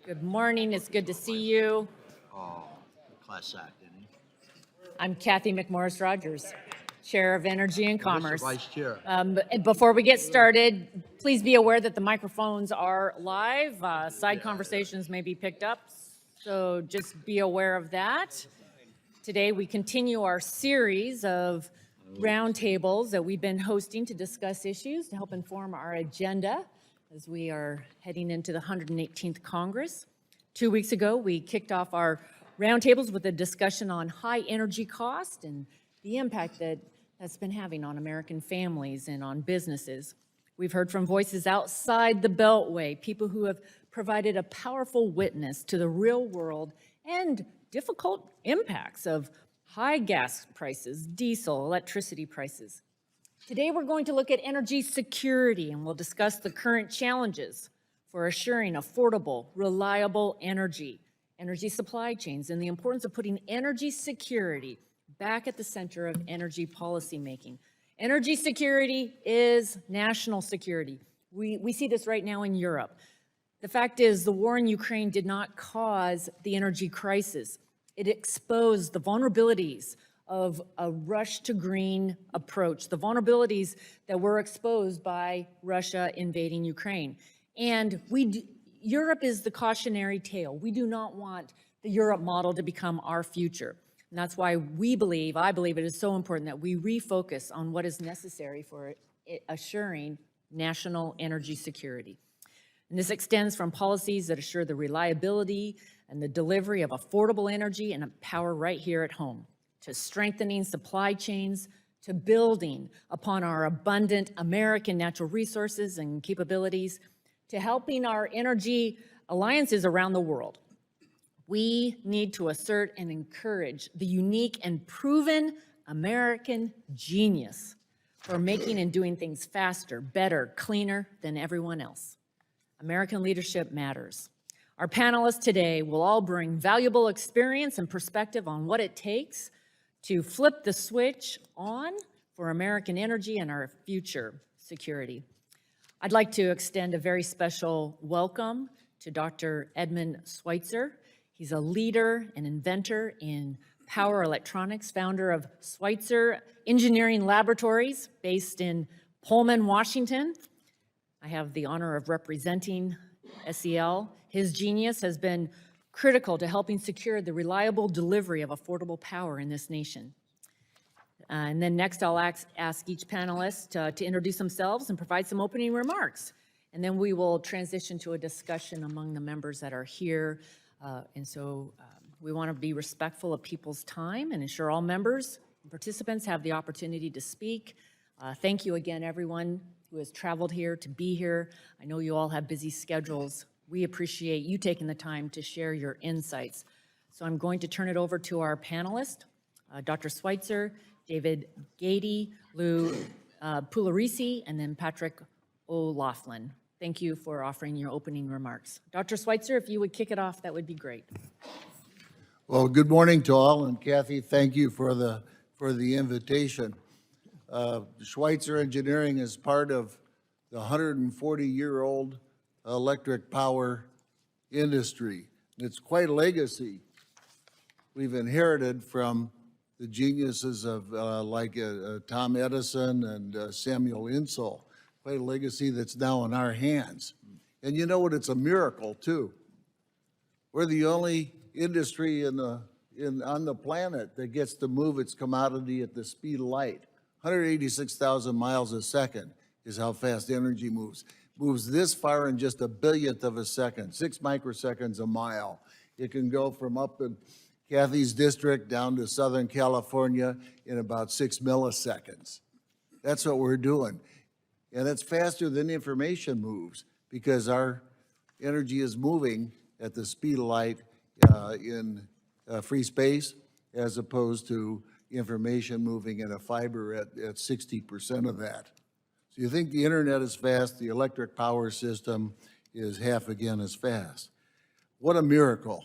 Good morning. It's good to see you. Oh, class act, didn't he? I'm Cathy McMorris Rodgers, Chair of Energy and Commerce. Vice Chair. Before we get started, please be aware that the microphones are live. Side conversations may be picked up, so just be aware of that. Today, we continue our series of roundtables that we've been hosting to discuss issues to help inform our agenda as we are heading into the 118th Congress. 2 weeks ago, we kicked off our roundtables with a discussion on high energy cost and the impact that that's been having on American families and on businesses. We've heard from voices outside the Beltway, people who have provided a powerful witness to the real world and difficult impacts of high gas prices, diesel, electricity prices. Today, we're going to look at energy security, and we'll discuss the current challenges for assuring affordable, reliable energy supply chains, and the importance of putting energy security back at the center of energy policy making. Energy security is national security. We see this right now in Europe. The fact is, the war in Ukraine did not cause the energy crisis. It exposed the vulnerabilities of a rush to green approach, the vulnerabilities that were exposed by Russia invading Ukraine. And Europe is the cautionary tale. We do not want the Europe model to become our future. And that's why I believe it is so important that we refocus on what is necessary for assuring national energy security. And this extends from policies that assure the reliability and the delivery of affordable energy and power right here at home, to strengthening supply chains, to building upon our abundant American natural resources and capabilities, to helping our energy alliances around the world. We need to assert and encourage the unique and proven American genius for making and doing things faster, better, cleaner than everyone else. American leadership matters. Our panelists today will all bring valuable experience and perspective on what it takes to flip the switch on for American energy and our future security. I'd like to extend a very special welcome to Dr. Edmund Schweitzer. He's a leader and inventor in power electronics, founder of Schweitzer Engineering Laboratories based in Pullman, Washington. I have the honor of representing SEL. His genius has been critical to helping secure the reliable delivery of affordable power in this nation. And then next, I'll ask each panelist to introduce themselves and provide some opening remarks. And then we will transition to a discussion among the members that are here. We want to be respectful of people's time and ensure all members and participants have the opportunity to speak. Thank you again, everyone who has traveled here to be here. I know you all have busy schedules. We appreciate you taking the time to share your insights. So I'm going to turn it over to our panelists, Dr. Schweitzer, David Gady, Lou Pugliese, and then Patrick O'Loughlin. Thank you for offering your opening remarks. Dr. Schweitzer, if you would kick it off, that would be great. Well, good morning to all, and Cathy, thank you for the invitation. Schweitzer Engineering is part of the 140-year-old electric power industry. It's quite a legacy we've inherited from the geniuses of Tom Edison and Samuel Insull. Quite a legacy that's now in our hands. And you know what? It's a miracle too. We're the only industry on the planet that gets to move its commodity at the speed of light. 186,000 miles a second is how fast energy moves. Moves this far in just a billionth of a second, 6 microseconds a mile. It can go from up in Cathy's district down to Southern California in about 6 milliseconds. That's what we're doing. And it's faster than information moves because our energy is moving at the speed of light in free space as opposed to information moving in a fiber at 60% of that. So you think the internet is fast, the electric power system is half again as fast. What a miracle,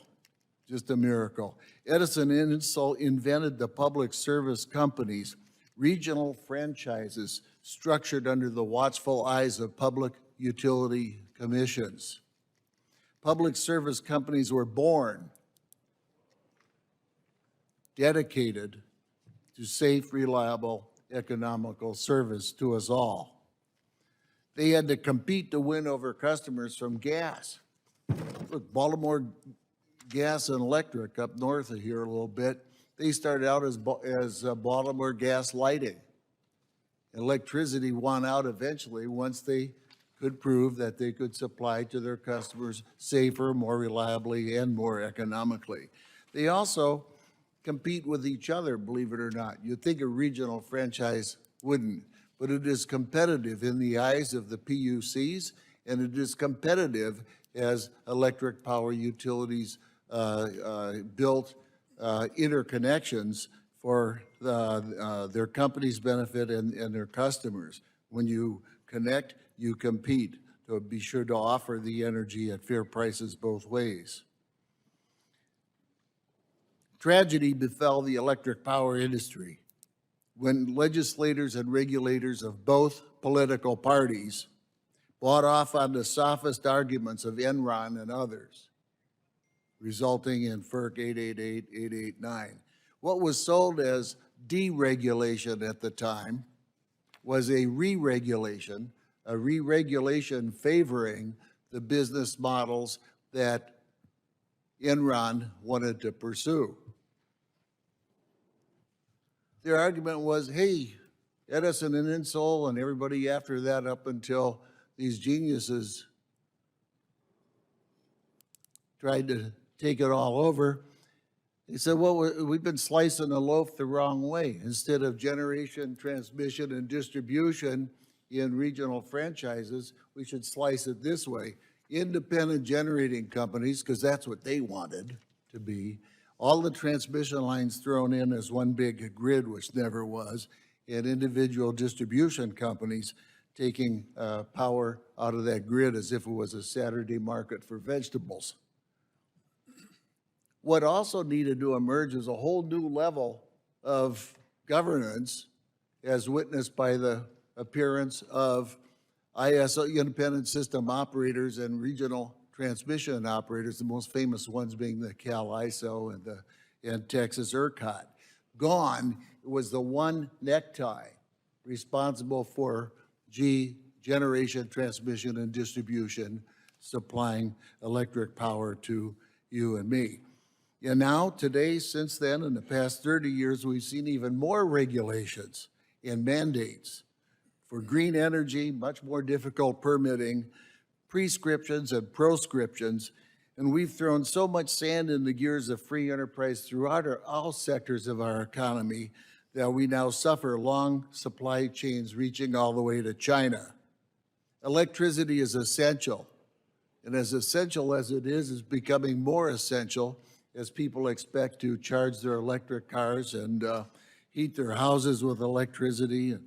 just a miracle. Edison and Insull invented the public service companies, regional franchises structured under the watchful eyes of public utility commissions. Public service companies were born dedicated to safe, reliable, economical service to us all. They had to compete to win over customers from gas. Look, Baltimore Gas and Electric up north of here a little bit, they started out as Baltimore Gas Lighting. Electricity won out eventually once they could prove that they could supply to their customers safer, more reliably, and more economically. They also compete with each other, believe it or not. You'd think a regional franchise wouldn't, but it is competitive in the eyes of the PUCs, and it is competitive as electric power utilities built interconnections for their company's benefit and their customers. When you connect, you compete to be sure to offer the energy at fair prices both ways. Tragedy befell the electric power industry when legislators and regulators of both political parties bought off on the sophist arguments of Enron and others, resulting in FERC 888, 889. What was sold as deregulation at the time was a re-regulation favoring the business models that Enron wanted to pursue. Their argument was, hey, Edison and Insull and everybody after that up until these geniuses tried to take it all over. They said, well, we've been slicing the loaf the wrong way. Instead of generation, transmission, and distribution in regional franchises, we should slice it this way. Independent generating companies, because that's what they wanted to be, all the transmission lines thrown in as one big grid, which never was, and individual distribution companies taking power out of that grid as if it was a Saturday market for vegetables. What also needed to emerge is a whole new level of governance, as witnessed by the appearance of ISO, independent system operators, and regional transmission operators, the most famous ones being the Cal ISO and Texas ERCOT. Gone was the one necktie responsible for generation, transmission, and distribution, supplying electric power to you and me. And now, today, since then, in the past 30 years, we've seen even more regulations and mandates for green energy, much more difficult permitting, prescriptions and proscriptions, and we've thrown so much sand in the gears of free enterprise throughout all sectors of our economy that we now suffer long supply chains reaching all the way to China. Electricity is essential, and as essential as it is becoming more essential as people expect to charge their electric cars and heat their houses with electricity.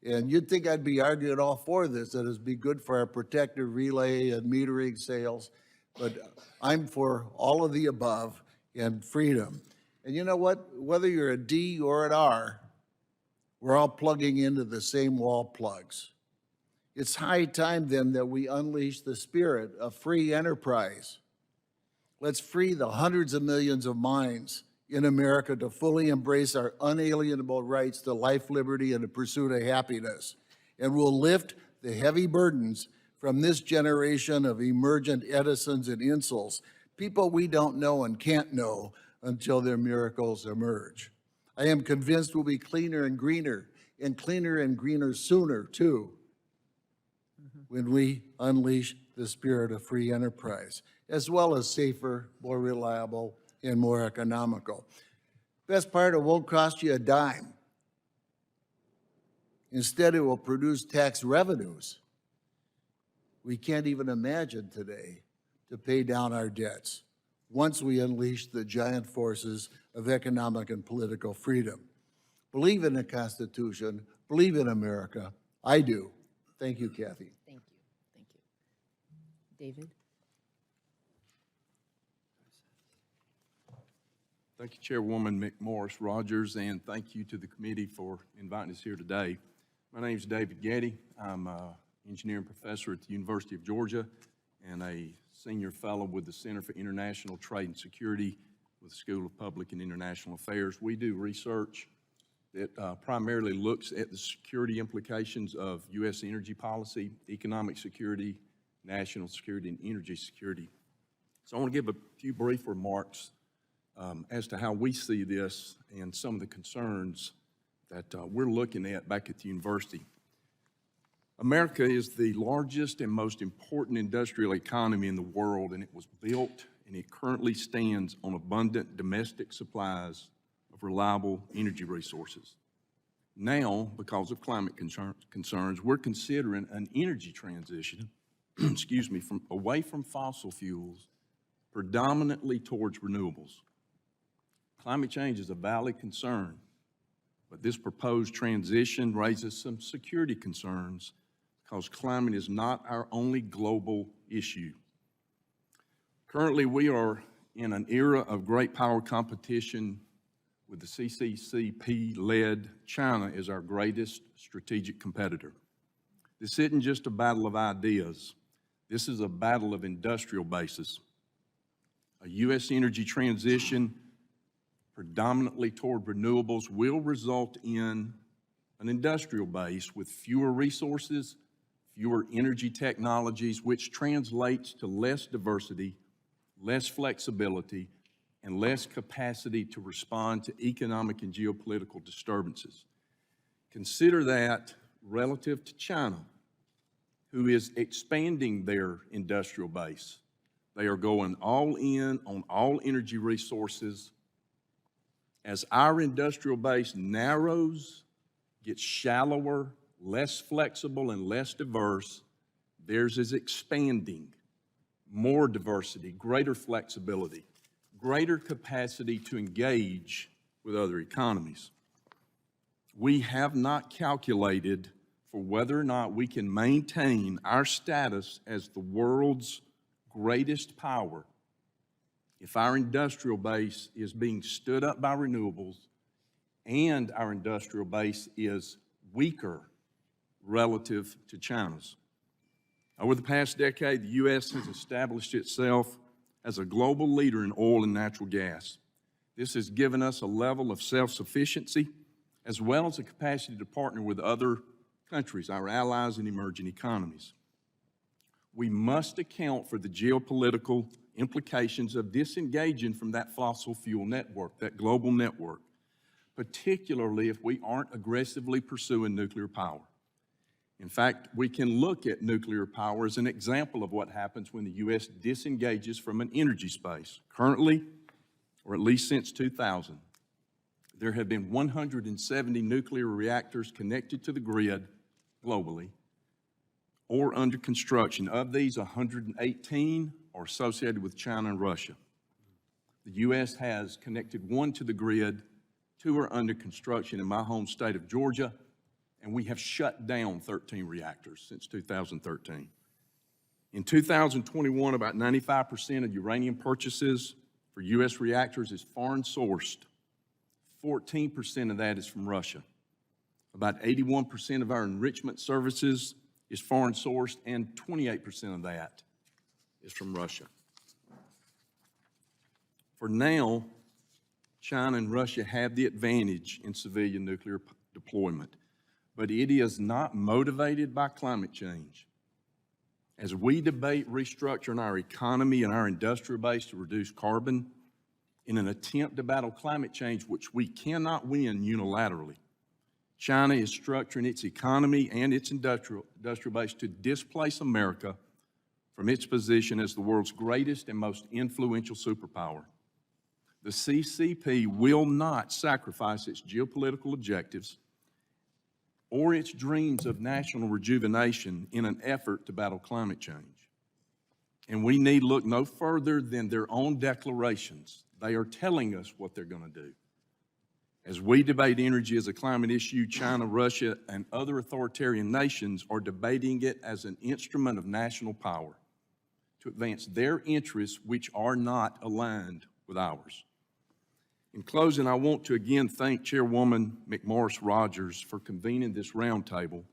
And you'd think I'd be arguing all for this, that it'd be good for our protective relay and metering sales, but I'm for all of the above and freedom. And you know what? Whether you're a D or an R, we're all plugging into the same wall plugs. It's high time then that we unleash the spirit of free enterprise. Let's free the hundreds of millions of minds in America to fully embrace our unalienable rights to life, liberty, and the pursuit of happiness. And we'll lift the heavy burdens from this generation of emergent Edisons and Insulls, people we don't know and can't know until their miracles emerge. I am convinced we'll be cleaner and greener sooner, too, when we unleash the spirit of free enterprise, as well as safer, more reliable, and more economical. Best part, it won't cost you a dime. Instead, it will produce tax revenues we can't even imagine today to pay down our debts once we unleash the giant forces of economic and political freedom. Believe in the Constitution, believe in America. I do. Thank you, Kathy. Thank you. Thank you. David? Thank you, Chairwoman McMorris Rodgers, and thank you to the committee for inviting us here today. My name is David Getty. I'm an engineering professor at the University of Georgia, and a senior fellow with the Center for International Trade and Security with the School of Public and International Affairs. We do research that primarily looks at the security implications of U.S. energy policy, economic security, national security, and energy security. So I want to give a few brief remarks as to how we see this and some of the concerns that we're looking at back at the university. America is the largest and most important industrial economy in the world, and it was built and it currently stands on abundant domestic supplies of reliable energy resources. Now, because of climate concerns, we're considering an energy transition, excuse me, away from fossil fuels, predominantly towards renewables. Climate change is a valid concern, but this proposed transition raises some security concerns because climate is not our only global issue. Currently, we are in an era of great power competition with the CCCP-led China as our greatest strategic competitor. This isn't just a battle of ideas. This is a battle of industrial bases. A U.S. energy transition predominantly toward renewables will result in an industrial base with fewer resources, fewer energy technologies, which translates to less diversity, less flexibility, and less capacity to respond to economic and geopolitical disturbances. Consider that relative to China, who is expanding their industrial base. They are going all in on all energy resources. As our industrial base narrows, gets shallower, less flexible, and less diverse, theirs is expanding. More diversity, greater flexibility, greater capacity to engage with other economies. We have not calculated for whether or not we can maintain our status as the world's greatest power if our industrial base is being stood up by renewables and our industrial base is weaker relative to China's. Over the past decade, the U.S. has established itself as a global leader in oil and natural gas. This has given us a level of self-sufficiency as well as a capacity to partner with other countries, our allies and emerging economies. We must account for the geopolitical implications of disengaging from that fossil fuel network, that global network, particularly if we aren't aggressively pursuing nuclear power. In fact, we can look at nuclear power as an example of what happens when the U.S. disengages from an energy space. Currently, or at least since 2000, there have been 170 nuclear reactors connected to the grid globally or under construction. Of these, 118 are associated with China and Russia. The U.S. has connected one to the grid, 2 are under construction in my home state of Georgia, and we have shut down 13 reactors since 2013. In 2021, about 95% of uranium purchases for U.S. reactors is foreign sourced. 14% of that is from Russia. About 81% of our enrichment services is foreign sourced, and 28% of that is from Russia. For now, China and Russia have the advantage in civilian nuclear deployment, but it is not motivated by climate change. As we debate restructuring our economy and our industrial base to reduce carbon in an attempt to battle climate change, which we cannot win unilaterally, China is structuring its economy and its industrial base to displace America from its position as the world's greatest and most influential superpower. The CCP will not sacrifice its geopolitical objectives or its dreams of national rejuvenation in an effort to battle climate change. And we need look no further than their own declarations. They are telling us what they're going to do. As we debate energy as a climate issue, China, Russia, and other authoritarian nations are debating it as an instrument of national power to advance their interests, which are not aligned with ours. In closing, I want to again thank Chairwoman McMorris Rodgers for convening this roundtable.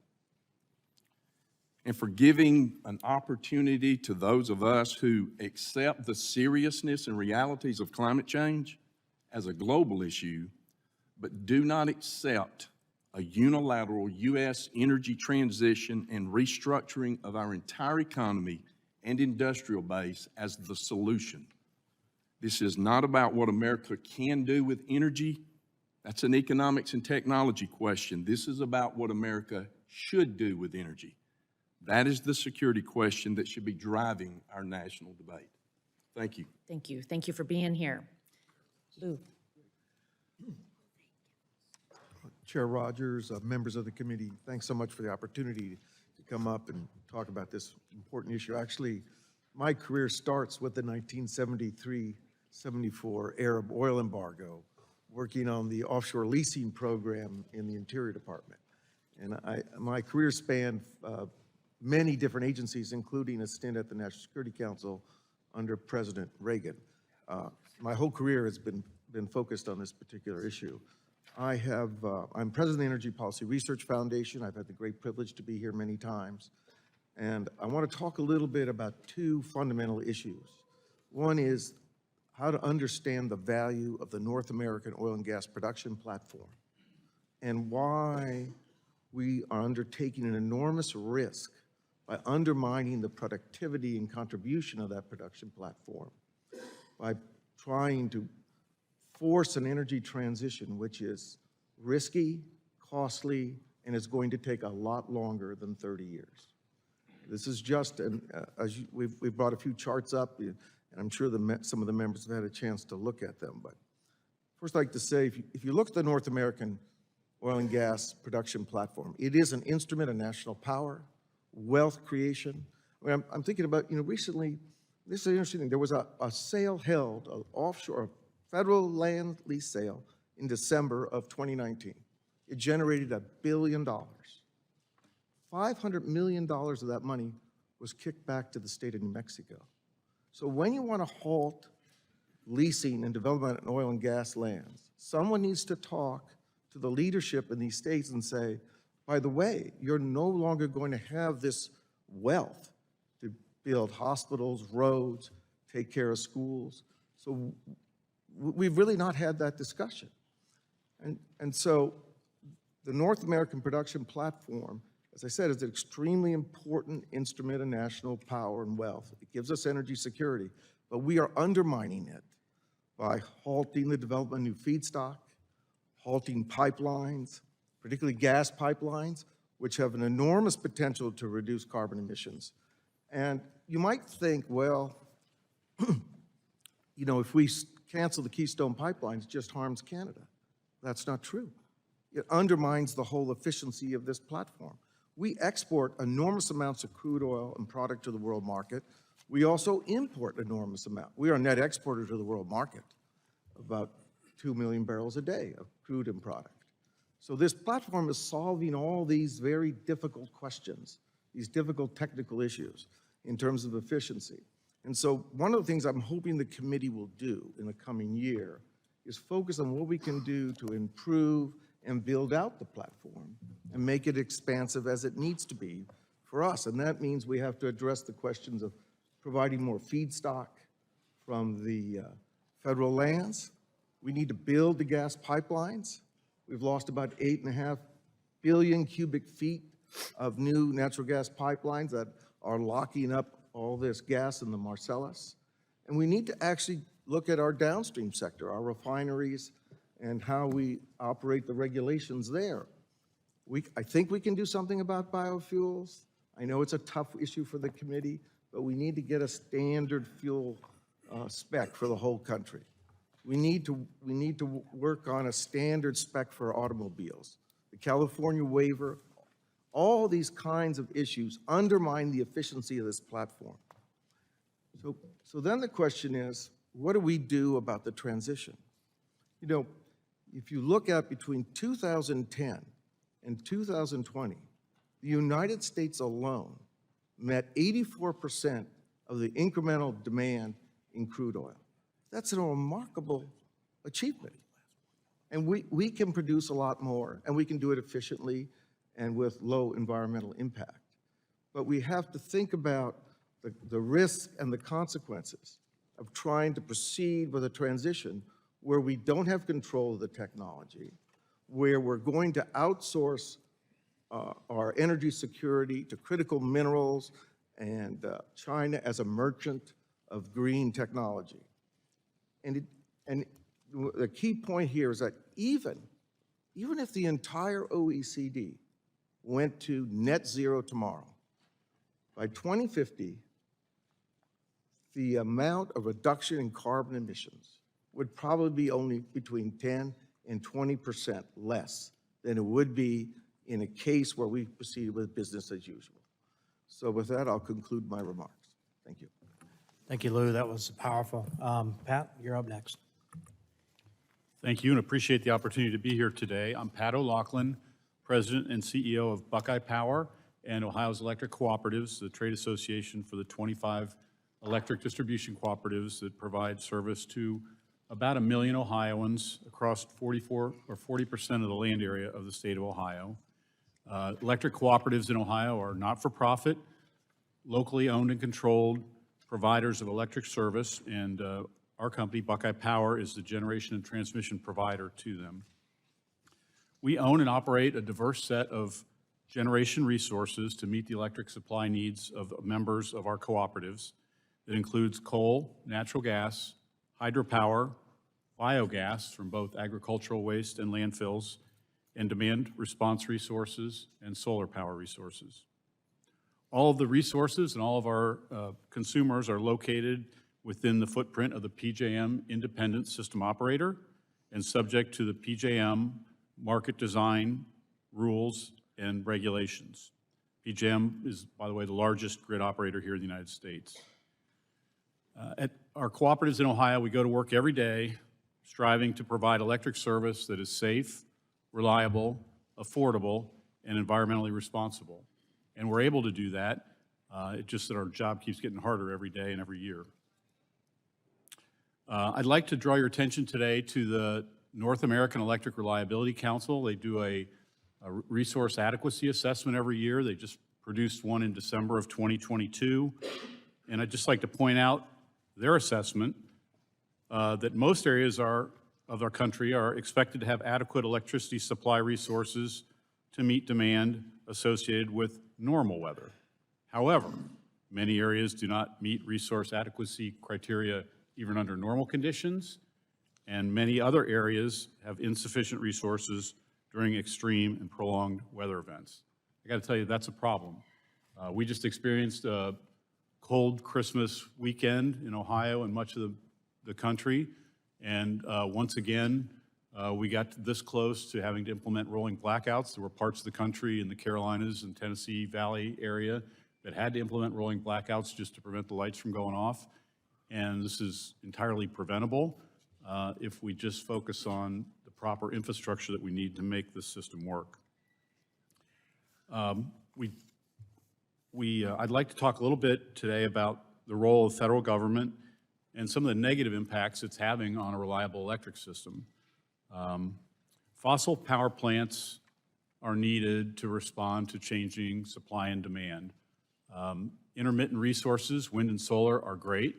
and for giving an opportunity to those of us who accept the seriousness and realities of climate change as a global issue, but do not accept a unilateral U.S. energy transition and restructuring of our entire economy and industrial base as the solution. This is not about what America can do with energy. That's an economics and technology question. This is about what America should do with energy. That is the security question that should be driving our national debate. Thank you. Thank you. Thank you for being here. Lou. Chair Rodgers, members of the committee, thanks so much for the opportunity to come up and talk about this important issue. Actually, my career starts with the 1973-74 Arab oil embargo, working on the offshore leasing program in the Interior Department. And my career spanned many different agencies, including a stint at the National Security Council under President Reagan. My whole career has been focused on this particular issue. I'm president of the Energy Policy Research Foundation. I've had the great privilege to be here many times. And I want to talk a little bit about two fundamental issues. One is how to understand the value of the North American oil and gas production platform and why we are undertaking an enormous risk by undermining the productivity and contribution of that production platform, by trying to force an energy transition which is risky, costly, and is going to take a lot longer than 30 years. This is just, we've brought a few charts up, and I'm sure some of the members have had a chance to look at them. But first I'd like to say, if you look at the North American oil and gas production platform, it is an instrument of national power, wealth creation. I mean, I'm thinking about, recently, this is an interesting thing. There was a sale held, an offshore federal land lease sale in December of 2019. It generated $1 billion. $500 million of that money was kicked back to the state of New Mexico. So when you want to halt leasing and development in oil and gas lands, someone needs to talk to the leadership in these states and say, by the way, you're no longer going to have this wealth to build hospitals, roads, take care of schools. So we've really not had that discussion. And so the North American production platform, as I said, is an extremely important instrument of national power and wealth. It gives us energy security, but we are undermining it by halting the development of new feedstock, halting pipelines, particularly gas pipelines, which have an enormous potential to reduce carbon emissions. And you might think, well, if we cancel the Keystone Pipeline, it just harms Canada. That's not true. It undermines the whole efficiency of this platform. We export enormous amounts of crude oil and product to the world market. We also import enormous amount. We are a net exporter to the world market, about 2 million barrels a day of crude and product. So this platform is solving all these very difficult questions, these difficult technical issues in terms of efficiency. And so one of the things I'm hoping the committee will do in the coming year is focus on what we can do to improve and build out the platform and make it expansive as it needs to be for us. And that means we have to address the questions of providing more feedstock from the federal lands. We need to build the gas pipelines. We've lost about 8.5 billion cubic feet of new natural gas pipelines that are locking up all this gas in the Marcellus. And we need to actually look at our downstream sector, our refineries, and how we operate the regulations there. I think we can do something about biofuels. I know it's a tough issue for the committee, but we need to get a standard fuel spec for the whole country. We need to work on a standard spec for automobiles. The California waiver, all these kinds of issues undermine the efficiency of this platform. So then the question is, what do we do about the transition? If you look at between 2010 and 2020, the United States alone met 84% of the incremental demand in crude oil. That's a remarkable achievement. And we can produce a lot more, and we can do it efficiently and with low environmental impact. but we have to think about the risks and the consequences of trying to proceed with a transition where we don't have control of the technology, where we're going to outsource our energy security to critical minerals and China as a merchant of green technology. And the key point here is that even if the entire OECD went to net zero tomorrow, by 2050, the amount of reduction in carbon emissions would probably be only between 10 and 20% less than it would be in a case where we proceeded with business as usual. So with that, I'll conclude my remarks. Thank you. Thank you, Lou. That was powerful. Pat, you're up next. Thank you, and appreciate the opportunity to be here today. I'm Pat O'Loughlin, President and CEO of Buckeye Power and Ohio's Electric Cooperatives, the trade association for the 25 electric distribution cooperatives that provide service to about 1 million Ohioans across 40% of the land area of the state of Ohio. Electric cooperatives in Ohio are not-for-profit, locally owned and controlled providers of electric service, and our company, Buckeye Power, is the generation and transmission provider to them. We own and operate a diverse set of generation resources to meet the electric supply needs of members of our cooperatives. That includes coal, natural gas, hydropower, biogas from both agricultural waste and landfills, and demand response resources and solar power resources. All of the resources and all of our consumers are located within the footprint of the PJM independent system operator and subject to the PJM market design rules and regulations. PJM is, by the way, the largest grid operator here in the United States. At our cooperatives in Ohio, we go to work every day striving to provide electric service that is safe, reliable, affordable, and environmentally responsible. And we're able to do that. It's just that our job keeps getting harder every day and every year. I'd like to draw your attention today to the North American Electric Reliability Council. They do a resource adequacy assessment every year. They just produced one in December of 2022. And I'd just like to point out their assessment that most areas of our country are expected to have adequate electricity supply resources to meet demand associated with normal weather. However, many areas do not meet resource adequacy criteria even under normal conditions, and many other areas have insufficient resources during extreme and prolonged weather events. I got to tell you, that's a problem. We just experienced a cold Christmas weekend in Ohio and much of the country, and once again, we got this close to having to implement rolling blackouts. There were parts of the country in the Carolinas and Tennessee Valley area that had to implement rolling blackouts just to prevent the lights from going off. And this is entirely preventable if we just focus on the proper infrastructure that we need to make this system work. I'd like to talk a little bit today about the role of federal government and some of the negative impacts it's having on a reliable electric system. Fossil power plants are needed to respond to changing supply and demand. Intermittent resources, wind and solar, are great,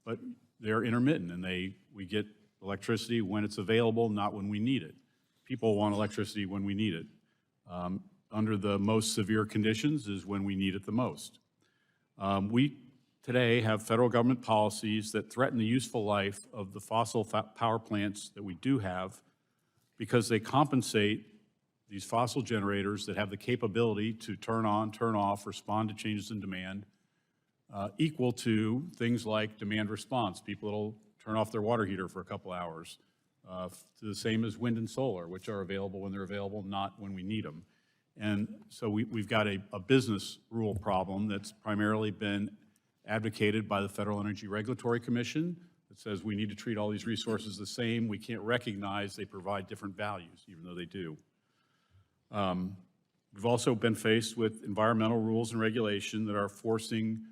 but they're intermittent, and we get electricity when it's available, not when we need it. People want electricity when we need it. Under the most severe conditions is when we need it the most. We today have federal government policies that threaten the useful life of the fossil power plants that we do have because they compensate these fossil generators that have the capability to turn on, turn off, respond to changes in demand, equal to things like demand response. People will turn off their water heater for a couple hours, the same as wind and solar, which are available when they're available, not when we need them. And so we've got a business rule problem that's primarily been advocated by the Federal Energy Regulatory Commission that says we need to treat all these resources the same. We can't recognize they provide different values, even though they do. We've also been faced with environmental rules and regulation that are forcing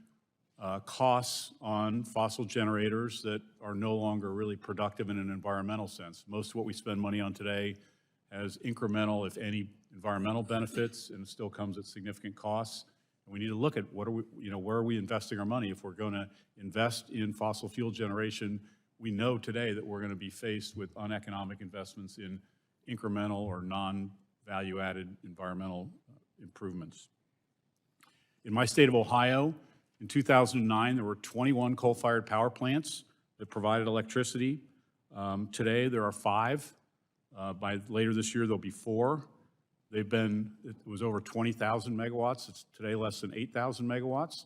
costs on fossil generators that are no longer really productive in an environmental sense. Most of what we spend money on today has incremental, if any, environmental benefits, and it still comes at significant costs. And we need to look at what are we, where are we investing our money? If we're going to invest in fossil fuel generation, we know today that we're going to be faced with uneconomic investments in incremental or non-value-added environmental improvements. In my state of Ohio, in 2009, there were 21 coal-fired power plants that provided electricity. Today, there are 5. By later this year, there'll be 4. It was over 20,000 megawatts. It's today less than 8,000 megawatts.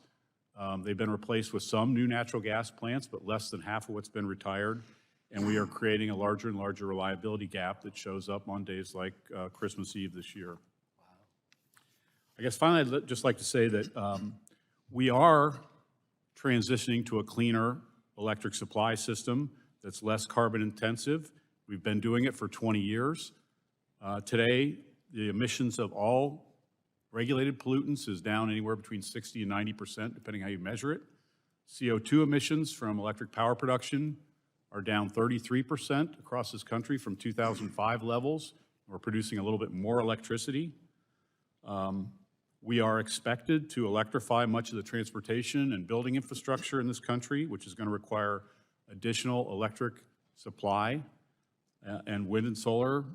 They've been replaced with some new natural gas plants, but less than half of what's been retired. And we are creating a larger and larger reliability gap that shows up on days like Christmas Eve this year. I guess finally, I'd just like to say that we are transitioning to a cleaner electric supply system that's less carbon intensive. We've been doing it for 20 years. Today, the emissions of all regulated pollutants is down anywhere between 60 and 90%, depending how you measure it. CO2 emissions from electric power production are down 33% across this country from 2005 levels. We're producing a little bit more electricity. We are expected to electrify much of the transportation and building infrastructure in this country, which is going to require additional electric supply, and wind and solar,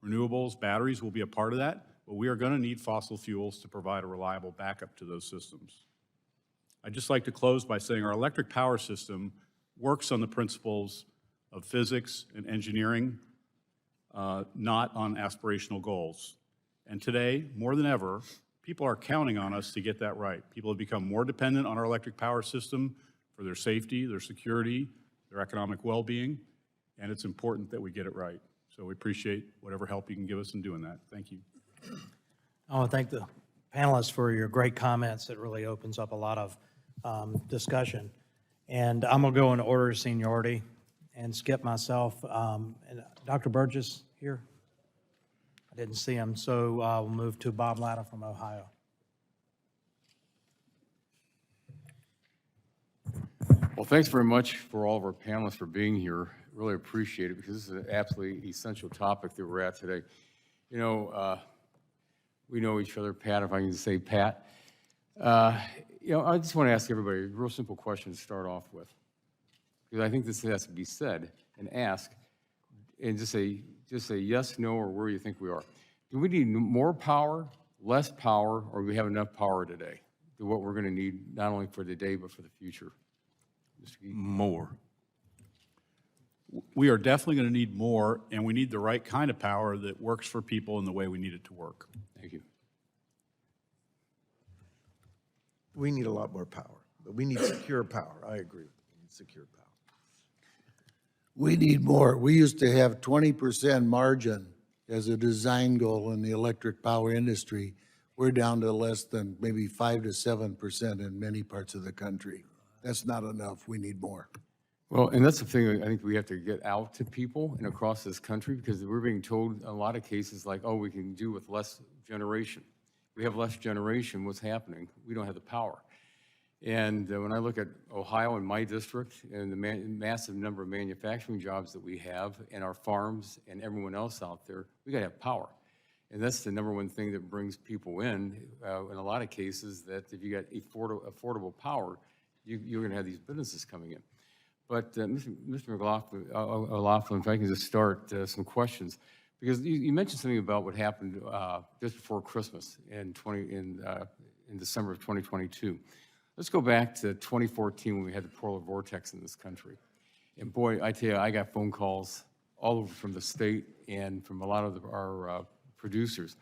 renewables, batteries will be a part of that, but we are going to need fossil fuels to provide a reliable backup to those systems. I'd just like to close by saying our electric power system works on the principles of physics and engineering, not on aspirational goals. And today, more than ever, people are counting on us to get that right. People have become more dependent on our electric power system for their safety, their security, their economic well-being, and it's important that we get it right. So we appreciate whatever help you can give us in doing that. Thank you. I want to thank the panelists for your great comments. It really opens up a lot of discussion. And I'm going to go in order of seniority and skip myself. And Dr. Burgess here? I didn't see him, so we'll move to Bob Latta from Ohio. Well, thanks very much for all of our panelists for being here. Really appreciate it because this is an absolutely essential topic that we're at today. You know, we know each other, Pat, if I can say Pat. You know, I just want to ask everybody a real simple question to start off with, because I think this has to be said and asked, and just say yes, no, or where you think we are. Do we need more power, less power, or do we have enough power today to what we're going to need not only for the day but for the future? Mr. Geek? More. We are definitely going to need more, and we need the right kind of power that works for people in the way we need it to work. Thank you. We need a lot more power, but we need secure power. I agree. We need secure power. We need more. We used to have 20% margin as a design goal in the electric power industry. We're down to less than maybe 5 to 7% in many parts of the country. That's not enough. We need more. Well, and that's the thing I think we have to get out to people and across this country, because we're being told in a lot of cases like, oh, we can do with less generation. We have less generation. What's happening? We don't have the power. And when I look at Ohio and my district and the massive number of manufacturing jobs that we have and our farms and everyone else out there, we got to have power. And that's the number one thing that brings people in a lot of cases, that if you got affordable power, you're going to have these businesses coming in. But Mr. McLaughlin, if I can just start some questions, because you mentioned something about what happened just before Christmas in December of 2022. Let's go back to 2014 when we had the polar vortex in this country. And boy, I tell you, I got phone calls all over from the state and from a lot of our producers.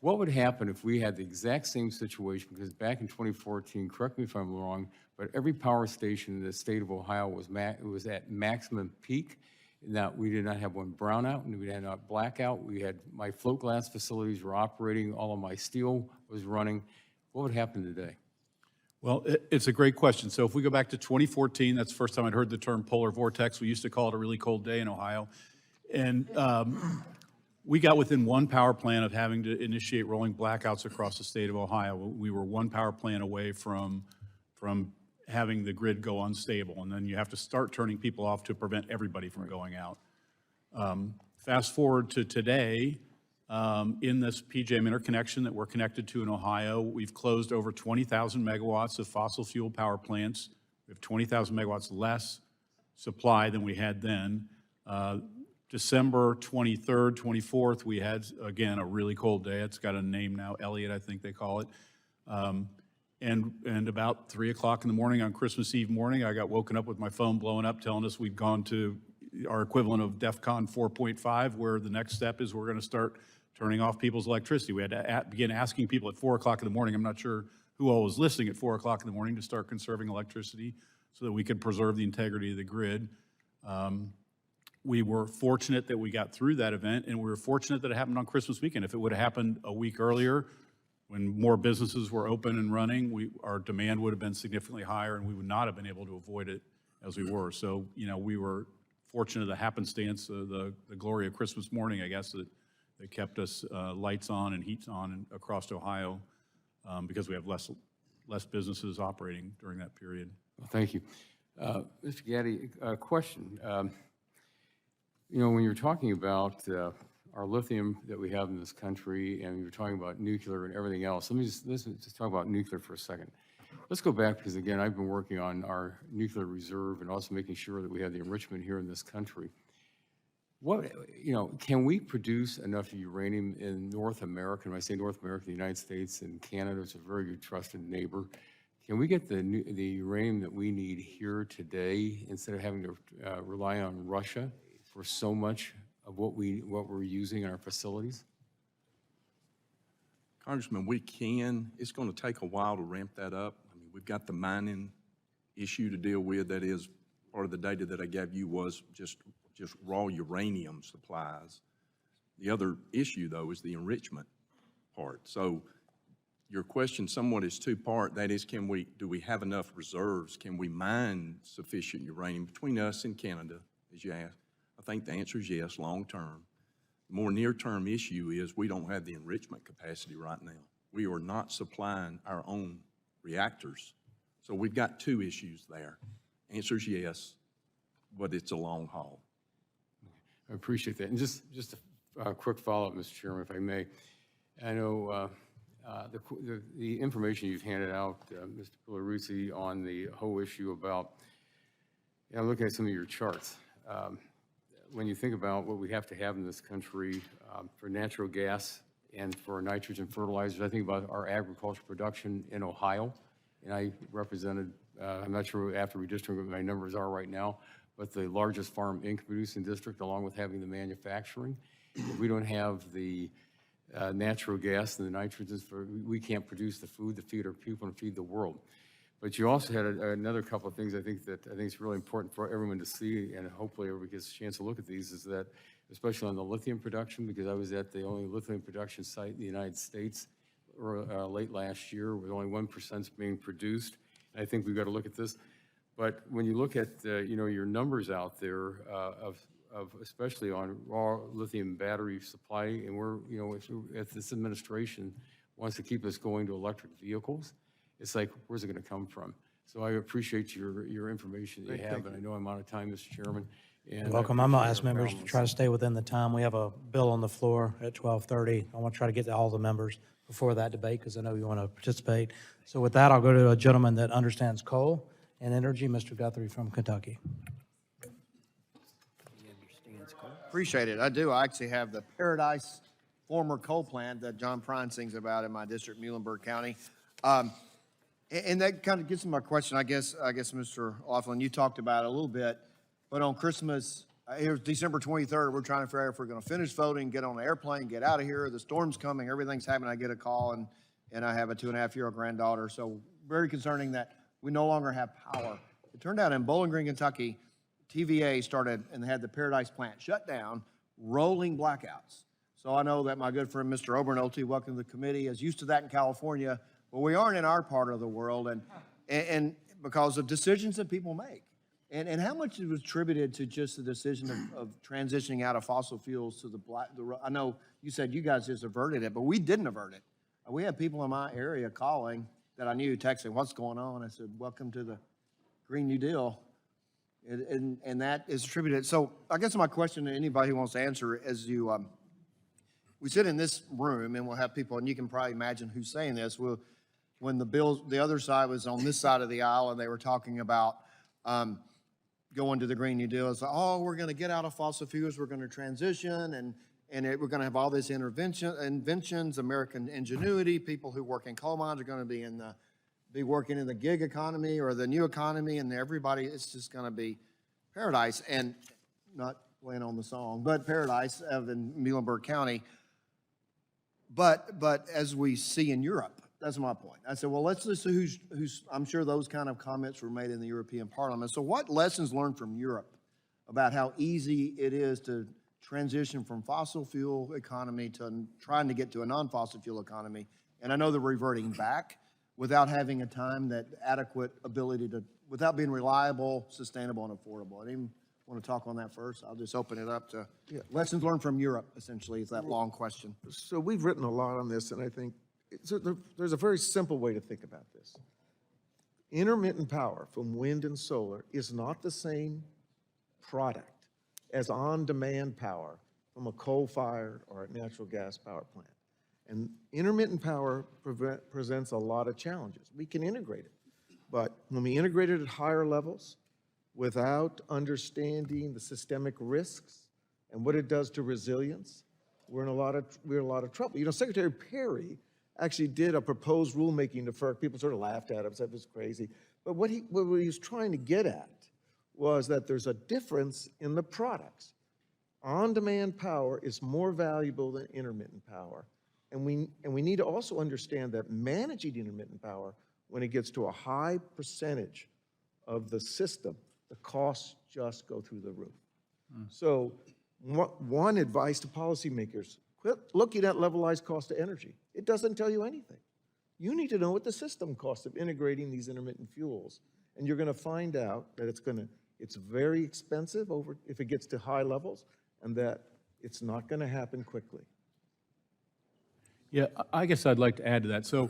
What would happen if we had the exact same situation? Because back in 2014, correct me if I'm wrong, but every power station in the state of Ohio was at maximum peak, in that we did not have one brownout and we had not blackout. We had, my float glass facilities were operating, all of my steel was running. What would happen today? Well, it's a great question. So if we go back to 2014, that's the first time I'd heard the term polar vortex. We used to call it a really cold day in Ohio. And we got within one power plant of having to initiate rolling blackouts across the state of Ohio. We were one power plant away from having the grid go unstable. And then you have to start turning people off to prevent everybody from going out. Fast forward to today, in this PJM interconnection that we're connected to in Ohio. We've closed over 20,000 megawatts of fossil fuel power plants. We have 20,000 megawatts less supply than we had then. December 23rd, 24th, we had, again, a really cold day. It's got a name now, Elliott, I think they call it. And about 3 o'clock in the morning on Christmas Eve morning, I got woken up with my phone blowing up telling us we'd gone to our equivalent of DEFCON 4.5, where the next step is we're going to start turning off people's electricity. We had to begin asking people at 4 o'clock in the morning. I'm not sure who all was listening at 4 o'clock in the morning to start conserving electricity so that we could preserve the integrity of the grid. We were fortunate that we got through that event, and we were fortunate that it happened on Christmas weekend. If it would have happened a week earlier, when more businesses were open and running, our demand would have been significantly higher, and we would not have been able to avoid it as we were. So, you know, we were fortunate, the happenstance, the glory of Christmas morning, I guess, that kept us lights on and heats on across Ohio, because we have less businesses operating during that period. Well, thank you. Mr. Gaddy, a question. You know, when you're talking about our lithium that we have in this country, and you're talking about nuclear and everything else, let's just talk about nuclear for a second. Let's go back, because again, I've been working on our nuclear reserve and also making sure that we have the enrichment here in this country. What, you know, can we produce enough uranium in North America? And when I say North America, the United States and Canada is a very good trusted neighbor. Can we get the uranium that we need here today instead of having to rely on Russia for so much of what we're using in our facilities? Congressman, we can. It's going to take a while to ramp that up. I mean, we've got the mining issue to deal with. That is part of the data that I gave you was just raw uranium supplies. The other issue, though, is the enrichment part. So your question somewhat is two-part. That is, do we have enough reserves? Can we mine sufficient uranium between us and Canada, as you asked? I think the answer is yes, long-term. The more near-term issue is we don't have the enrichment capacity right now. We are not supplying our own reactors. So we've got two issues there. Answer is yes, but it's a long haul. I appreciate that. And just a quick follow-up, Mr. Chairman, if I may. I know the information you've handed out, Mr. Pilaruzzi, on the whole issue about, I'm looking at some of your charts. When you think about what we have to have in this country for natural gas and for nitrogen fertilizers, I think about our agriculture production in Ohio. And I represented, I'm not sure after redistricting what my numbers are right now, but the largest farm income producing district, along with having the manufacturing. If we don't have the natural gas and the nitrogens, we can't produce the food to feed our people and feed the world. But you also had another couple of things I think it's really important for everyone to see, and hopefully everybody gets a chance to look at these, is that, especially on the lithium production, because I was at the only lithium production site in the United States late last year, with only 1% being produced. And I think we've got to look at this. But when you look at you know, your numbers out there of especially on raw lithium battery supply, and we're, you know, if this administration wants to keep us going to electric vehicles, it's like, where's it going to come from? So I appreciate your information that you have, and I know I'm out of time, Mr. Chairman. And Welcome. I'm going to ask members to try to stay within the time. We have a bill on the floor at 12:30. I want to try to get to all the members before that debate, because I know you want to participate. So with that, I'll go to a gentleman that understands coal and energy, Mr. Guthrie from Kentucky. Appreciate it. I do. I actually have the Paradise former coal plant that John Prine sings about in my district, Muhlenberg County. And that kind of gets to my question, I guess, Mr. Laughlin, you talked about it a little bit, but on Christmas, here's December 23rd, we're trying to figure out if we're going to finish voting, get on an airplane, get out of here, the storm's coming, everything's happening. I get a call, and I have a 2.5-year-old granddaughter, so very concerning that we no longer have power. It turned out in Bowling Green, Kentucky, TVA started, and they had the Paradise plant shut down, rolling blackouts. So I know that my good friend, Mr. Obernolte, welcome to the committee, is used to that in California, but we aren't in our part of the world, and because of decisions that people make. And how much it was attributed to just the decision of transitioning out of fossil fuels to I know you said you guys just averted it, but we didn't avert it. We had people in my area calling that I knew, texting, what's going on? I said, welcome to the Green New Deal. And that is attributed. So I guess my question to anybody who wants to answer, as you, we sit in this room and we'll have people, and you can probably imagine who's saying this. When the other side was on this side of the aisle and they were talking about going to the Green New Deal, it's like, oh, we're going to get out of fossil fuels, we're going to transition, and we're going to have all this inventions, American ingenuity. People who work in coal mines are going to be working in the gig economy or the new economy, and everybody, it's just going to be paradise. And not playing on the song, but paradise in Muhlenberg County. But as we see in Europe, that's my point. I said, well, let's listen to who's, I'm sure those kind of comments were made in the European Parliament. So what lessons learned from Europe about how easy it is to transition from fossil fuel economy to trying to get to a non-fossil fuel economy? And I know they're reverting back without having a time that adequate ability to, without being reliable, sustainable, and affordable. I didn't even want to talk on that first. I'll just open it up to lessons learned from Europe, essentially, is that long question. So we've written a lot on this, and I think there's a very simple way to think about this. Intermittent power from wind and solar is not the same product as on-demand power from a coal-fired or a natural gas power plant. And intermittent power presents a lot of challenges. We can integrate it, but when we integrate it at higher levels without understanding the systemic risks and what it does to resilience, we're in a lot of trouble. You know, Secretary Perry actually did a proposed rulemaking to FERC. People sort of laughed at him, said it was crazy. But what he was trying to get at was that there's a difference in the products. On-demand power is more valuable than intermittent power. And we need to also understand that managing intermittent power, when it gets to a high percentage of the system, the costs just go through the roof. So one advice to policymakers, quit looking at levelized cost of energy. It doesn't tell you anything. You need to know what the system cost of integrating these intermittent fuels. And you're going to find out that it's very expensive if it gets to high levels, and that it's not going to happen quickly. Yeah, I guess I'd like to add to that. So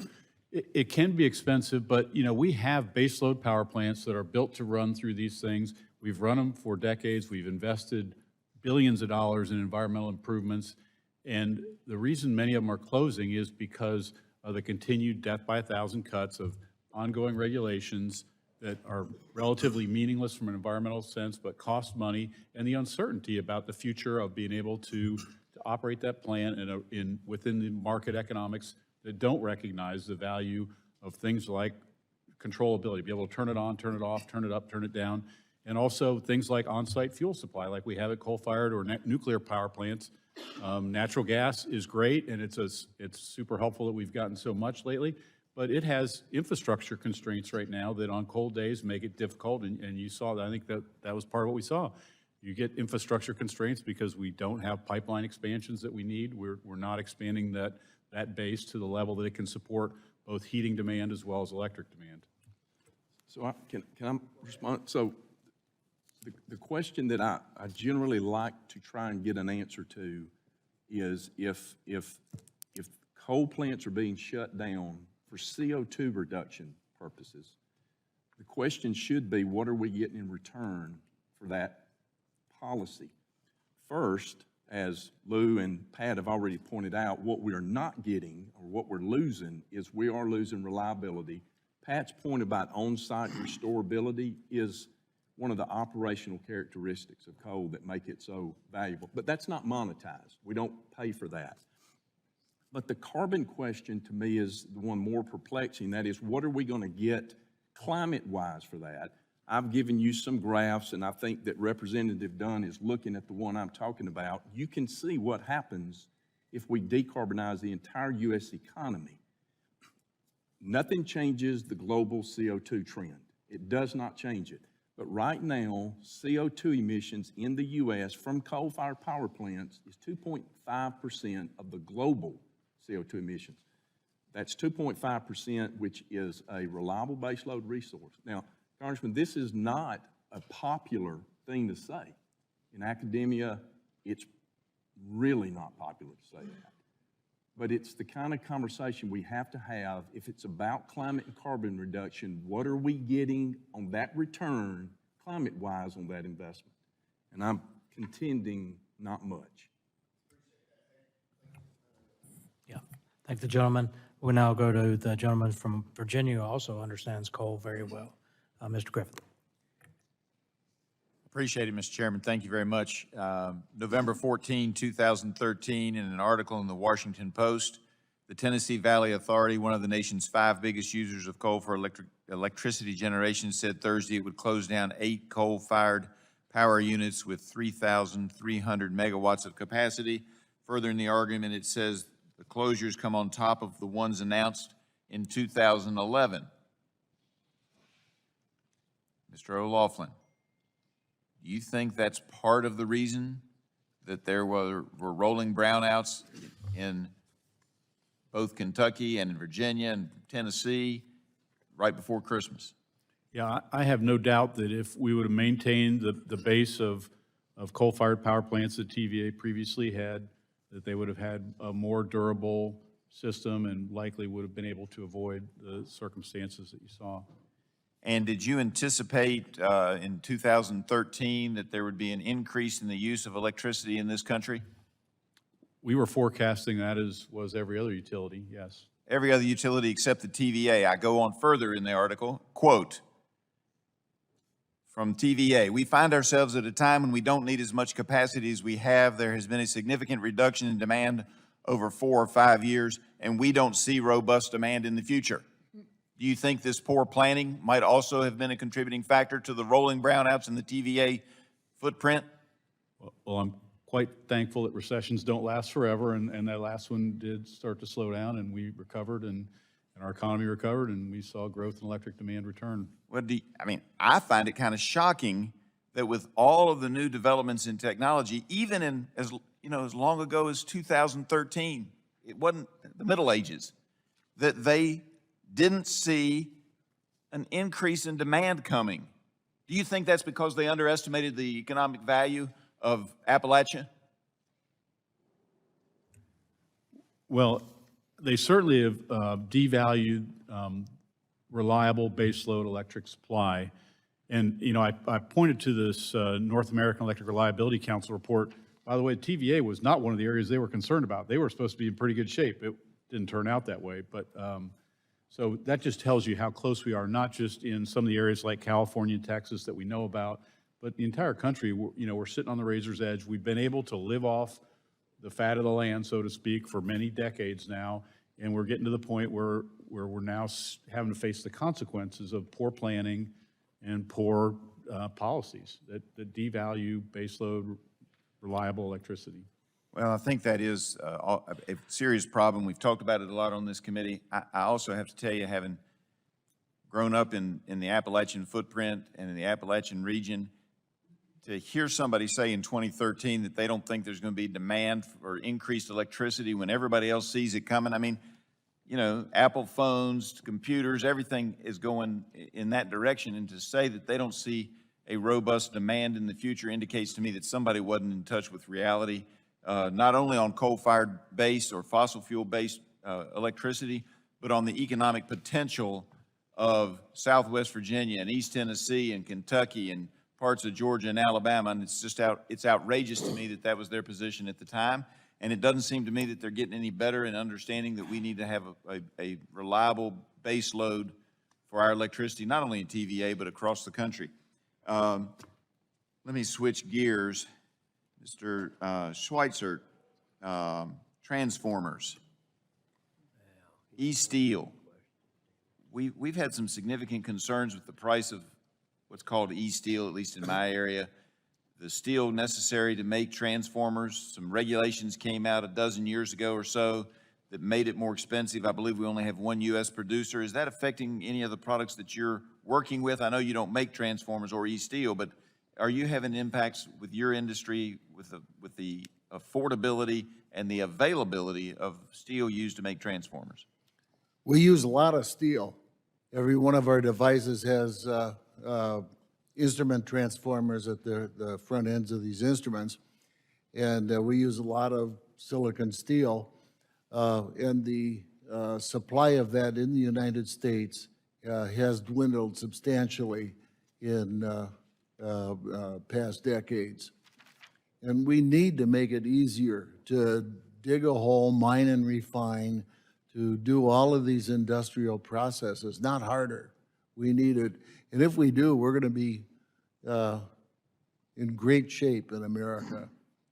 it can be expensive, but you know, we have baseload power plants that are built to run through these things. We've run them for decades. We've invested billions of dollars in environmental improvements. And the reason many of them are closing is because of the continued death by 1,000 cuts of ongoing regulations that are relatively meaningless from an environmental sense, but cost money, and the uncertainty about the future of being able to operate that plant within the market economics that don't recognize the value of things like controllability, be able to turn it on, turn it off, turn it up, turn it down, and also things like on-site fuel supply, like we have at coal-fired or nuclear power plants. Natural gas is great, and it's super helpful that we've gotten so much lately, but it has infrastructure constraints right now that on cold days make it difficult, and you saw that. I think that was part of what we saw. You get infrastructure constraints because we don't have pipeline expansions that we need. We're not expanding that base to the level that it can support both heating demand as well as electric demand. So can I respond? So the question that I generally like to try and get an answer to is if coal plants are being shut down for CO2 reduction purposes, the question should be, what are we getting in return for that policy? First, as Lou and Pat have already pointed out, what we are not getting or what we're losing is we are losing reliability. Pat's point about on-site restorability is one of the operational characteristics of coal that make it so valuable. But that's not monetized. We don't pay for that. But the carbon question to me is the one more perplexing. That is, what are we going to get climate-wise for that? I've given you some graphs, and I think that Representative Dunn is looking at the one I'm talking about. You can see what happens if we decarbonize the entire U.S. economy. Nothing changes the global CO2 trend. It does not change it. But right now, CO2 emissions in the U.S. from coal-fired power plants is 2.5% of the global CO2 emissions. That's 2.5%, which is a reliable baseload resource. Now, Congressman, this is not a popular thing to say. In academia, it's really not popular to say that. But it's the kind of conversation we have to have. If it's about climate and carbon reduction, what are we getting on that return, climate-wise, on that investment? And I'm contending not much. Thank the gentleman. We'll now go to the gentleman from Virginia who also understands coal very well, Mr. Griffin. Appreciate it, Mr. Chairman. Thank you very much. November 14, 2013, in an article in the Washington Post, the Tennessee Valley Authority, one of the nation's 5 biggest users of coal for electricity generation, said Thursday it would close down 8 coal-fired power units with 3,300 megawatts of capacity. Further in the argument, it says the closures come on top of the ones announced in 2011. Mr. O'Loughlin, do you think that's part of the reason that there were rolling brownouts in both Kentucky and Virginia and Tennessee right before Christmas? Yeah, I have no doubt that if we would have maintained the base of coal-fired power plants that TVA previously had, that they would have had a more durable system and likely would have been able to avoid the circumstances that you saw. And did you anticipate in 2013 that there would be an increase in the use of electricity in this country? We were forecasting that, as was every other utility, yes. Every other utility except the TVA. I go on further in the article, quote, from TVA, we find ourselves at a time when we don't need as much capacity as we have. There has been a significant reduction in demand over 4 or 5 years, and we don't see robust demand in the future. Do you think this poor planning might also have been a contributing factor to the rolling brownouts in the TVA footprint? Well, I'm quite thankful that recessions don't last forever, and that last one did start to slow down, and we recovered, and our economy recovered, and we saw growth in electric demand return. Well, I find it kind of shocking that with all of the new developments in technology, even in as long ago as 2013, it wasn't the Middle Ages, that they didn't see an increase in demand coming. Do you think that's because they underestimated the economic value of Appalachia? Well, they certainly have devalued reliable baseload electric supply. And, I pointed to this North American Electric Reliability Council report. By the way, TVA was not one of the areas they were concerned about. They were supposed to be in pretty good shape. It didn't turn out that way. But so that just tells you how close we are, not just in some of the areas like California and Texas that we know about, but the entire country. We're sitting on the razor's edge. We've been able to live off the fat of the land, so to speak, for many decades now, and we're getting to the point where we're now having to face the consequences of poor planning and poor policies that devalue baseload reliable electricity. Well, I think that is a serious problem. We've talked about it a lot on this committee. I also have to tell you, having grown up in the Appalachian footprint and in the Appalachian region, to hear somebody say in 2013 that they don't think there's going to be demand for increased electricity when everybody else sees it coming. I mean, Apple phones, computers, everything is going in that direction. And to say that they don't see a robust demand in the future indicates to me that somebody wasn't in touch with reality, not only on coal-fired base or fossil fuel-based electricity, but on the economic potential of Southwest Virginia and East Tennessee and Kentucky and parts of Georgia and Alabama, and it's outrageous to me that that was their position at the time, and it doesn't seem to me that they're getting any better in understanding that we need to have a reliable base load for our electricity, not only in TVA, but across the country. Let me switch gears. Mr. Schweitzer, transformers, E-steel. We've had some significant concerns with the price of what's called E-steel, at least in my area. The steel necessary to make transformers, some regulations came out a dozen years ago or so that made it more expensive. I believe we only have one U.S. producer. Is that affecting any of the products that you're working with? I know you don't make transformers or E-steel, but are you having impacts with your industry with the affordability and the availability of steel used to make transformers? We use a lot of steel. Every one of our devices has instrument transformers at the front ends of these instruments, and we use a lot of silicon steel, and the supply of that in the United States has dwindled substantially in past decades. And we need to make it easier to dig a hole, mine and refine, to do all of these industrial processes, not harder. We need it. And if we do, we're going to be in great shape in America.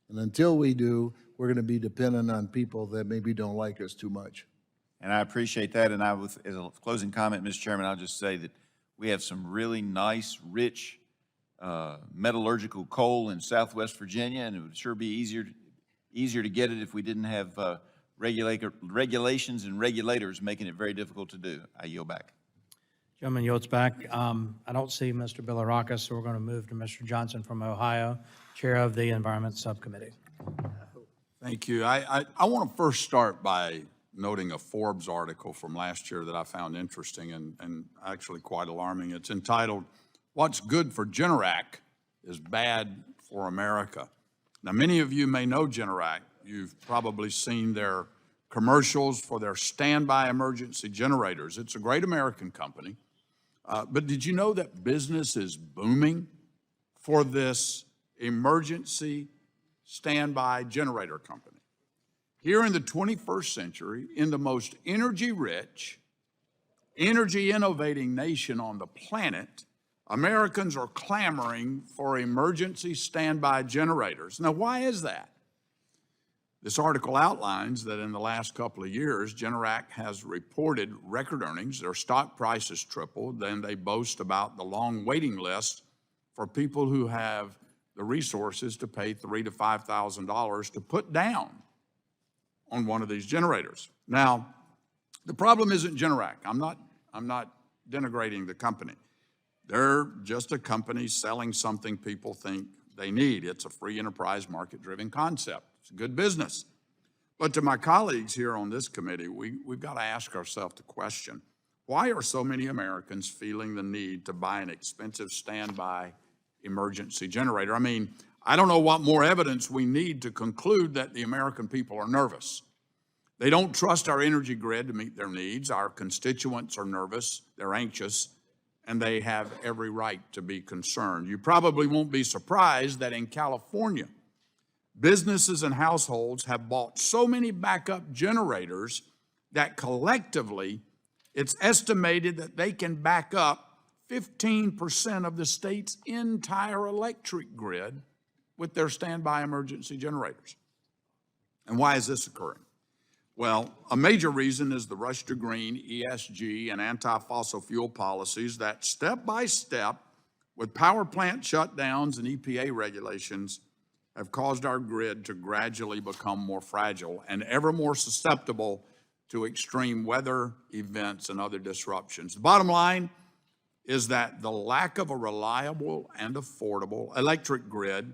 And until we do, we're going to be dependent on people that maybe don't like us too much. And I appreciate that, and as a closing comment, Mr. Chairman, I'll just say that we have some really nice, rich metallurgical coal in Southwest Virginia, and it would sure be easier to get it if we didn't have regulations and regulators making it very difficult to do. I yield back. Gentleman yields back. I don't see Mr. Bilirakis, so we're going to move to Mr. Johnson from Ohio, Chair of the Environment Subcommittee. Thank you. I want to first start by noting a Forbes article from last year that I found interesting and actually quite alarming. It's entitled, "What's Good for Generac is Bad for America." Now, many of you may know Generac. You've probably seen their commercials for their standby emergency generators. It's a great American company. But did you know that business is booming for this emergency standby generator company? Here in the 21st century, in the most energy-rich, energy-innovating nation on the planet, Americans are clamoring for emergency standby generators. Now, why is that? This article outlines that in the last couple of years, Generac has reported record earnings. Their stock price has tripled. Then they boast about the long waiting list for people who have the resources to pay $3,000 to $5,000 to put down on one of these generators. Now, the problem isn't Generac. I'm not denigrating the company. They're just a company selling something people think they need. It's a free enterprise market-driven concept. It's a good business. But to my colleagues here on this committee, we've got to ask ourselves the question, why are so many Americans feeling the need to buy an expensive standby emergency generator? I mean, I don't know what more evidence we need to conclude that the American people are nervous. They don't trust our energy grid to meet their needs. Our constituents are nervous, they're anxious, and they have every right to be concerned. You probably won't be surprised that in California, businesses and households have bought so many backup generators that collectively, it's estimated that they can back up 15% of the state's entire electric grid with their standby emergency generators. And why is this occurring? Well, a major reason is the rush to green, ESG, and anti-fossil fuel policies that step by step, with power plant shutdowns and EPA regulations, have caused our grid to gradually become more fragile and ever more susceptible to extreme weather events and other disruptions. The bottom line is that the lack of a reliable and affordable electric grid,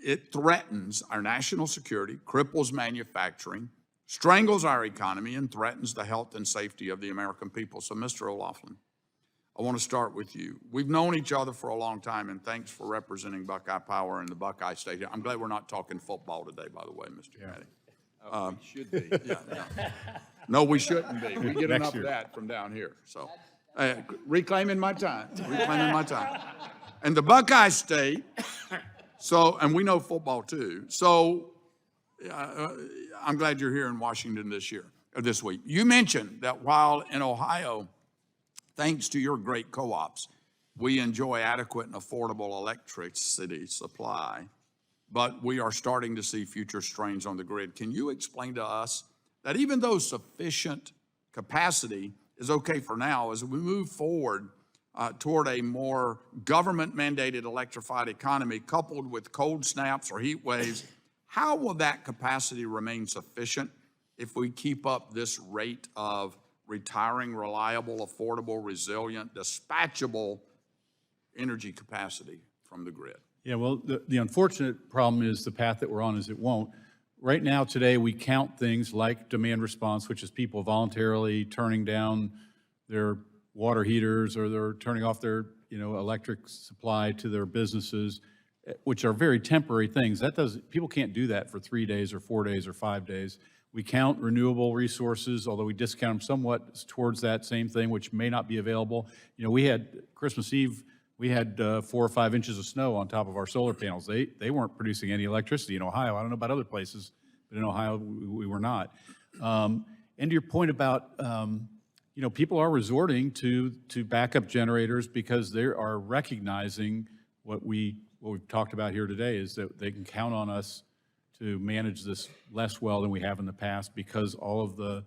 it threatens our national security, cripples manufacturing, strangles our economy, and threatens the health and safety of the American people. So, Mr. O'Loughlin, I want to start with you. We've known each other for a long time, and thanks for representing Buckeye Power in the Buckeye State. I'm glad we're not talking football today, by the way, Mr. Cathy. We should be. Yeah. No, we shouldn't be. We get enough of that from down here. So, reclaiming my time, And the Buckeye State, and we know football too. So, I'm glad you're here in Washington this week. You mentioned that while in Ohio, thanks to your great co-ops, we enjoy adequate and affordable electricity supply, but we are starting to see future strains on the grid. Can you explain to us that even though sufficient capacity is okay for now, as we move forward toward a more government-mandated electrified economy coupled with cold snaps or heat waves, how will that capacity remain sufficient if we keep up this rate of retiring reliable, affordable, resilient, dispatchable energy capacity from the grid? Yeah, well, the unfortunate problem is the path that we're on is it won't. Right now, today, we count things like demand response, which is people voluntarily turning down their water heaters or they're turning off their electric supply to their businesses, which are very temporary things. People can't do that for 3 days or 4 days or 5 days. We count renewable resources, although we discount them somewhat towards that same thing, which may not be available. We had Christmas Eve, we had 4 or 5 inches of snow on top of our solar panels. They weren't producing any electricity in Ohio. I don't know about other places, but but in Ohio, we were not. And to your point about, you know, people are resorting to backup generators because they are recognizing what we've talked about here today, is that they can count on us to manage this less well than we have in the past, because all of the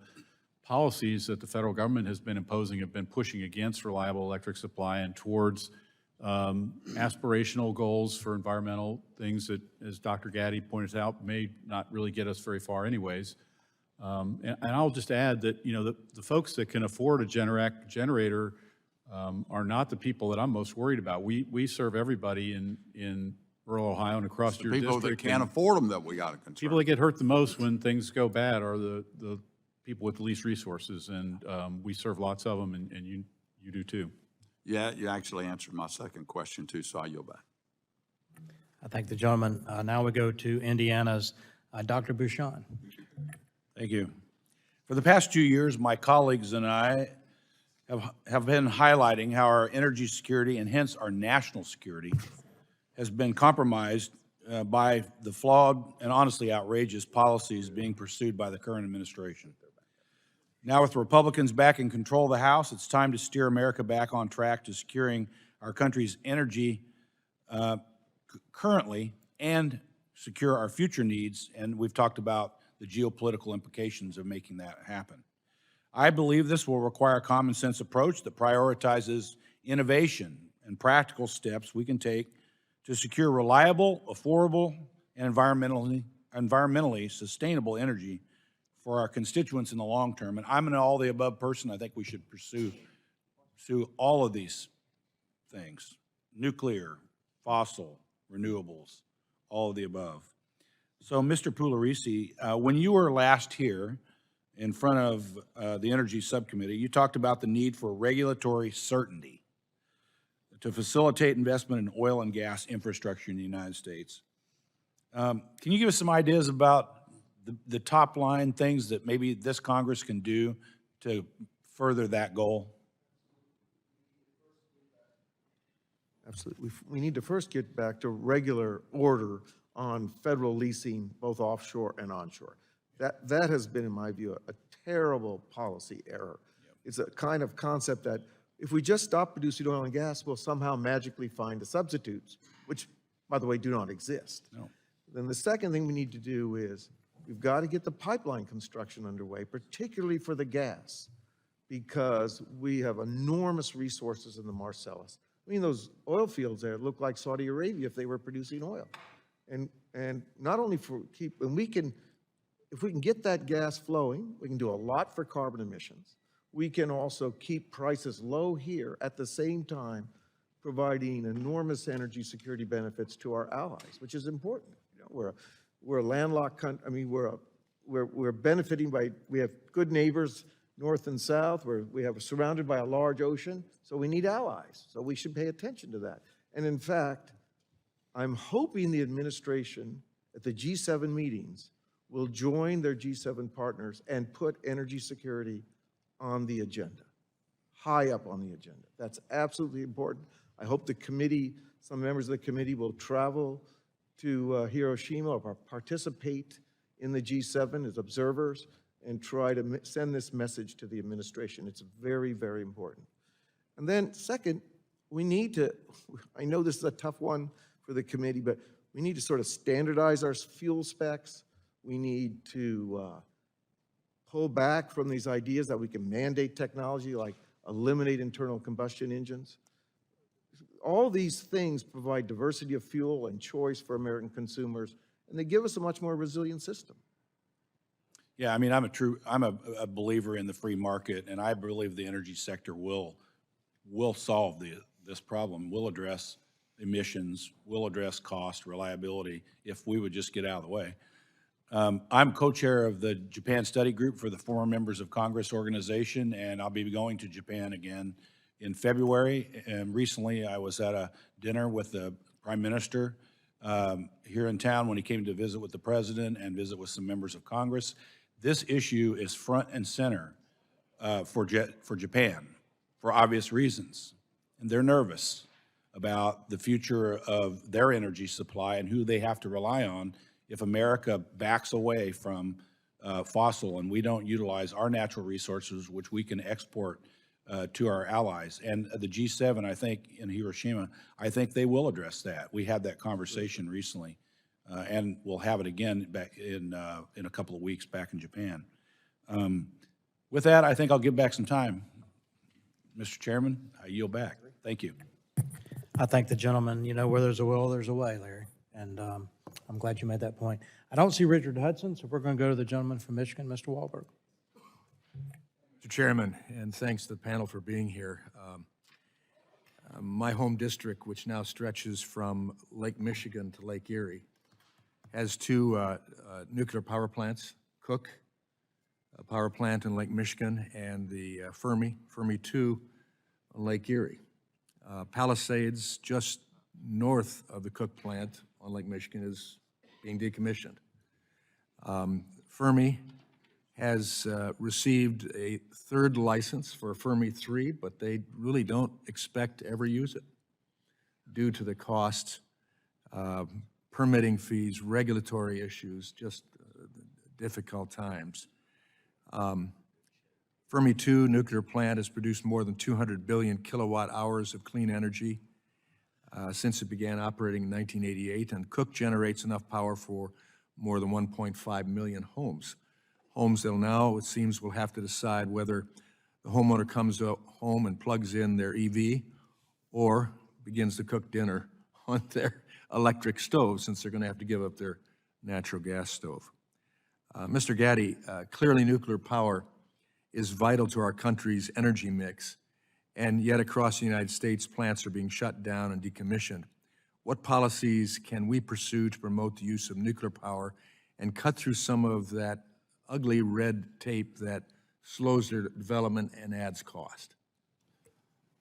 policies that the federal government has been imposing have been pushing against reliable electric supply and towards aspirational goals for environmental things that, as Dr. Gaddy pointed out, may not really get us very far anyways. And I'll just add that, you know, the folks that can afford a generator are not the people that I'm most worried about. We serve everybody in rural Ohio and across your People district. that can't afford them that we got to concern. People that get hurt the most when things go bad are the people with the least resources, and we serve lots of them, and you do too. Yeah, you actually answered my second question too, so I yield back. I thank the gentleman. Now we go to Indiana's Dr. Bouchon. Thank you. For the past 2 years, my colleagues and I have been highlighting how our energy security, and hence our national security, has been compromised by the flawed and honestly outrageous policies being pursued by the current administration. Now, with Republicans back in control of the House, it's time to steer America back on track to securing our country's energy currently and secure our future needs, and we've talked about the geopolitical implications of making that happen. I believe this will require a common sense approach that prioritizes innovation and practical steps we can take to secure reliable, affordable, and environmentally sustainable energy for our constituents in the long term. And I'm an all-the-above person. I think we should pursue all of these things: nuclear, fossil, renewables, all of the above. So, Mr. Pugliese, when you were last here in front of the Energy Subcommittee, you talked about the need for regulatory certainty to facilitate investment in oil and gas infrastructure in the United States. Can you give us some ideas about the top line things that maybe this Congress can do to further that goal? Absolutely. We need to first get back to regular order on federal leasing, both offshore and onshore. That has been, in my view, a terrible policy error. It's a kind of concept that if we just stop producing oil and gas, we'll somehow magically find the substitutes, which, by the way, do not exist. No. Then the second thing we need to do is we've got to get the pipeline construction underway, particularly for the gas, because we have enormous resources in the Marcellus. I mean, those oil fields there look like Saudi Arabia if they were producing oil. And not only for and we can, if we can get that gas flowing, we can do a lot for carbon emissions. We can also keep prices low here at the same time providing enormous energy security benefits to our allies, which is important. You know, we're a landlocked country. I mean, we're benefiting by, we have good neighbors north and south. We have surrounded by a large ocean, so we need allies. So we should pay attention to that. And in fact, I'm hoping the administration at the G7 meetings will join their G7 partners and put energy security on the agenda, high up on the agenda. That's absolutely important. I hope the committee, some members of the committee will travel to Hiroshima or participate in the G7 as observers and try to send this message to the administration. It's very, very important. And then second, we need to, I know this is a tough one for the committee, but we need to sort of standardize our fuel specs. We need to pull back from these ideas that we can mandate technology like eliminate internal combustion engines. All these things provide diversity of fuel and choice for American consumers, and they give us a much more resilient system. Yeah, I mean, I'm a believer in the free market, and I believe the energy sector will solve this problem, will address emissions, will address cost, reliability, if we would just get out of the way. I'm co-chair of the Japan Study Group for the Former Members of Congress organization, and I'll be going to Japan again in February. And recently, I was at a dinner with the Prime Minister here in town when he came to visit with the President and visit with some members of Congress. This issue is front and center for Japan for obvious reasons, and they're nervous about the future of their energy supply and who they have to rely on if America backs away from fossil and we don't utilize our natural resources, which we can export to our allies. And the G7, I think, in Hiroshima, I think they will address that. We had that conversation recently, and we'll have it again back in a couple of weeks back in Japan. With that, I think I'll give back some time. Mr. Chairman, I yield back. Thank you. I thank the gentleman. You know, where there's a will, there's a way, Larry. And I'm glad you made that point. I don't see Richard Hudson, so we're going to go to the gentleman from Michigan, Mr. Wahlberg. Mr. Chairman, and thanks to the panel for being here. My home district, which now stretches from Lake Michigan to Lake Erie, has two nuclear power plants, Cook power plant in Lake Michigan, and the Fermi 2 on Lake Erie. Palisades, just north of the Cook plant on Lake Michigan, is being decommissioned. Fermi has received a third license for Fermi 3, but they really don't expect to ever use it due to the costs, permitting fees, regulatory issues, just difficult times. Fermi 2 nuclear plant has produced more than 200 billion kilowatt hours of clean energy since it began operating in 1988, and Cook generates enough power for more than 1.5 million homes. Homes that now, it seems, will have to decide whether the homeowner comes home and plugs in their EV or begins to cook dinner on their electric stove, since they're going to have to give up their natural gas stove. Mr. Gaddy, clearly nuclear power is vital to our country's energy mix, and yet across the United States, plants are being shut down and decommissioned. What policies can we pursue to promote the use of nuclear power and cut through some of that ugly red tape that slows their development and adds cost?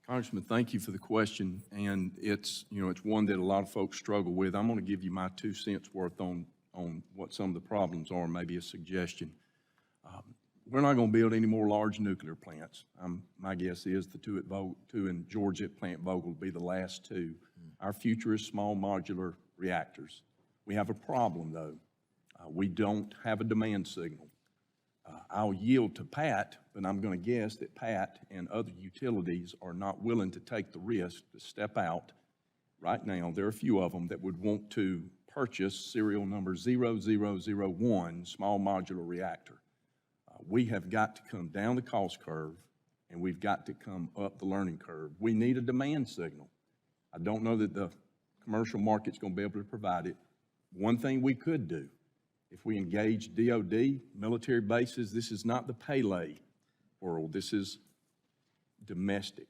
Congressman, thank you for the question, and it's one that a lot of folks struggle with. I'm going to give you my 2 cents worth on what some of the problems are, maybe a suggestion. We're not going to build any more large nuclear plants. My guess is the two in Georgia at Plant Vogtle will be the last 2. Our future is small modular reactors. We have a problem, though. We don't have a demand signal. I'll yield to Pat, but I'm going to guess that Pat and other utilities are not willing to take the risk to step out. Right now, there are a few of them that would want to purchase serial number 0001 small modular reactor. We have got to come down the cost curve, and we've got to come up the learning curve. We need a demand signal. I don't know that the commercial market's going to be able to provide it. One thing we could do, if we engage DOD, military bases, this is not the Pele world, this is domestic.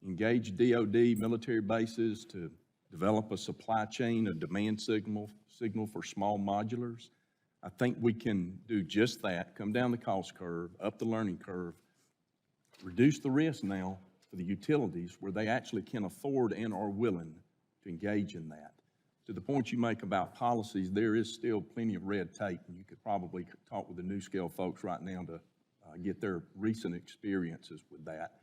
Engage DOD, military bases to develop a supply chain, a demand signal for small modulars. I think we can do just that, come down the cost curve, up the learning curve, reduce the risk now for the utilities where they actually can afford and are willing to engage in that. To the point you make about policies, there is still plenty of red tape, and you could probably talk with the NuScale folks right now to get their recent experiences with that.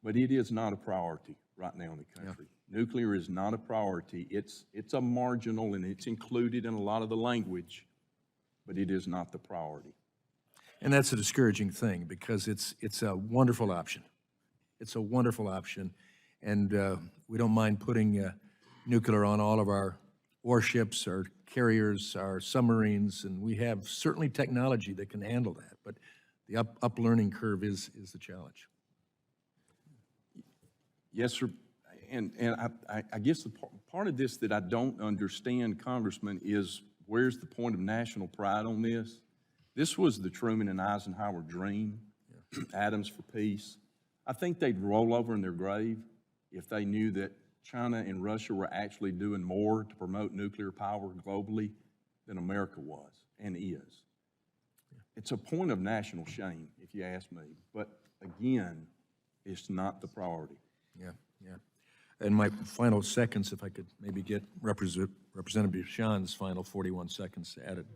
But it is not a priority right now in the country. Yeah. Nuclear is not a priority. It's a marginal, and it's included in a lot of the language, but it is not the priority. And that's a discouraging thing, because it's a wonderful option. It's a wonderful option, and we don't mind putting nuclear on all of our warships, our carriers, our submarines, and we have certainly technology that can handle that, but the up learning curve is the challenge. Yes, sir. And I guess the part of this that I don't understand, Congressman, is where's the point of national pride on this? This was the Truman and Eisenhower dream, Atoms for Peace. I think they'd roll over in their grave if they knew that China and Russia were actually doing more to promote nuclear power globally than America was and is. It's a point of national shame, if you ask me. But again, it's not the priority. Yeah. And my final seconds, if I could maybe get Representative Sean's final 41 seconds added.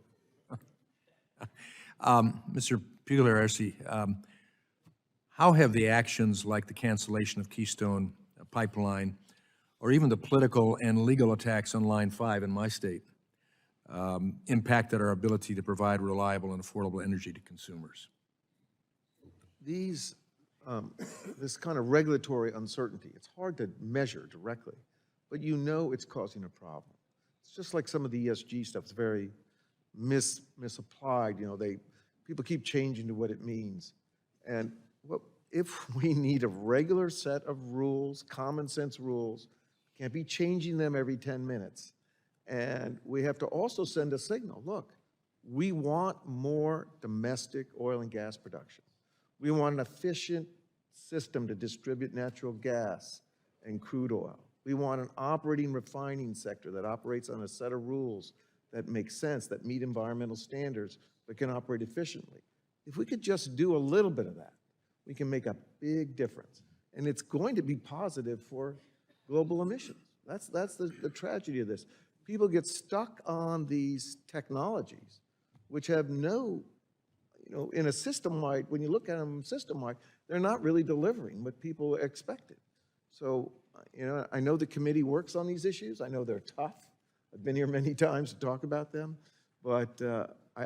Mr. Pugliaresi, how have the actions like the cancellation of Keystone Pipeline, or even the political and legal attacks on Line 5 in my state, impacted our ability to provide reliable and affordable energy to consumers. These, this kind of regulatory uncertainty, it's hard to measure directly, but you know it's causing a problem. It's just like some of the ESG stuff is very misapplied. You know, people keep changing to what it means. And if we need a regular set of rules, common sense rules, can't be changing them every 10 minutes. And we have to also send a signal. Look, we want more domestic oil and gas production. We want an efficient system to distribute natural gas and crude oil. We want an operating refining sector that operates on a set of rules that make sense, that meet environmental standards, but can operate efficiently. If we could just do a little bit of that, we can make a big difference. And it's going to be positive for global emissions. That's the tragedy of this. People get stuck on these technologies, which have no, you know, in a system-wide, when you look at them system-wide, they're not really delivering what people expected. So, you know, I know the committee works on these issues. I know they're tough. I've been here many times to talk about them, but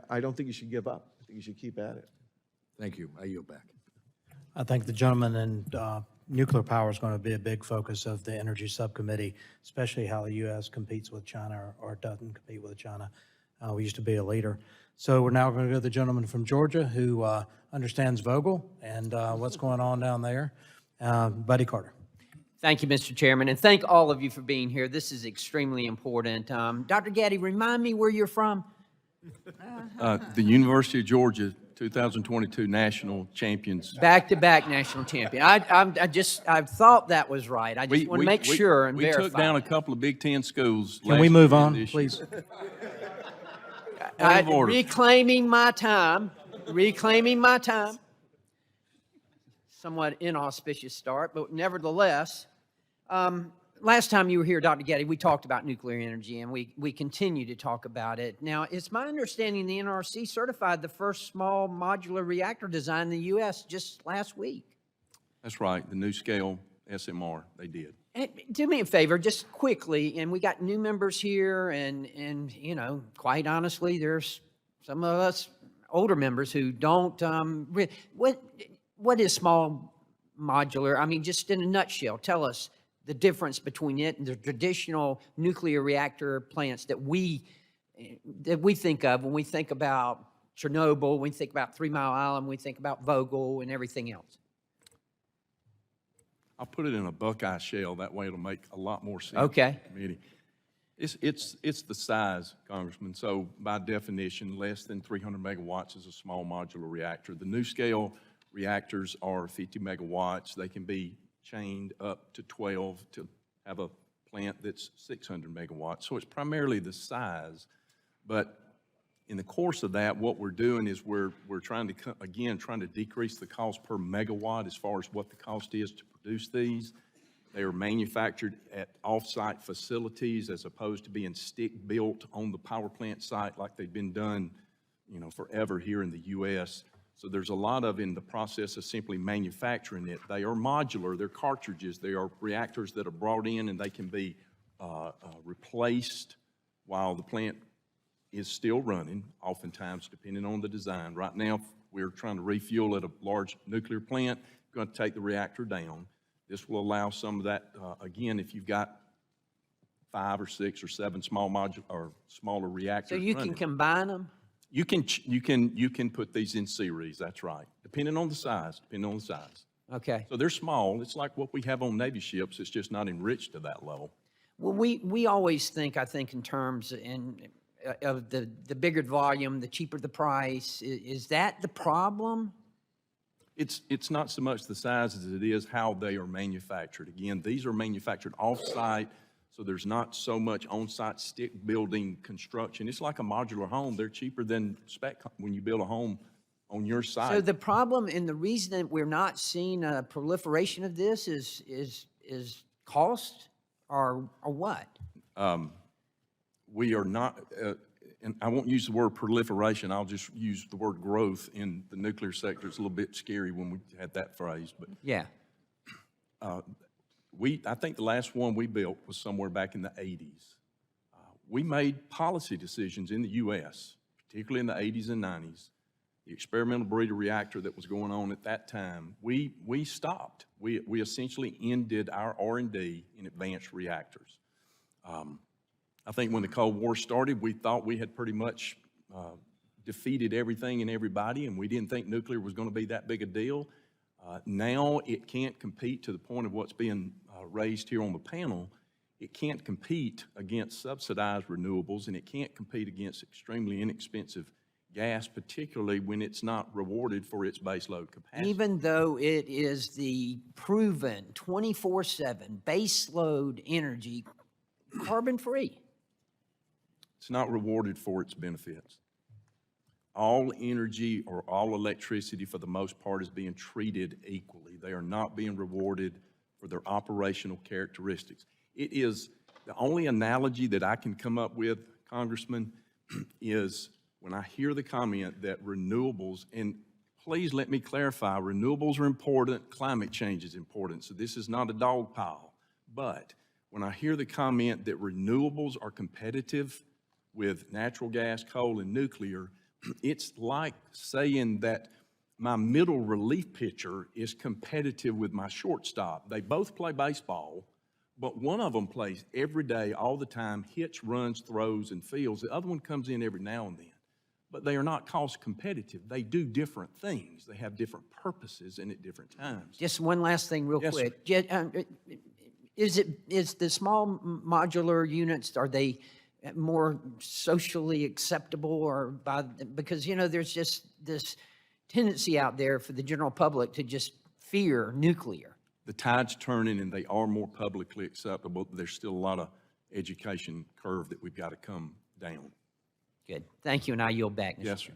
I don't think you should give up. I think you should keep at it. Thank you. I yield back. I think the gentleman in nuclear power is going to be a big focus of the Energy Subcommittee, especially how the U.S. competes with China or doesn't compete with China. We used to be a leader. So we're now going to go to the gentleman from Georgia who understands Vogtle and what's going on down there, Buddy Carter. Thank you, Mr. Chairman, and thank all of you for being here. This is extremely important. Dr. Gaddy, remind me where you're from. The University of Georgia 2022 national champions. Back-to-back national champion. I thought that was right. I just want to make sure and verify. We took down a couple of Big Ten schools. Can we move on, please? Reclaiming my time. Somewhat inauspicious start, but nevertheless, last time you were here, Dr. Gaddy, we talked about nuclear energy, and we continue to talk about it. Now, it's my understanding the NRC certified the first small modular reactor design in the U.S. just last week. That's right, the new scale SMR, they did. And do me a favor, just quickly, and we got new members here, and you know, quite honestly, there's some of us older members who don't, what is small modular? I mean, just in a nutshell, tell us the difference between it and the traditional nuclear reactor plants that we think of when we think about Chernobyl, when we think about 3 Mile Island, when we think about Vogtle and everything else. I'll put it in a Buckeye shell. That way it'll make a lot more sense. Okay. To the committee. It's the size, Congressman. So by definition, less than 300 megawatts is a small modular reactor. The new scale reactors are 50 megawatts. They can be chained up to 12 to have a plant that's 600 megawatts. So it's primarily the size. But in the course of that, what we're doing is we're trying to decrease the cost per megawatt as far as what the cost is to produce these. They are manufactured at off-site facilities as opposed to being stick-built on the power plant site like they've been done, you know, forever here in the U.S. So there's a lot of in the process of simply manufacturing it. They are modular, they're cartridges, they are reactors that are brought in and they can be replaced while the plant is still running, oftentimes depending on the design. Right now, we're trying to refuel at a large nuclear plant, going to take the reactor down. This will allow some of that, again, if you've got 5 or 6 or 7 small modular or smaller reactors. So you can combine them? You can put these in series, that's right, depending on the size, Okay. So they're small. It's like what we have on Navy ships. It's just not enriched to that level. Well, we always think, I think, in terms of the bigger the volume, the cheaper the price. Is that the problem? It's not so much the size as it is how they are manufactured. Again, these are manufactured off-site, so there's not so much on-site stick building construction. It's like a modular home. They're cheaper than spec when you build a home on your site. So the problem and the reason that we're not seeing a proliferation of this is cost or what? We are not, and I won't use the word proliferation, I'll just use the word growth in the nuclear sector. It's a little bit scary when we had that phrase, but yeah. I think the last one we built was somewhere back in the 80s. we made policy decisions in the U.S., particularly in the 80s and 90s. The experimental breeder reactor that was going on at that time, we stopped. We essentially ended our R&D in advanced reactors. I think when the Cold War started, we thought we had pretty much defeated everything and everybody, and we didn't think nuclear was going to be that big a deal. Now it can't compete, to the point of what's being raised here on the panel. It can't compete against subsidized renewables, and it can't compete against extremely inexpensive gas, particularly when it's not rewarded for its baseload capacity. Even though it is the proven 24/7 baseload energy, carbon-free. It's not rewarded for its benefits. All energy or all electricity, for the most part, is being treated equally. They are not being rewarded for their operational characteristics. It is, the only analogy that I can come up with, Congressman, is when I hear the comment that renewables, and please let me clarify, renewables are important, climate change is important, so this is not a dog pile. But when I hear the comment that renewables are competitive with natural gas, coal, and nuclear, it's like saying that my middle relief pitcher is competitive with my shortstop. They both play baseball, but one of them plays every day, all the time, hits, runs, throws, and fields. The other one comes in every now and then. But they are not cost competitive. They do different things. They have different purposes and at different times. Just one last thing real Yes, quick. Is the small modular units, are they more socially acceptable, or because, you know, there's just this tendency out there for the general public to just fear nuclear. The tide's turning and they are more publicly acceptable. There's still a lot of education curve that we've got to come down. Good. Thank you, and I yield back, Mr. Yes, sir.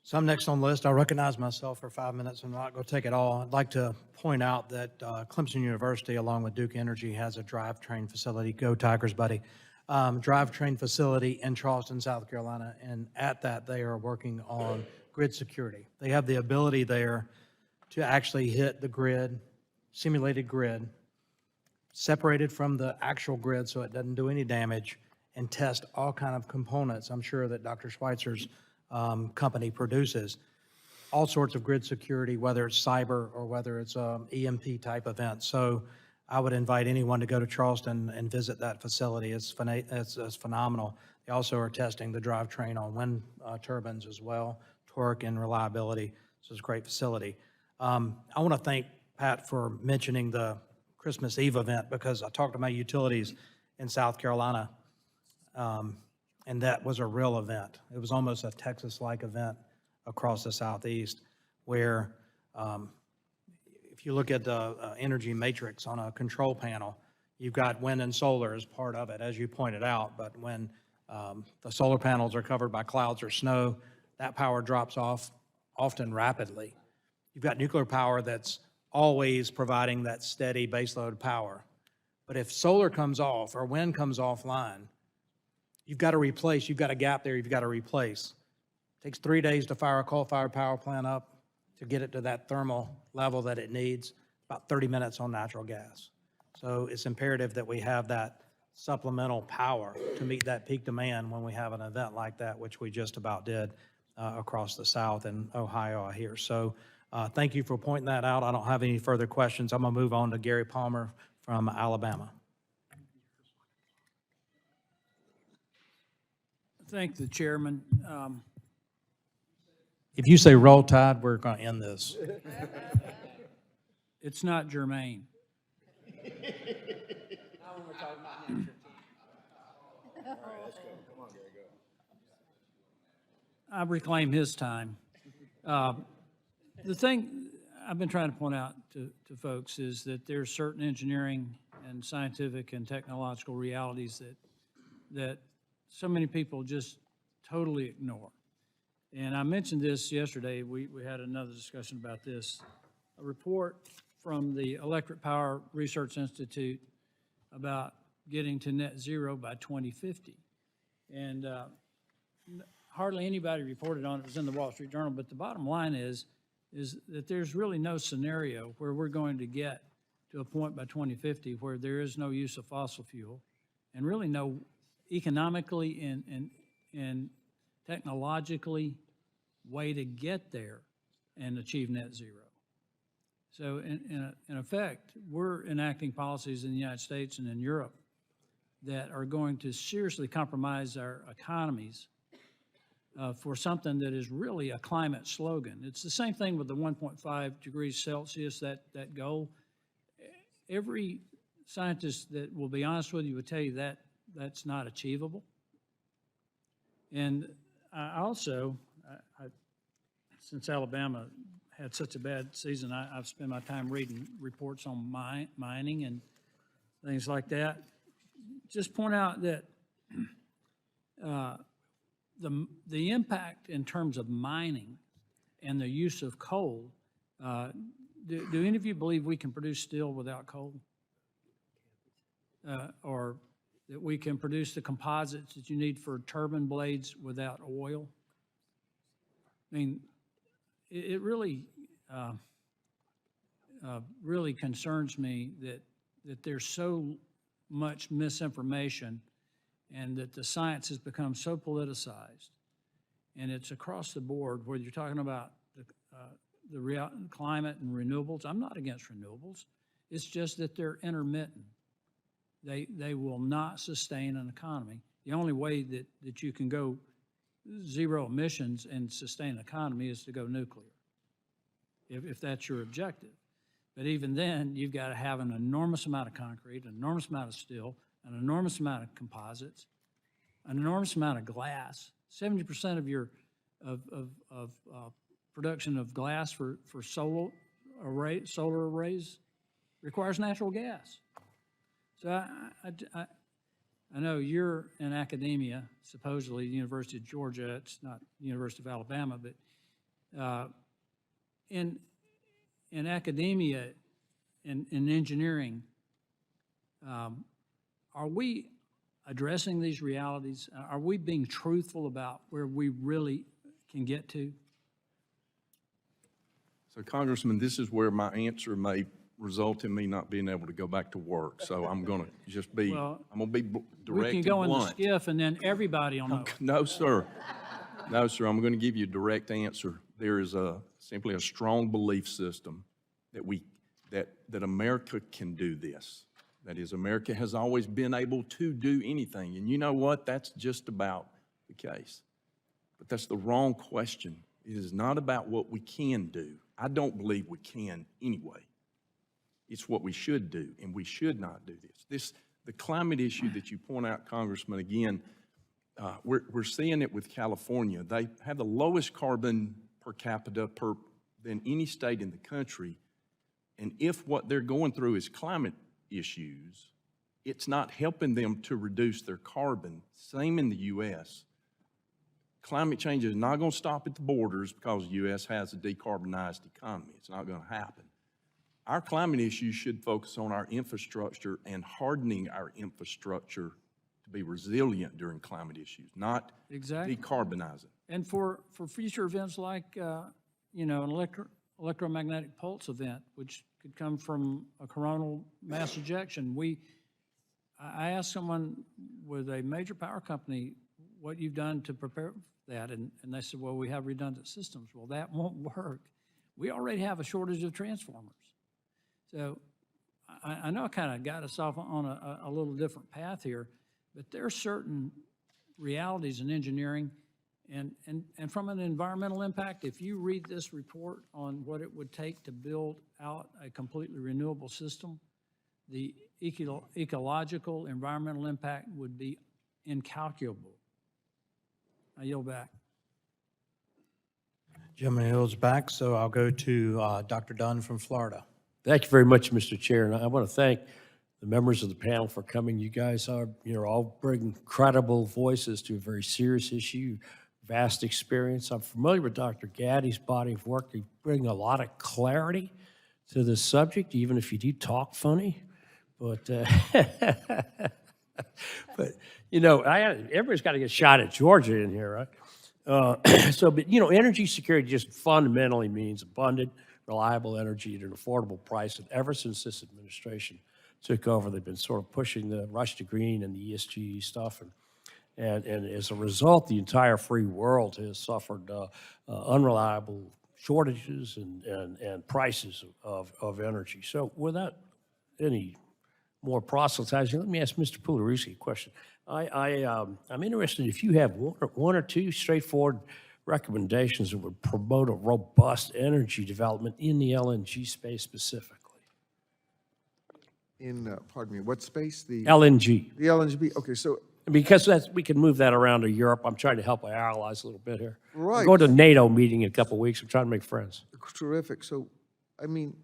So I'm next on the list. I recognize myself for 5 minutes. I'm not going to take it all. I'd like to point out that Clemson University, along with Duke Energy, has a drivetrain facility. Go Tigers, buddy. Drivetrain facility in Charleston, South Carolina, and at that they are working on grid security. They have the ability there to actually hit the grid, simulated grid, separated from the actual grid so it doesn't do any damage, and test all kind of components. I'm sure that Dr. Schweitzer's company produces all sorts of grid security, whether it's cyber or whether it's EMP type event. So I would invite anyone to go to Charleston and visit that facility. It's phenomenal. They also are testing the drivetrain on wind turbines as well, torque and reliability. So it's a great facility. I want to thank Pat for mentioning the Christmas Eve event, because I talked to my utilities in South Carolina, and that was a real event. It was almost a Texas-like event across the Southeast, where if you look at the energy matrix on a control panel, you've got wind and solar as part of it, as you pointed out. But when the solar panels are covered by clouds or snow, that power drops off often rapidly. You've got nuclear power that's always providing that steady baseload power. But if solar comes off or wind comes offline, you've got to replace. You've got a gap there you've got to replace. It takes 3 days to fire a coal-fired power plant up to get it to that thermal level that it needs, about 30 minutes on natural gas. So it's imperative that we have that supplemental power to meet that peak demand when we have an event like that, which we just about did across the South and Ohio here. So thank you for pointing that out. I don't have any further questions. I'm going to move on to Gary Palmer from Alabama. Thank the chairman. If you say roll tide, we're going to end this. It's not germane. I reclaim his time. The thing I've been trying to point out to folks is that there's certain engineering and scientific and technological realities that so many people just totally ignore. And I mentioned this yesterday. We had another discussion about this. A report from the Electric Power Research Institute about getting to net zero by 2050. And hardly anybody reported on it. It was in the Wall Street Journal. But the bottom line is that there's really no scenario where we're going to get to a point by 2050 where there is no use of fossil fuel and really no economically and technologically way to get there and achieve net zero. So in effect, we're enacting policies in the United States and in Europe that are going to seriously compromise our economies for something that is really a climate slogan. It's the same thing with the 1.5 degrees Celsius, that goal. Every scientist that will be honest with you would tell you that that's not achievable. And I also, since Alabama had such a bad season, I've spent my time reading reports on mining and things like that. Just point out that the impact in terms of mining and the use of coal, do any of you believe we can produce steel without coal? Or that we can produce the composites that you need for turbine blades without oil? I mean, it really, really concerns me that there's so much misinformation and that the science has become so politicized. And it's across the board, whether you're talking about the climate and renewables. I'm not against renewables. It's just that they're intermittent. They will not sustain an economy. The only way that you can go zero emissions and sustain an economy is to go nuclear, if that's your objective. But even then, you've got to have an enormous amount of concrete, an enormous amount of steel, an enormous amount of composites, an enormous amount of glass. 70% of your production of glass for solar arrays requires natural gas. So I know you're in academia, supposedly the University of Georgia. It's not the University of Alabama, but in academia and in engineering, are we addressing these realities? Are we being truthful about where we really can get to? So Congressman, this is where my answer may result in me not being able to go back to work. So I'm going to just be, Well, I'm going to be direct and blunt. We can go in the skiff and then everybody will know. No, sir. No, sir. I'm going to give you a direct answer. There is simply a strong belief system that America can do this. That is, America has always been able to do anything. And you know what? That's just about the case. But that's the wrong question. It is not about what we can do. I don't believe we can anyway. It's what we should do, and we should not do this. The climate issue that you point out, Congressman, again, we're seeing it with California. They have the lowest carbon per capita than any state in the country. And if what they're going through is climate issues, it's not helping them to reduce their carbon. Same in the U.S. Climate change is not going to stop at the borders because the U.S. has a decarbonized economy. It's not going to happen. Our climate issues should focus on our infrastructure and hardening our infrastructure to be resilient during climate issues, not decarbonizing. And for future events like, an electromagnetic pulse event, which could come from a coronal mass ejection, I asked someone with a major power company what you've done to prepare that, and they said, well, we have redundant systems. Well, that won't work. We already have a shortage of transformers. So I know I kind of got us off on a little different path here, but there are certain realities in engineering and from an environmental impact. If you read this report on what it would take to build out a completely renewable system, the ecological, environmental impact would be incalculable. I yield back. Jim Hill's back, so I'll go to Dr. Dunn from Florida. Thank you very much, Mr. Chair, and I want to thank the members of the panel for coming. You guys are, all bring credible voices to a very serious issue, vast experience. I'm familiar with Dr. Gaddy's body of work. You bring a lot of clarity to the subject, even if you do talk funny. But, everybody's got to get shot at Georgia in here, right? But energy security just fundamentally means abundant, reliable energy at an affordable price. And ever since this administration took over, they've been sort of pushing the rush to green and the ESG stuff. And And as a result, the entire free world has suffered unreliable shortages and prices of energy. So without any more proselytizing, let me ask Mr. Pugliese a question. I'm interested if you have one or two straightforward recommendations that would promote a robust energy development in the LNG space specifically. In, pardon me, what space? The LNG. The LNG, okay, so. Because we can move that around to Europe. I'm trying to help our allies a little bit here. Right. I'm going to a NATO meeting in a couple of weeks. I'm trying to make friends. Terrific. So, I mean,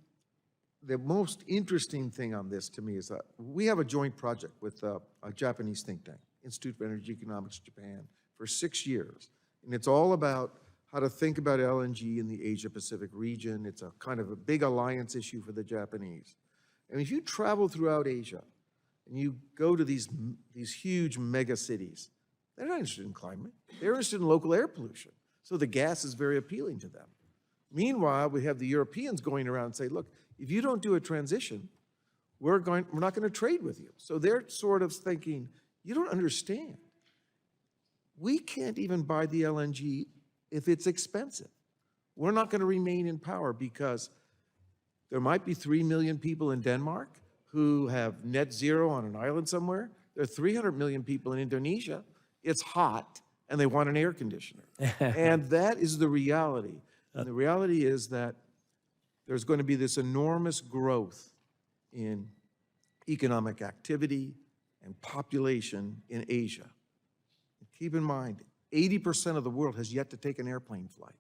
the most interesting thing on this to me is that we have a joint project with a Japanese think tank, Institute for Energy Economics Japan, for 6 years. And it's all about how to think about LNG in the Asia-Pacific region. It's a kind of a big alliance issue for the Japanese. And if you travel throughout Asia and you go to these huge mega cities, they're not interested in climate. They're interested in local air pollution. So the gas is very appealing to them. Meanwhile, we have the Europeans going around and say, look, if you don't do a transition, we're not going to trade with you. So they're sort of thinking, you don't understand. We can't even buy the LNG if it's expensive. We're not going to remain in power because there might be 3 million people in Denmark who have net zero on an island somewhere. There are 300 million people in Indonesia. It's hot, and they want an air conditioner. And that is the reality. And the reality is that there's going to be this enormous growth in economic activity and population in Asia. Keep in mind, 80% of the world has yet to take an airplane flight.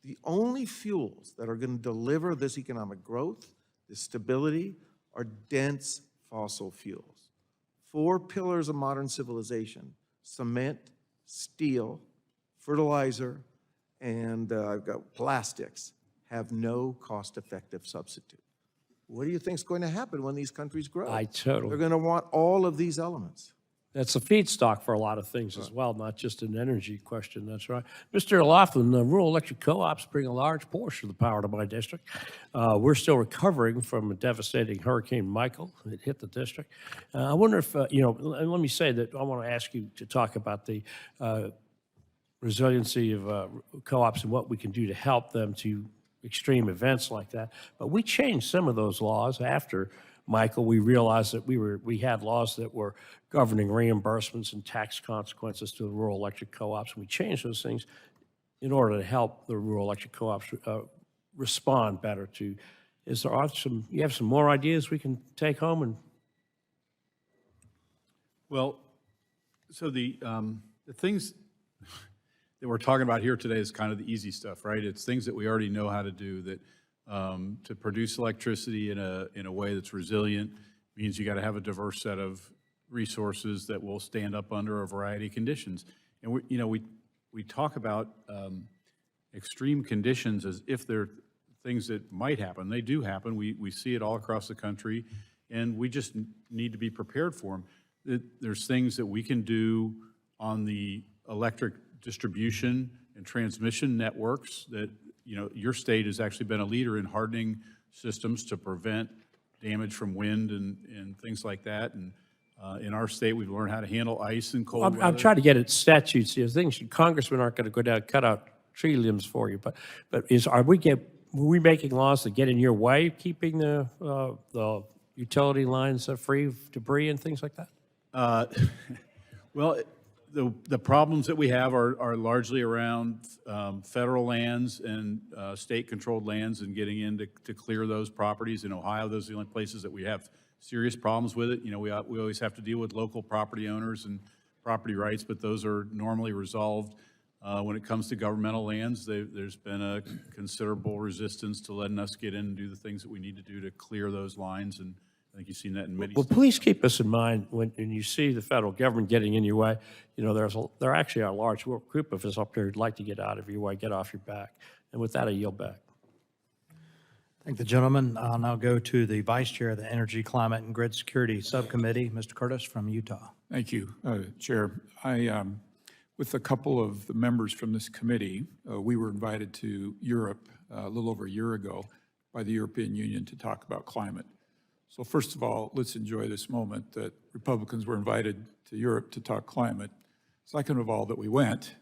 The only fuels that are going to deliver this economic growth, this stability, are dense fossil fuels. 4 pillars of modern civilization: cement, steel, fertilizer, and plastics have no cost-effective substitute. What do you think is going to happen when these countries grow? They're going to want all of these elements. That's a feedstock for a lot of things as well, not just an energy question. That's right. Mr. Laughlin, the rural electric co-ops bring a large portion of the power to my district. We're still recovering from a devastating Hurricane Michael that hit the district. I wonder if, let me say that I want to ask you to talk about the resiliency of co-ops and what we can do to help them to extreme events like that. But we changed some of those laws after Michael. We realized that we had laws that were governing reimbursements and tax consequences to the rural electric co-ops. We changed those things in order to help the rural electric co-ops respond better to. You have some more ideas we can take home? And well, so the things that we're talking about here today is kind of the easy stuff, right? It's things that we already know how to do, that to produce electricity in a way that's resilient means you got to have a diverse set of resources that will stand up under a variety of conditions. And we talk about extreme conditions as if they're things that might happen. They do happen. We see it all across the country, and we just need to be prepared for them. There's things that we can do on the electric distribution and transmission networks that, your state has actually been a leader in hardening systems to prevent damage from wind and things like that. And in our state, we've learned how to handle ice and cold weather. I'm trying to get at statutes. Things congressmen aren't going to go down and cut out tree limbs for you. But are we making laws that get in your way, keeping the utility lines free of debris and things like that? Well, the problems that we have are largely around federal lands and state-controlled lands and getting in to clear those properties. In Ohio, those are the only places that we have serious problems with it. We always have to deal with local property owners and property rights, but those are normally resolved. When it comes to governmental lands, there's been a considerable resistance to letting us get in and do the things that we need to do to clear those lines, and I think you've seen that in many Well, states. please keep us in mind when you see the federal government getting in your way. There actually are a large group of us up there who'd like to get out of your way, get off your back. And with that, I yield back. Thank the gentleman. I'll now go to the Vice Chair of the Energy, Climate, and Grid Security Subcommittee, Mr. Curtis from Utah. Thank you, Chair. With a couple of the members from this committee, we were invited to Europe a little over a year ago by the European Union to talk about climate. So first of all, let's enjoy this moment that Republicans were invited to Europe to talk climate. Second of all, that we went.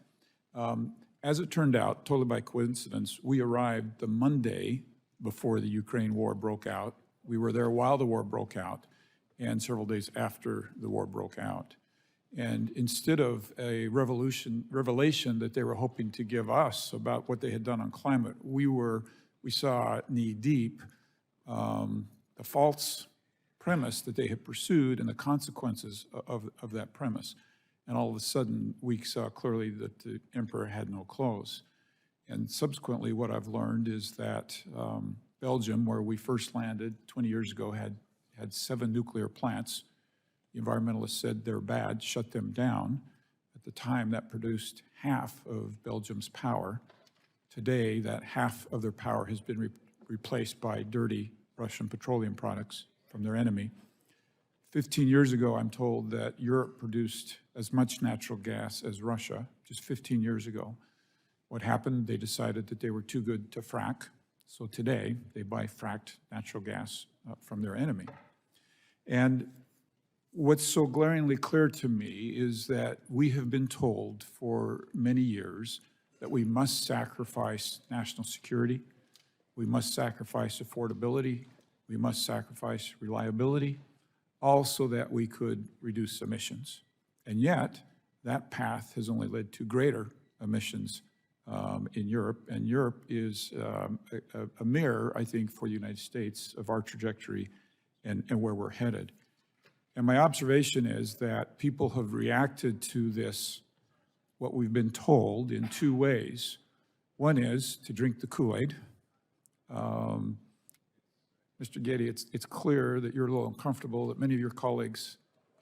As it turned out, totally by coincidence, we arrived the Monday before the Ukraine war broke out. We were there while the war broke out and several days after the war broke out. And instead of a revelation that they were hoping to give us about what they had done on climate, we saw knee-deep the false premise that they had pursued and the consequences of that premise. And all of a sudden, we saw clearly that the emperor had no clothes. And subsequently, what I've learned is that Belgium, where we first landed 20 years ago, had 7 nuclear plants. The environmentalists said they're bad, shut them down. At the time, that produced half of Belgium's power. Today, that half of their power has been replaced by dirty Russian petroleum products from their enemy. 15 years ago, I'm told that Europe produced as much natural gas as Russia, just 15 years ago. What happened? They decided that they were too good to frack. So today, they buy fracked natural gas from their enemy. And what's so glaringly clear to me is that we have been told for many years that we must sacrifice national security, we must sacrifice affordability, we must sacrifice reliability, all so that we could reduce emissions. And yet, that path has only led to greater emissions in Europe, and Europe is a mirror, I think, for the United States of our trajectory and where we're headed. And my observation is that people have reacted to this, what we've been told, in 2 ways. One is to drink the Kool-Aid. Mr. Getty, it's clear that you're a little uncomfortable, that many of your colleagues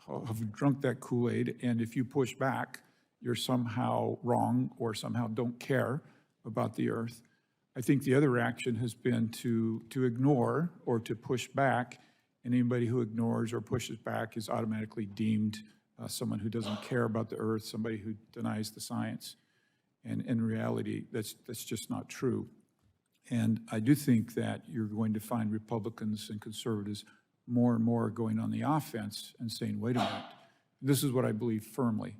have drunk that Kool-Aid, and if you push back, you're somehow wrong or somehow don't care about the earth. I think the other reaction has been to ignore or to push back, and anybody who ignores or pushes back is automatically deemed someone who doesn't care about the earth, somebody who denies the science. And in reality, that's just not true. And I do think that you're going to find Republicans and conservatives more and more going on the offense and saying, wait a minute, this is what I believe firmly.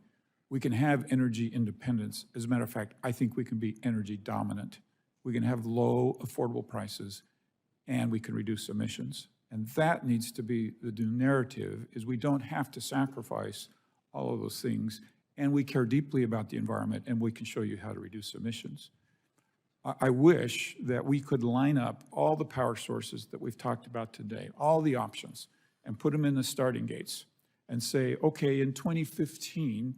We can have energy independence. As a matter of fact, I think we can be energy dominant. We can have low, affordable prices, and we can reduce emissions. And that needs to be the new narrative, is we don't have to sacrifice all of those things, and we care deeply about the environment, and we can show you how to reduce emissions. I wish that we could line up all the power sources that we've talked about today, all the options, and put them in the starting gates and say, okay, in 2015,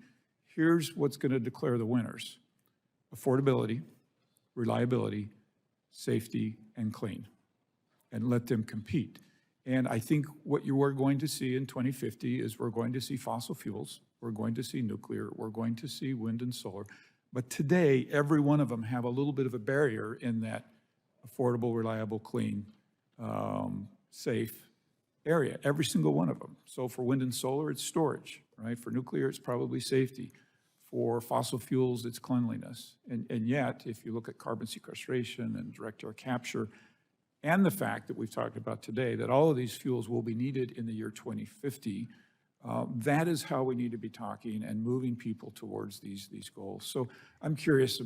here's what's going to declare the winners: affordability, reliability, safety, and clean, and let them compete. And I think what you are going to see in 2050 is we're going to see fossil fuels, we're going to see nuclear, we're going to see wind and solar. But today, every one of them have a little bit of a barrier in that affordable, reliable, clean, safe area, every single one of them. So for wind and solar, it's storage, right? For nuclear, it's probably safety. For fossil fuels, it's cleanliness. And yet, if you look at carbon sequestration and direct air capture, and the fact that we've talked about today, that all of these fuels will be needed in the year 2050, that is how we need to be talking and moving people towards these goals. So I'm curious,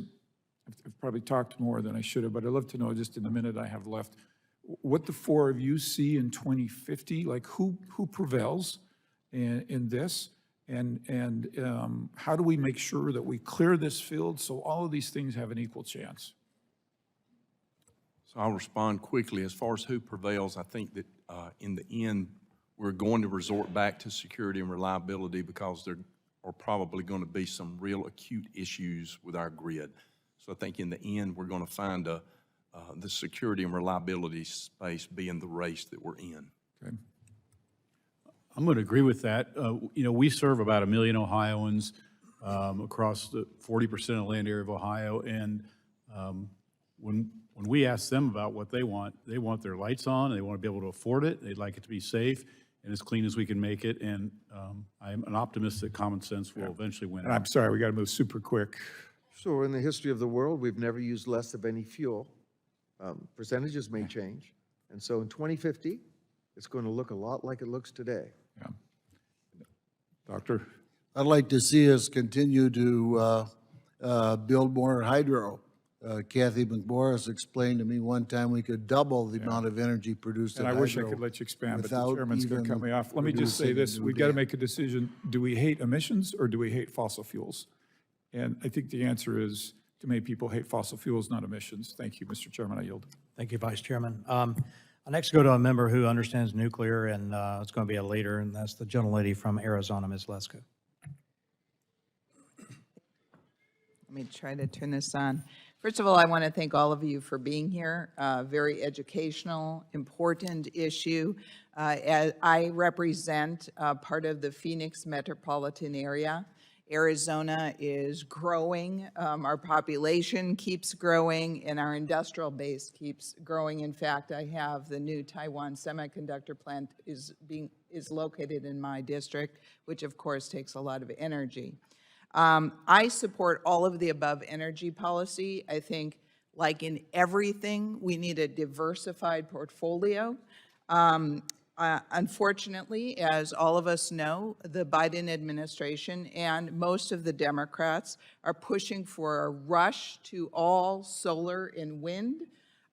I've probably talked more than I should have, but I'd love to know, just in the minute I have left, what the 4 of you see in 2050, like who prevails in this, and how do we make sure that we clear this field so all of these things have an equal chance? So I'll respond quickly. As far as who prevails, I think that in the end, we're going to resort back to security and reliability because there are probably going to be some real acute issues with our grid. So I think in the end, we're going to find the security and reliability space being the race that we're in. Okay. I'm going to agree with that. You know, we serve about 1 million Ohioans across the 40% of the land area of Ohio, and when we ask them about what they want their lights on, they want to be able to afford it, they'd like it to be safe and as clean as we can make it, and I'm an optimist that common sense will eventually win. And I'm sorry, we got to move super quick. So in the history of the world, we've never used less of any fuel. Percentages may change. And so in 2050, it's going to look a lot like it looks today. Yeah. Doctor? I'd like to see us continue to build more hydro. Cathy McMorris explained to me one time we could double the amount of energy produced in And I hydro. wish I could let you expand, but the without chairman's going to cut even me off. Let me just say producing a this, new we've got to dam. make a decision. Do we hate emissions or do we hate fossil fuels? And I think the answer is, too many people hate fossil fuels, not emissions. Thank you, Mr. Chairman, I yield. Thank you, Vice Chairman. I'll next go to a member who understands nuclear, and it's going to be a leader, and that's the gentlelady from Arizona, Ms. Lesko. Let me try to turn this on. First of all, I want to thank all of you for being here. Very educational, important issue. As I represent part of the Phoenix metropolitan area. Arizona is growing. Our population keeps growing, and our industrial base keeps growing. In fact, I have the new Taiwan semiconductor plant is located in my district, which of course takes a lot of energy. I support all of the above energy policy. I think, like in everything, we need a diversified portfolio. Unfortunately, as all of us know, the Biden administration and most of the Democrats are pushing for a rush to all solar and wind.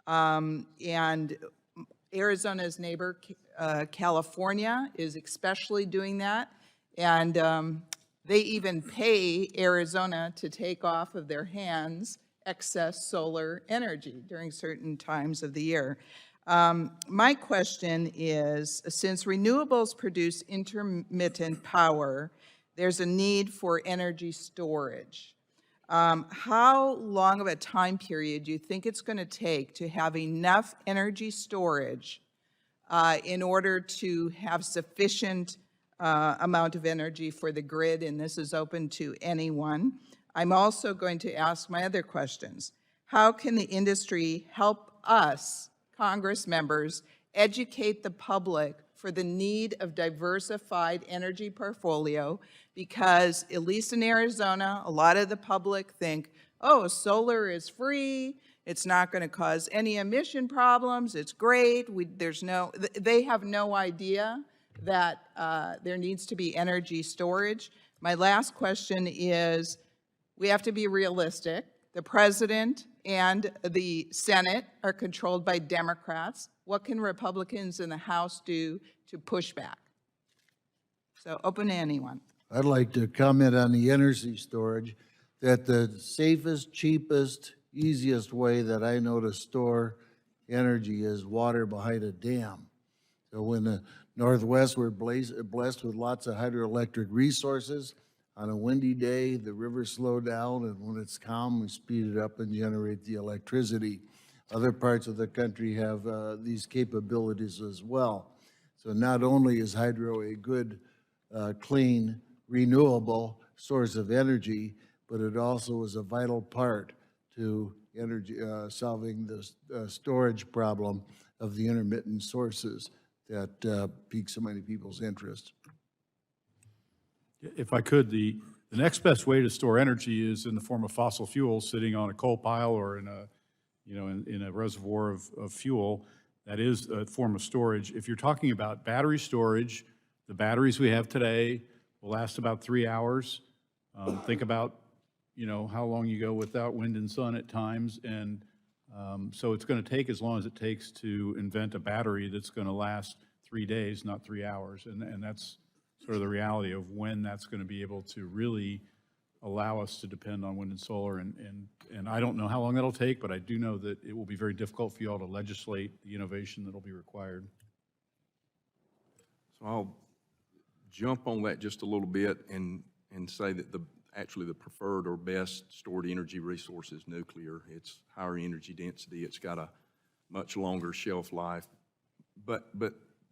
And Arizona's neighbor, California, is especially doing that. And they even pay Arizona to take off of their hands excess solar energy during certain times of the year. My question is, since renewables produce intermittent power, there's a need for energy storage. How long of a time period do you think it's going to take to have enough energy storage in order to have sufficient amount of energy for the grid? And this is open to anyone. I'm also going to ask my other questions. How can the industry help us, Congress members, educate the public for the need of diversified energy portfolio? Because at least in Arizona, a lot of the public think, oh, solar is free, it's not going to cause any emission problems, it's great, they have no idea that there needs to be energy storage. My last question is, we have to be realistic. The president and the Senate are controlled by Democrats. What can Republicans in the House do to push back? So open to anyone. I'd like to comment on the energy storage, that the safest, cheapest, easiest way that I know to store energy is water behind a dam. So when the Northwest, we're blessed with lots of hydroelectric resources. On a windy day, the rivers slow down, and when it's calm, we speed it up and generate the electricity. Other parts of the country have these capabilities as well. So not only is hydro a good, clean, renewable source of energy, but it also is a vital part to energy, solving the storage problem of the intermittent sources that pique so many people's interest. If I could, the next best way to store energy is in the form of fossil fuels sitting on a coal pile or in a, in a reservoir of fuel. That is a form of storage. If you're talking about battery storage, the batteries we have today will last about 3 hours. Think about, how long you go without wind and sun at times. And so it's going to take as long as it takes to invent a battery that's going to last 3 days, not 3 hours. And that's sort of the reality of when that's going to be able to really allow us to depend on wind and solar. And I don't know how long that'll take, but I do know that it will be very difficult for you all to legislate the innovation that'll be required. So I'll jump on that just a little bit and say that actually the preferred or best stored energy resource is nuclear. It's higher energy density. It's got a much longer shelf life. But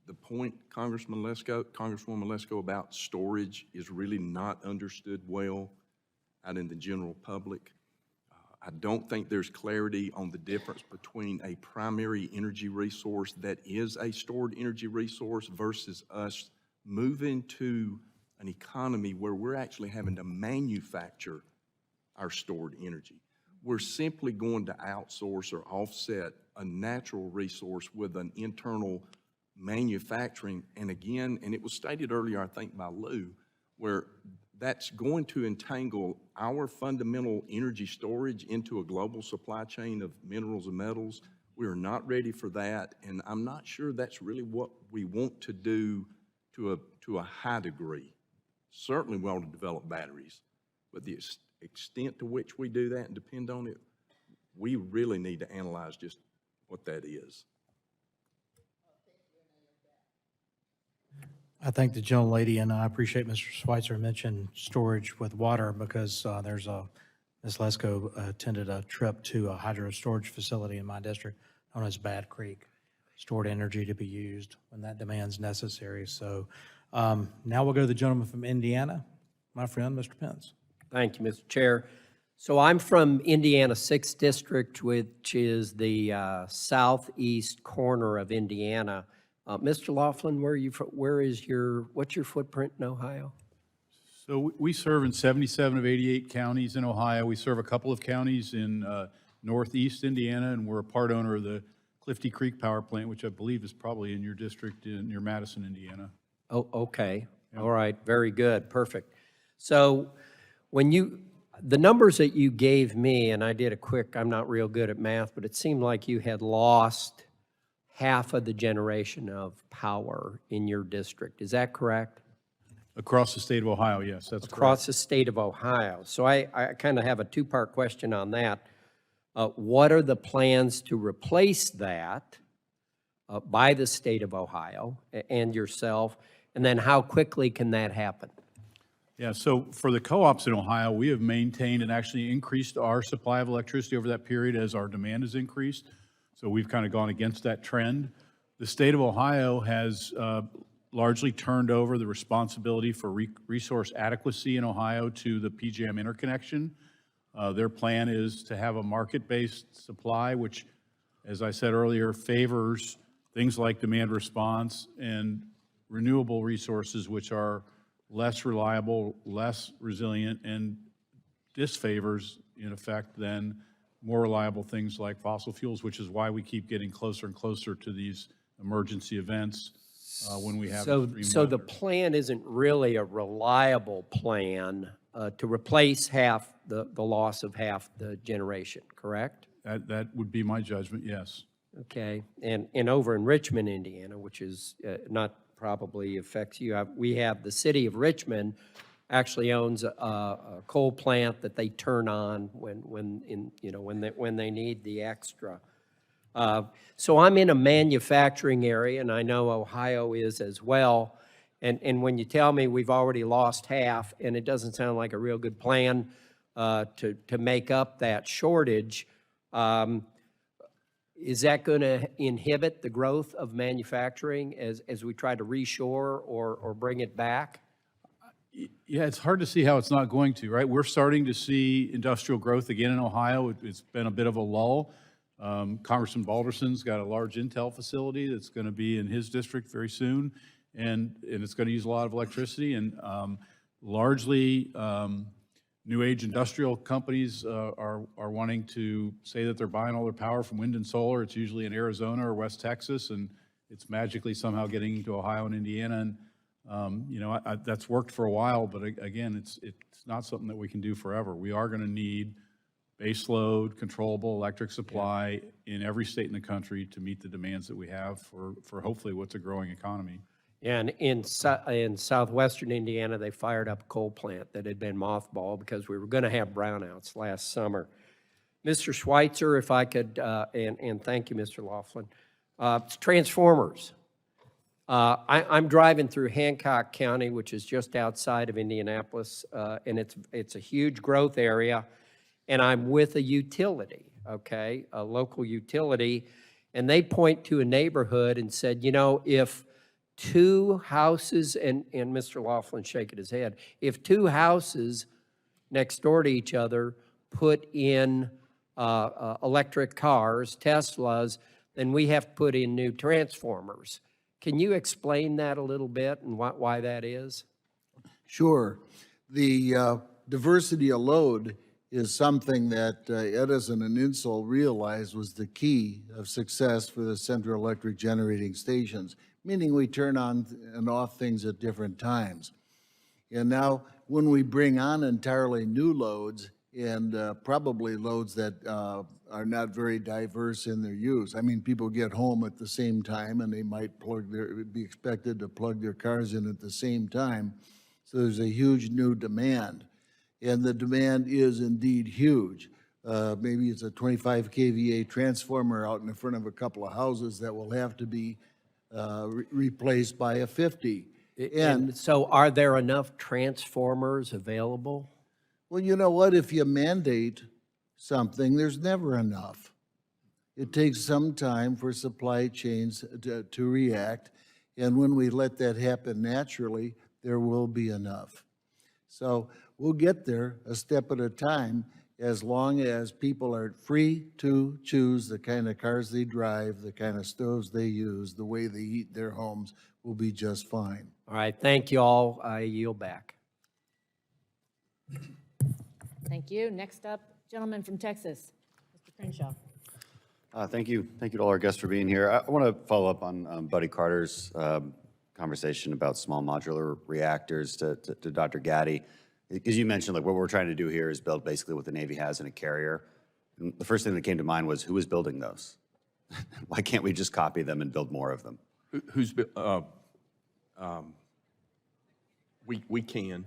the point, Congresswoman Lesko, about storage is really not understood well out in the general public. I don't think there's clarity on the difference between a primary energy resource that is a stored energy resource versus us moving to an economy where we're actually having to manufacture our stored energy. We're simply going to outsource or offset a natural resource with an internal manufacturing. And again, and it was stated earlier, I think by Lou, where that's going to entangle our fundamental energy storage into a global supply chain of minerals and metals. We are not ready for that, and I'm not sure that's really what we want to do to a high degree. Certainly we want to develop batteries, but the extent to which we do that and depend on it, we really need to analyze just what that is. I thank the gentlelady, and I appreciate Mr. Schweitzer mentioned storage with water, because Ms. Lesko attended a trip to a hydro storage facility in my district known as Bad Creek, stored energy to be used when that demand's necessary. So now we'll go to the gentleman from Indiana, my friend, Mr. Pence. Thank you, Mr. Chair. So I'm from Indiana 6th District, which is the southeast corner of Indiana. Mr. Laughlin, what's your footprint in Ohio? So we serve in 77 of 88 counties in Ohio. We serve a couple of counties in northeast Indiana, and we're a part owner of the Clifty Creek Power Plant, which I believe is probably in your district near Madison, Indiana. Oh, okay. All right. Very good. Perfect. So the numbers that you gave me, and I did I'm not real good at math, but it seemed like you had lost half of the generation of power in your district. Is that correct? Across the state of Ohio, yes, that's correct. Across the state of Ohio. So I kind of have a two-part question on that. What are the plans to replace that by the state of Ohio and yourself? And then how quickly can that happen? Yeah, so for the co-ops in Ohio, we have maintained and actually increased our supply of electricity over that period as our demand has increased. So we've kind of gone against that trend. The state of Ohio has largely turned over the responsibility for resource adequacy in Ohio to the PJM interconnection. Their plan is to have a market-based supply, which, as I said earlier, favors things like demand response and renewable resources, which are less reliable, less resilient, and disfavors, in effect, than more reliable things like fossil fuels, which is why we keep getting closer and closer to these emergency events when we have extreme So the weather. plan isn't really a reliable plan to replace half the loss of half the generation, correct? That would be my judgment, yes. Okay, and over in Richmond, Indiana, which is not probably affects you, we have the city of Richmond actually owns a coal plant that they turn on when they need the extra. So I'm in a manufacturing area, and I know Ohio is as well. And when you tell me we've already lost half, and it doesn't sound like a real good plan to make up that shortage, is that going to inhibit the growth of manufacturing as we try to reshore or bring it back? Yeah, it's hard to see how it's not going to, right? We're starting to see industrial growth again in Ohio. It's been a bit of a lull. Congressman Balderson's got a large Intel facility that's going to be in his district very soon, and it's going to use a lot of electricity. And largely, new age industrial companies are wanting to say that they're buying all their power from wind and solar. It's usually in Arizona or West Texas, and it's magically somehow getting into Ohio and Indiana. And that's worked for a while, but again, it's not something that we can do forever. We are going to need baseload, controllable electric supply in every state in the country to meet the demands that we have for hopefully what's a growing economy. And in southwestern Indiana, they fired up a coal plant that had been mothballed because we were going to have brownouts last summer. Mr. Schweitzer, if I could, and thank you, Mr. Laughlin, transformers. I'm driving through Hancock County, which is just outside of Indianapolis, and it's a huge growth area, and I'm with a utility, okay, a local utility, and they point to a neighborhood and said, if two houses, and Mr. Laughlin shaking his head, if two houses next door to each other put in electric cars, Teslas, then we have to put in new transformers. Can you explain that a little bit and why that is? Sure. The diversity of load is something that Edison and Insull realized was the key of success for the central electric generating stations, meaning we turn on and off things at different times. And now when we bring on entirely new loads and probably loads that are not very diverse in their use. I mean, people get home at the same time and they might be expected to plug their cars in at the same time. So there's a huge new demand. And the demand is indeed huge. Maybe it's a 25 kVA transformer out in the front of a couple of houses that will have to be replaced by a 50. And so are there enough transformers available? Well, you know what? If you mandate something, there's never enough. It takes some time for supply chains to react. And when we let that happen naturally, there will be enough. So we'll get there a step at a time, as long as people are free to choose the kind of cars they drive, the kind of stoves they use, the way they heat their homes, will be just fine. All right, thank you all. I yield back. Thank you. Next up, gentleman from Texas, Mr. Crenshaw. Thank you. Thank you to all our guests for being here. I want to follow up on Buddy Carter's conversation about small modular reactors to Dr. Gaddy. Because you mentioned, like, what we're trying to do here is build basically what the Navy has in a carrier. And the first thing that came to mind was, who is building those? Why can't we just copy them and build more of them? We can.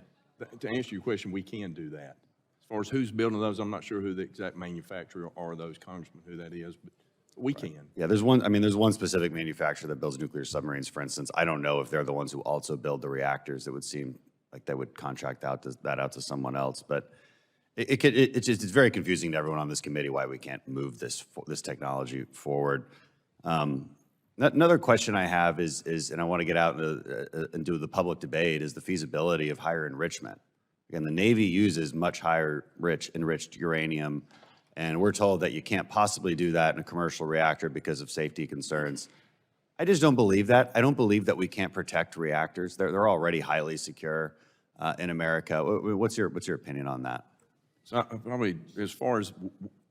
To answer your question, we can do that. As far as who's building those, I'm not sure who the exact manufacturer are, those congressmen, who that is, but we can. Yeah, there's one specific manufacturer that builds nuclear submarines, for instance. I don't know if they're the ones who also build the reactors. It would seem like they would contract that out to someone else, but it's very confusing to everyone on this committee why we can't move this technology forward. Another question I have is, and I want to get out into the public debate, is the feasibility of higher enrichment. Again, the Navy uses much higher enriched uranium, and we're told that you can't possibly do that in a commercial reactor because of safety concerns. I just don't believe that. I don't believe that we can't protect reactors. They're already highly secure in America. What's your opinion on that? So probably, as far as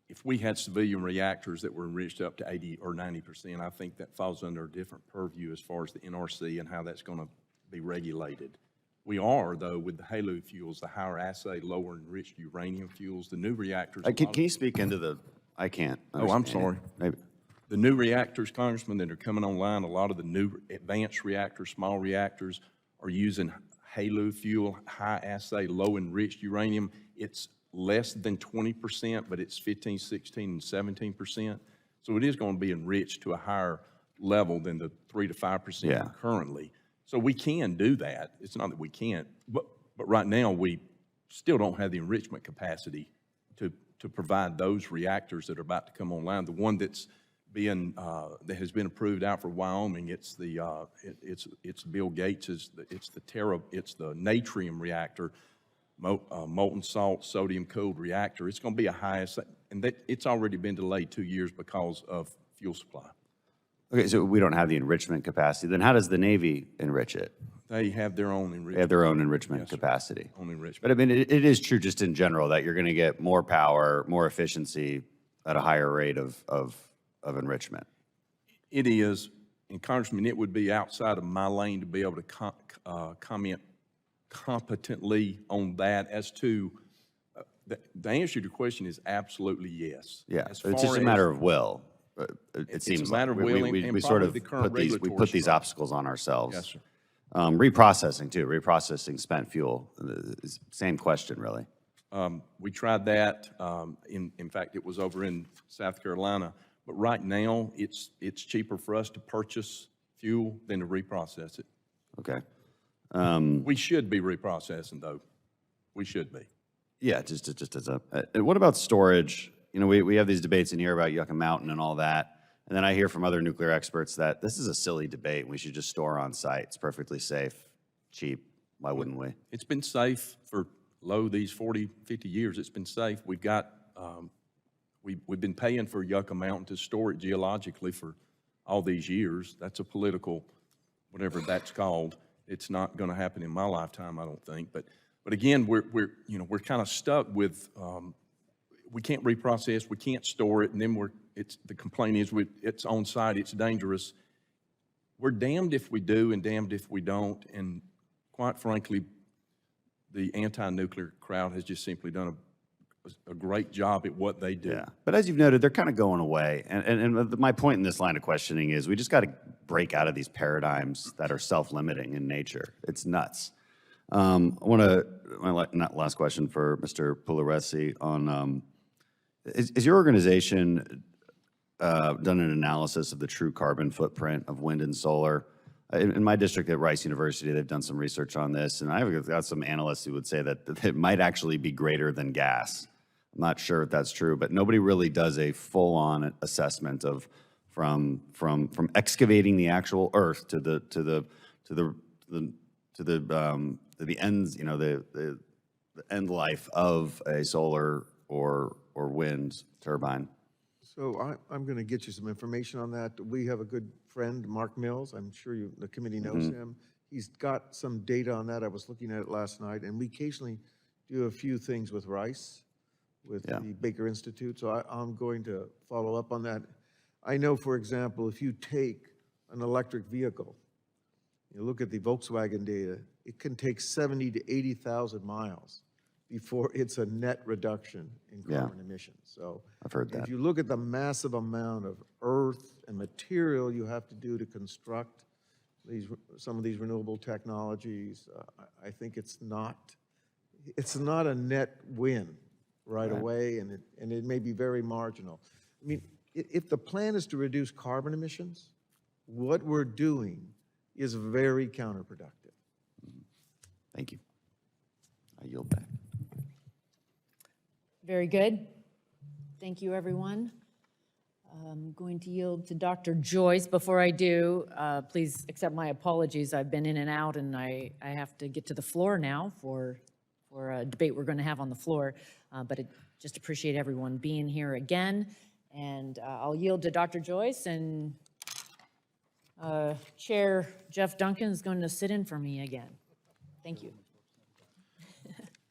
if we had civilian reactors that were enriched up to 80 or 90%, I think that falls under a different purview as far as the NRC and how that's going to be regulated. We are, though, with the HALEU fuels, the higher assay, lower enriched uranium fuels, the new reactors. Can you speak into the, I can't. Oh, I'm sorry. Maybe. The new reactors, Congressman, that are coming online, a lot of the new advanced reactors, small reactors, are using HALEU fuel, high assay, low enriched uranium. It's less than 20%, but it's 15, 16, and 17%. So it is going to be enriched to a higher level than the 3 to 5% currently. So we can do that. It's not that we can't, but right now we still don't have the enrichment capacity to provide those reactors that are about to come online. The one that's that has been approved out for Wyoming, it's Bill Gates' it's the natrium reactor, molten salt sodium cooled reactor. It's going to be a highest, and it's already been delayed 2 years because of fuel supply. Okay, so we don't have the enrichment capacity. Then how does the Navy enrich it? They have their own enrichment. They have their own enrichment capacity. Own enrichment. But I mean, it is true just in general that you're going to get more power, more efficiency at a higher rate of enrichment. It is, and Congressman, it would be outside of my lane to be able to comment competently on that. As to the answer to your question is absolutely yes. Yeah, it's just a matter of will. It seems like we sort of put these obstacles on ourselves. Yes, sir. Reprocessing too, reprocessing spent fuel, same question really. We tried that. In fact, it was over in South Carolina. But right now, it's cheaper for us to purchase fuel than to reprocess it. Okay. We should be reprocessing, though. We should be. Yeah, just as a. What about storage? You know, we have these debates in here about Yucca Mountain and all that, and then I hear from other nuclear experts that this is a silly debate. We should just store on site. It's perfectly safe, cheap. Why wouldn't we? It's been safe for these 40, 50 years. It's been safe. We've got. We've been paying for Yucca Mountain to store it geologically for all these years. That's a political, whatever that's called. It's not going to happen in my lifetime, I don't think. But again, we're kind of stuck with. We can't reprocess. We can't store it, and then the complaint is it's on site. It's dangerous. We're damned if we do, and damned if we don't. And quite frankly, the anti-nuclear crowd has just simply done a great job at what they do. Yeah, but as you've noted, they're kind of going away. And my point in this line of questioning is we just got to break out of these paradigms that are self-limiting in nature. It's nuts. I want to, my last question for Mr. Pugliaresi on, is your organization done an analysis of the true carbon footprint of wind and solar? In my district at Rice University, they've done some research on this, and I've got some analysts who would say that it might actually be greater than gas. I'm not sure if that's true, but nobody really does a full-on assessment of from excavating the actual earth to the ends, you know, the end life of a solar or wind turbine. So I'm going to get you some information on that. We have a good friend, Mark Mills. I'm sure the committee knows him. He's got some data on that. I was looking at it last night, and we occasionally do a few things with Rice, with the Baker Institute. So I'm going to follow up on that. I know, for example, if you take an electric vehicle, you look at the Volkswagen data, it can take 70 to 80,000 miles before it's a net reduction in carbon emissions. So I've heard that. if you look at the massive amount of earth and material you have to do to construct some of these renewable technologies, I think it's not a net win right away, and it may be very marginal. I mean, if the plan is to reduce carbon emissions, what we're doing is very counterproductive. Thank you. I yield back. Very good. Thank you, everyone. I'm going to yield to Dr. Joyce. Before I do, please accept my apologies. I've been in and out, and I have to get to the floor now for a debate we're going to have on the floor. But I just appreciate everyone being here again. And I'll yield to Dr. Joyce, and Chair Jeff Duncan is going to sit in for me again. Thank you.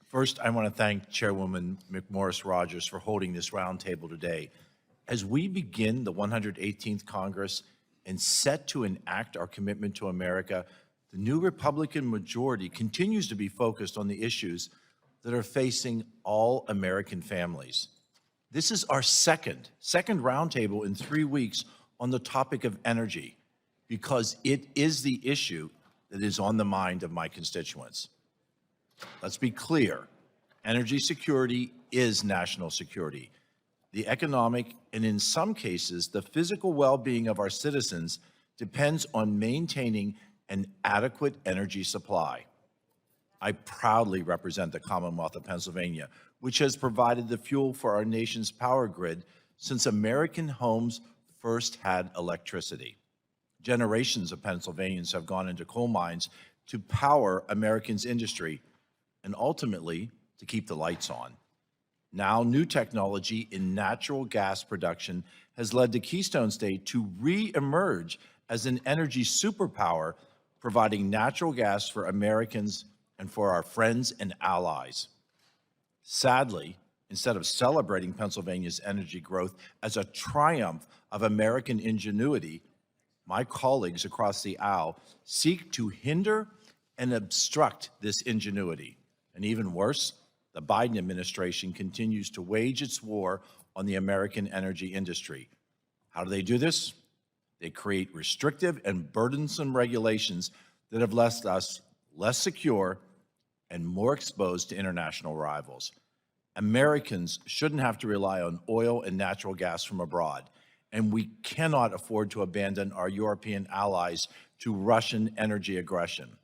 First, I want to thank Chairwoman McMorris Rodgers for holding this roundtable today. As we begin the 118th Congress and set to enact our commitment to America, the new Republican majority continues to be focused on the issues that are facing all American families. This is our second roundtable in 3 weeks on the topic of energy, because it is the issue that is on the mind of my constituents. Let's be clear, energy security is national security. The economic, and in some cases, the physical well-being of our citizens depends on maintaining an adequate energy supply. I proudly represent the Commonwealth of Pennsylvania, which has provided the fuel for our nation's power grid since American homes first had electricity. Generations of Pennsylvanians have gone into coal mines to power Americans' industry and ultimately to keep the lights on. Now, new technology in natural gas production has led the Keystone State to re-emerge as an energy superpower, providing natural gas for Americans and for our friends and allies. Sadly, instead of celebrating Pennsylvania's energy growth as a triumph of American ingenuity, my colleagues across the aisle seek to hinder and obstruct this ingenuity. And even worse, the Biden administration continues to wage its war on the American energy industry. How do they do this? They create restrictive and burdensome regulations that have left us less secure and more exposed to international rivals. Americans shouldn't have to rely on oil and natural gas from abroad, and we cannot afford to abandon our European allies to Russian energy aggression.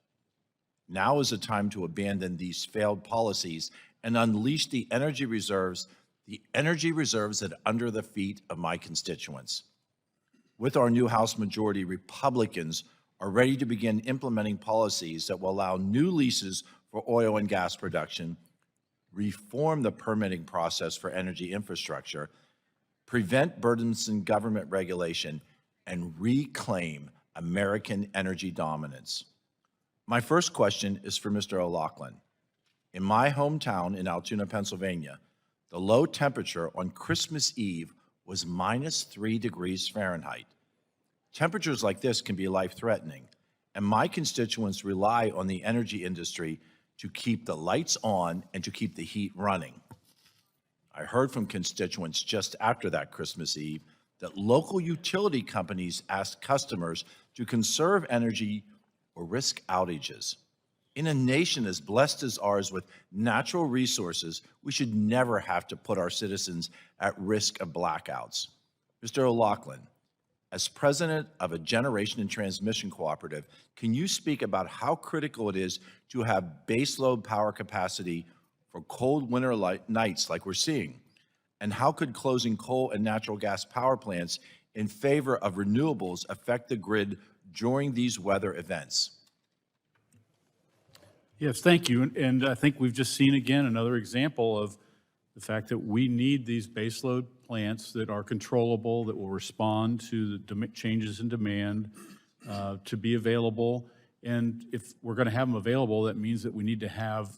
Now is the time to abandon these failed policies and unleash the energy reserves that are under the feet of my constituents. With our new House majority, Republicans are ready to begin implementing policies that will allow new leases for oil and gas production, reform the permitting process for energy infrastructure, prevent burdensome government regulation, and reclaim American energy dominance. My first question is for Mr. O'Loughlin. In my hometown in Altoona, Pennsylvania, the low temperature on Christmas Eve was -3 degrees Fahrenheit. Temperatures like this can be life-threatening, and my constituents rely on the energy industry to keep the lights on and to keep the heat running. I heard from constituents just after that Christmas Eve that local utility companies asked customers to conserve energy or risk outages. In a nation as blessed as ours with natural resources, we should never have to put our citizens at risk of blackouts. Mr. O'Loughlin, as president of a generation and transmission cooperative, can you speak about how critical it is to have baseload power capacity for cold winter nights like we're seeing? And how could closing coal and natural gas power plants in favor of renewables affect the grid during these weather events? Yes, thank you. And I think we've just seen again another example of the fact that we need these baseload plants that are controllable, that will respond to the changes in demand, to be available. And if we're going to have them available, that means that we need to have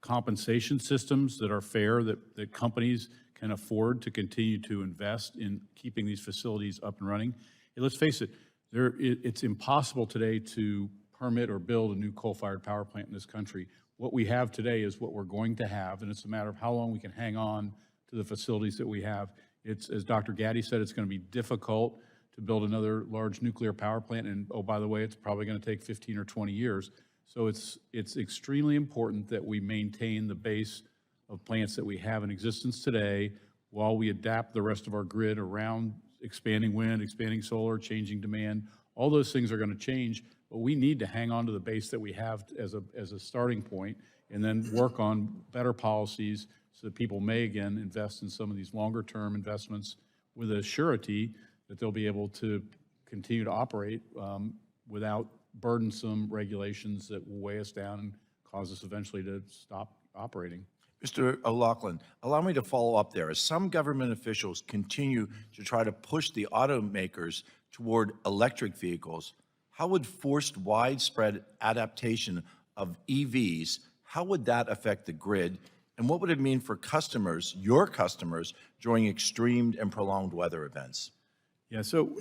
compensation systems that are fair, that companies can afford to continue to invest in keeping these facilities up and running. And let's face it, it's impossible today to permit or build a new coal-fired power plant in this country. What we have today is what we're going to have, and it's a matter of how long we can hang on to the facilities that we have. It's, as Dr. Gaddy said, it's going to be difficult to build another large nuclear power plant, and oh, by the way, it's probably going to take 15 or 20 years. So it's extremely important that we maintain the base of plants that we have in existence today while we adapt the rest of our grid around expanding wind, expanding solar, changing demand. All those things are going to change, but we need to hang on to the base that we have as a starting point and then work on better policies so that people may again invest in some of these longer term investments with a surety that they'll be able to continue to operate without burdensome regulations that will weigh us down and cause us eventually to stop operating. Mr. O'Loughlin, allow me to follow up there. As some government officials continue to try to push the automakers toward electric vehicles, how would forced widespread adaptation of EVs, how would that affect the grid? And what would it mean for customers, your customers, during extreme and prolonged weather events? Yeah, so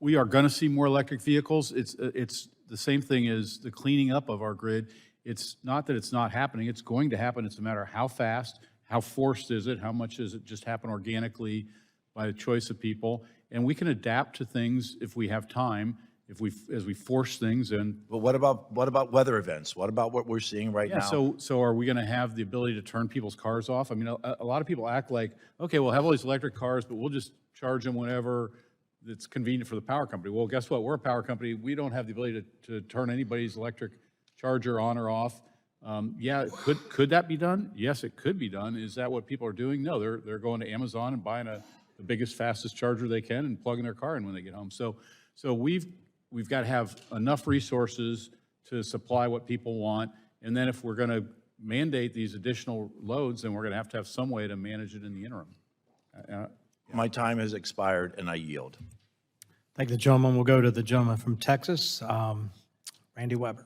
we are going to see more electric vehicles. It's the same thing as the cleaning up of our grid. It's not that it's not happening. It's going to happen. It's a matter of how fast, how forced is it, how much does it just happen organically by the choice of people. And we can adapt to things if we have time, as we force things in. But what about weather events? What about what we're seeing right now? So are we going to have the ability to turn people's cars off? I mean, a lot of people act like, okay, we'll have all these electric cars, but we'll just charge them whenever it's convenient for the power company. Well, guess what? We're a power company. We don't have the ability to turn anybody's electric charger on or off. Yeah, could that be done? Yes, it could be done. Is that what people are doing? No, they're going to Amazon and buying the biggest, fastest charger they can and plugging their car in when they get home. So we've got to have enough resources to supply what people want. And then if we're going to mandate these additional loads, then we're going to have some way to manage it in the interim. My time has expired and I yield. Thank the gentleman. We'll go to the gentleman from Texas, Randy Weber.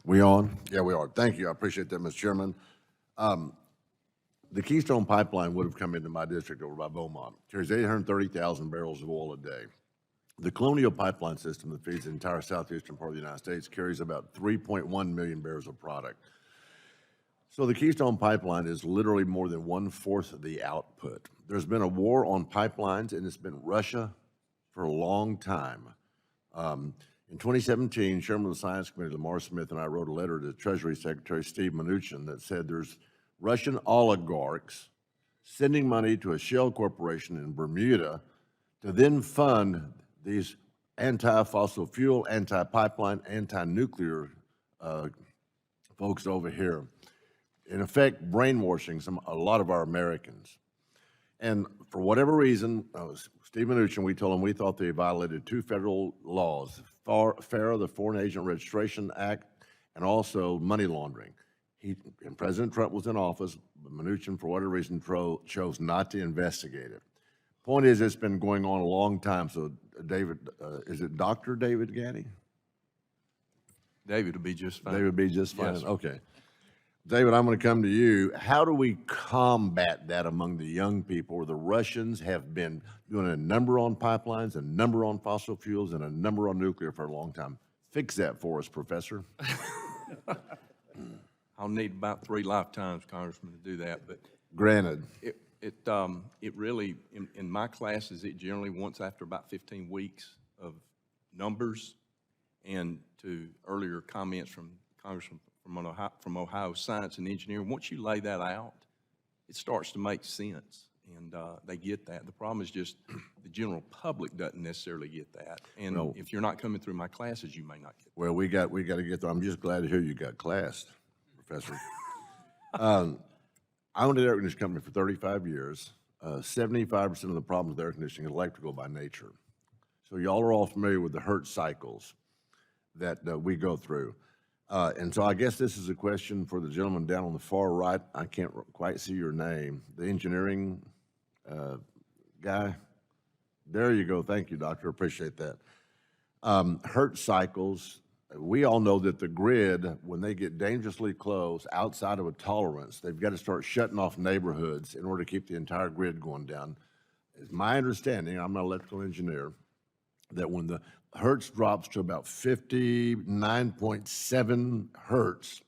We on? Yeah, we are. Thank you. I appreciate that, Mr. Chairman. The Keystone Pipeline would have come into my district over by Beaumont. Carries 830,000 barrels of oil a day. The Colonial Pipeline system that feeds the entire southeastern part of the United States carries about 3.1 million barrels of product. So the Keystone Pipeline is literally more than 1/4 of the output. There's been a war on pipelines, and it's been Russia for a long time. In 2017, Chairman of the Science Committee, Lamar Smith, and I wrote a letter to Treasury Secretary Steve Mnuchin that said there's Russian oligarchs sending money to a shell corporation in Bermuda to then fund these anti-fossil fuel, anti-pipeline, anti-nuclear folks over here. In effect, brainwashing a lot of our Americans. And for whatever reason, Steve Mnuchin, we told him we thought they violated 2 federal laws, FARA, the Foreign Agent Registration Act, and also money laundering. And President Trump was in office, but Mnuchin, for whatever reason, chose not to investigate it. Point is, it's been going on a long time. So, David, is it Dr. David Gaddy? David would be just fine. David would be just fine. Yes. Okay. David, I'm going to come to you. How do we combat that among the young people where the Russians have been doing a number on pipelines, a number on fossil fuels, and a number on nuclear for a long time? Fix that for us, Professor. I'll need about 3 lifetimes, Congressman, to do that, but Granted. it really, in my classes, it generally once after about 15 weeks of numbers, and to earlier comments from Congressman from Ohio Science and Engineering, once you lay that out, it starts to make sense, and they get that. The problem is just the general public doesn't necessarily get that, and Well, if you're not coming through my classes, you may not get that. Well, we got to get there. I'm just glad to hear you got classed, Professor. I owned an air conditioning company for 35 years. 75% of the problems with air conditioning is electrical by nature. So y'all are all familiar with the Hertz cycles that we go through. And so I guess this is a question for the gentleman down on the far right. I can't quite see your name. The engineering guy. There you go. Thank you, Doctor. Appreciate that. Hertz cycles. We all know that the grid, when they get dangerously close outside of a tolerance, they've got to start shutting off neighborhoods in order to keep the entire grid going down. It's my understanding, I'm not an electrical engineer, that when the Hertz drops to about 59.7 Hertz,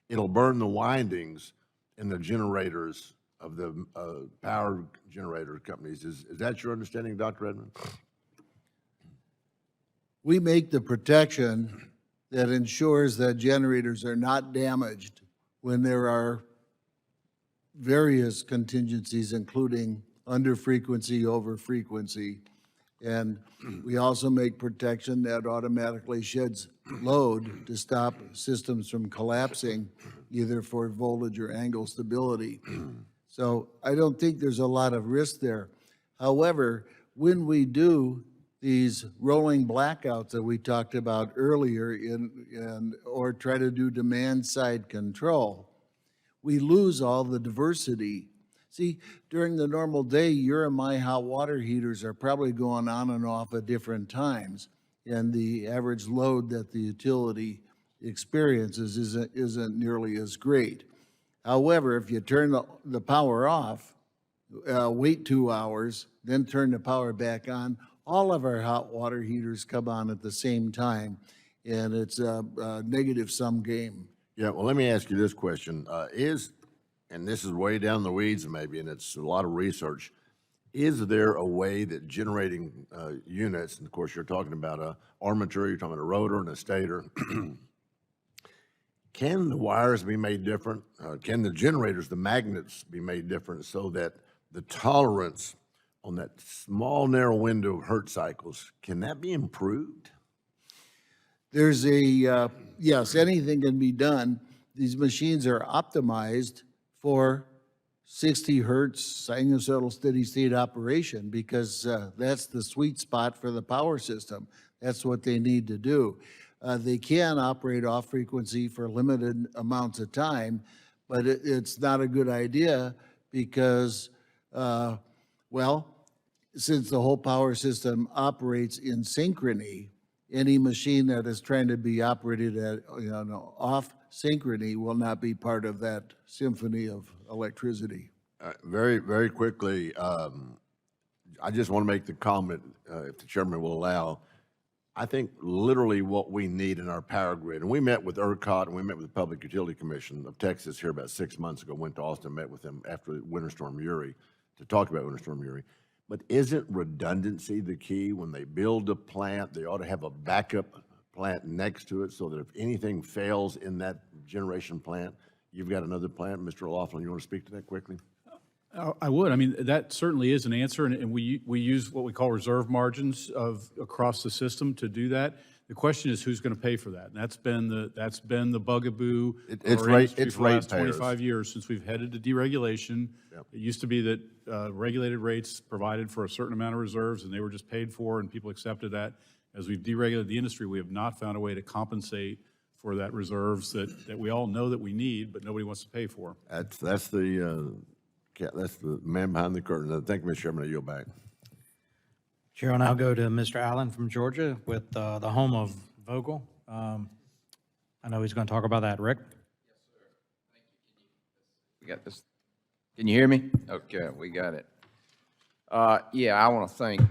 it'll burn the windings in the generators of the power generator companies. Is that your understanding, Dr. Edmond? We make the protection that ensures that generators are not damaged when there are various contingencies, including under frequency, over frequency. And we also make protection that automatically sheds load to stop systems from collapsing, either for voltage or angle stability. So I don't think there's a lot of risk there. However, when we do these rolling blackouts that we talked about earlier or try to do demand side control, we lose all the diversity. See, during the normal day, your and my hot water heaters are probably going on and off at different times, and the average load that the utility experiences isn't nearly as great. However, if you turn the power off, wait 2 hours, then turn the power back on, all of our hot water heaters come on at the same time, and it's a negative sum game. Yeah, well, let me ask you this question. And this is way down the weeds maybe, and it's a lot of research, is there a way that generating units, and of course you're talking about a armature, you're talking about a rotor and a stator, can the wires be made different? Can the generators, the magnets, be made different so that the tolerance on that small narrow window of Hertz cycles, can that be improved? There's yes, anything can be done. These machines are optimized for 60 Hertz sinusoidal steady state operation because that's the sweet spot for the power system. That's what they need to do. They can operate off frequency for limited amounts of time, but it's not a good idea because, well, since the whole power system operates in synchrony, any machine that is trying to be operated at off synchrony will not be part of that symphony of electricity. Very, very quickly, I just want to make the comment, if the chairman will allow, I think literally what we need in our power grid, and we met with ERCOT and we met with the Public Utility Commission of Texas here about 6 months ago, went to Austin, met with them after Winter Storm Uri to talk about Winter Storm Uri. But isn't redundancy the key? When they build a plant, they ought to have a backup plant next to it so that if anything fails in that generation plant, you've got another plant. Mr. Laughlin, you want to speak to that quickly? I would. I mean, that certainly is an answer, and we use what we call reserve margins across the system to do that. The question is who's going to pay for that, and that's been the bugaboo It's for our industry it's for the last ratepayers. 25 years since we've headed to deregulation. Yep. It used to be that regulated rates provided for a certain amount of reserves, and they were just paid for, and people accepted that. As we've deregulated the industry, we have not found a way to compensate for that reserves that we all know that we need, but nobody wants to pay for. That's the man behind the curtain. Thank you, Mr. Chairman. I yield back. Chair, I'll now go to Mr. Allen from Georgia with the home of Vogel. I know he's going to talk about that. Rick? We got this. Can you hear me? Okay, we got it. Yeah, I want to thank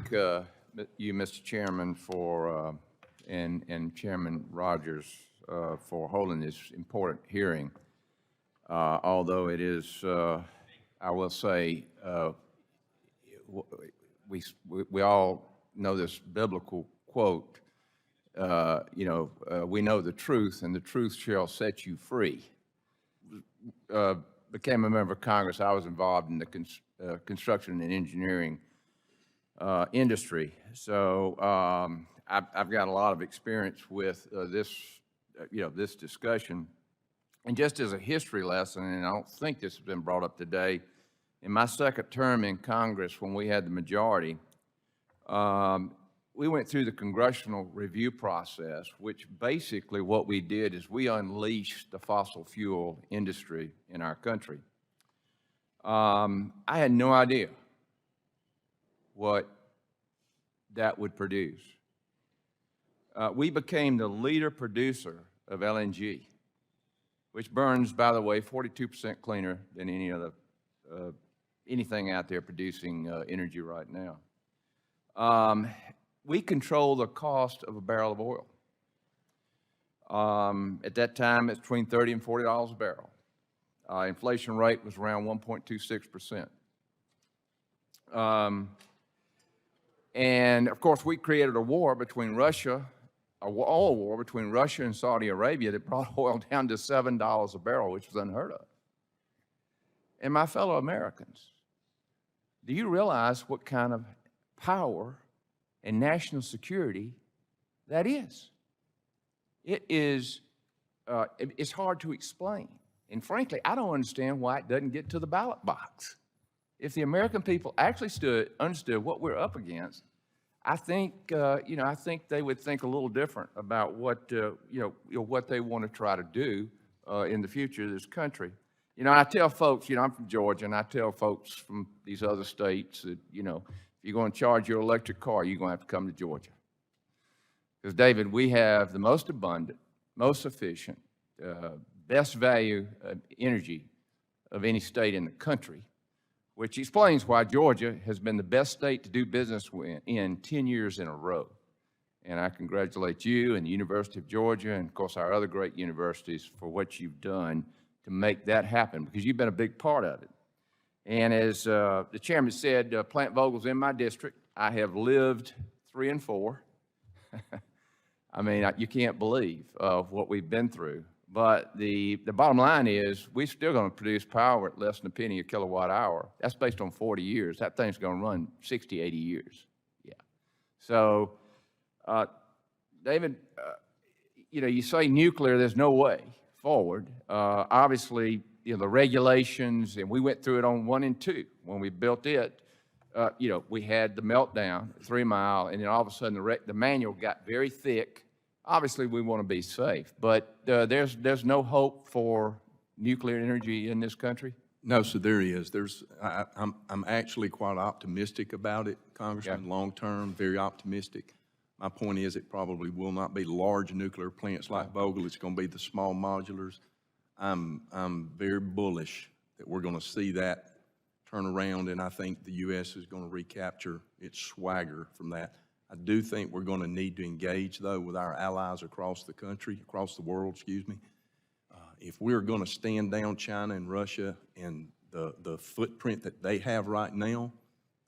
you, Mr. Chairman, for and Chairman Rodgers for holding this important hearing. Although it is, I will say, we all know this biblical quote, we know the truth, and the truth shall set you free. Became a member of Congress, I was involved in the construction and engineering industry. So I've got a lot of experience with this discussion. And just as a history lesson, and I don't think this has been brought up today, in my second term in Congress, when we had the majority, we went through the congressional review process, which basically what we did is we unleashed the fossil fuel industry in our country. I had no idea what that would produce. We became the leader producer of LNG, which burns, by the way, 42% cleaner than any other anything out there producing energy right now. We control the cost of a barrel of oil. At that time, it's between $30 and $40 a barrel. Inflation rate was around 1.26%. And of course, we created a war between Russia, oil war between Russia and Saudi Arabia that brought oil down to $7 a barrel, which was unheard of. And my fellow Americans, do you realize what kind of power and national security that is? It is, it's hard to explain. And frankly, I don't understand why it doesn't get to the ballot box. If the American people actually understood what we're up against, I think, I think they would think a little different about what, what they want to try to do in the future of this country. I tell folks, I'm from Georgia, and I tell folks from these other states that, if you're going to charge your electric car, you're going to have to come to Georgia. Because, David, we have the most abundant, most efficient, best value energy of any state in the country, which explains why Georgia has been the best state to do business in 10 years in a row. And I congratulate you and the University of Georgia and, of course, our other great universities for what you've done to make that happen, because you've been a big part of it. And as the chairman said, Plant Vogel's in my district. I have lived 3 and 4. I mean, you can't believe what we've been through. But the bottom line is we're still going to produce power at less than a penny a kilowatt hour. That's based on 40 years. That thing's going to run 60, 80 years. Yeah. So, David, you say nuclear, there's no way forward. Obviously, the regulations, and we went through it on 1 and 2 when we built it. We had the meltdown, 3 Mile, and then all of a sudden the manual got very thick. Obviously, we want to be safe, but there's no hope for nuclear energy in this country? No, so there is. I'm actually quite optimistic about it, Congressman, long-term, very optimistic. My point is it probably will not be large nuclear plants like Vogel. It's going to be the small modulars. I'm very bullish that we're going to see that turn around, and I think the U.S. is going to recapture its swagger from that. I do think we're going to need to engage, though, with our allies across the country, across the world, excuse me. If we're going to stand down China and Russia and the footprint that they have right now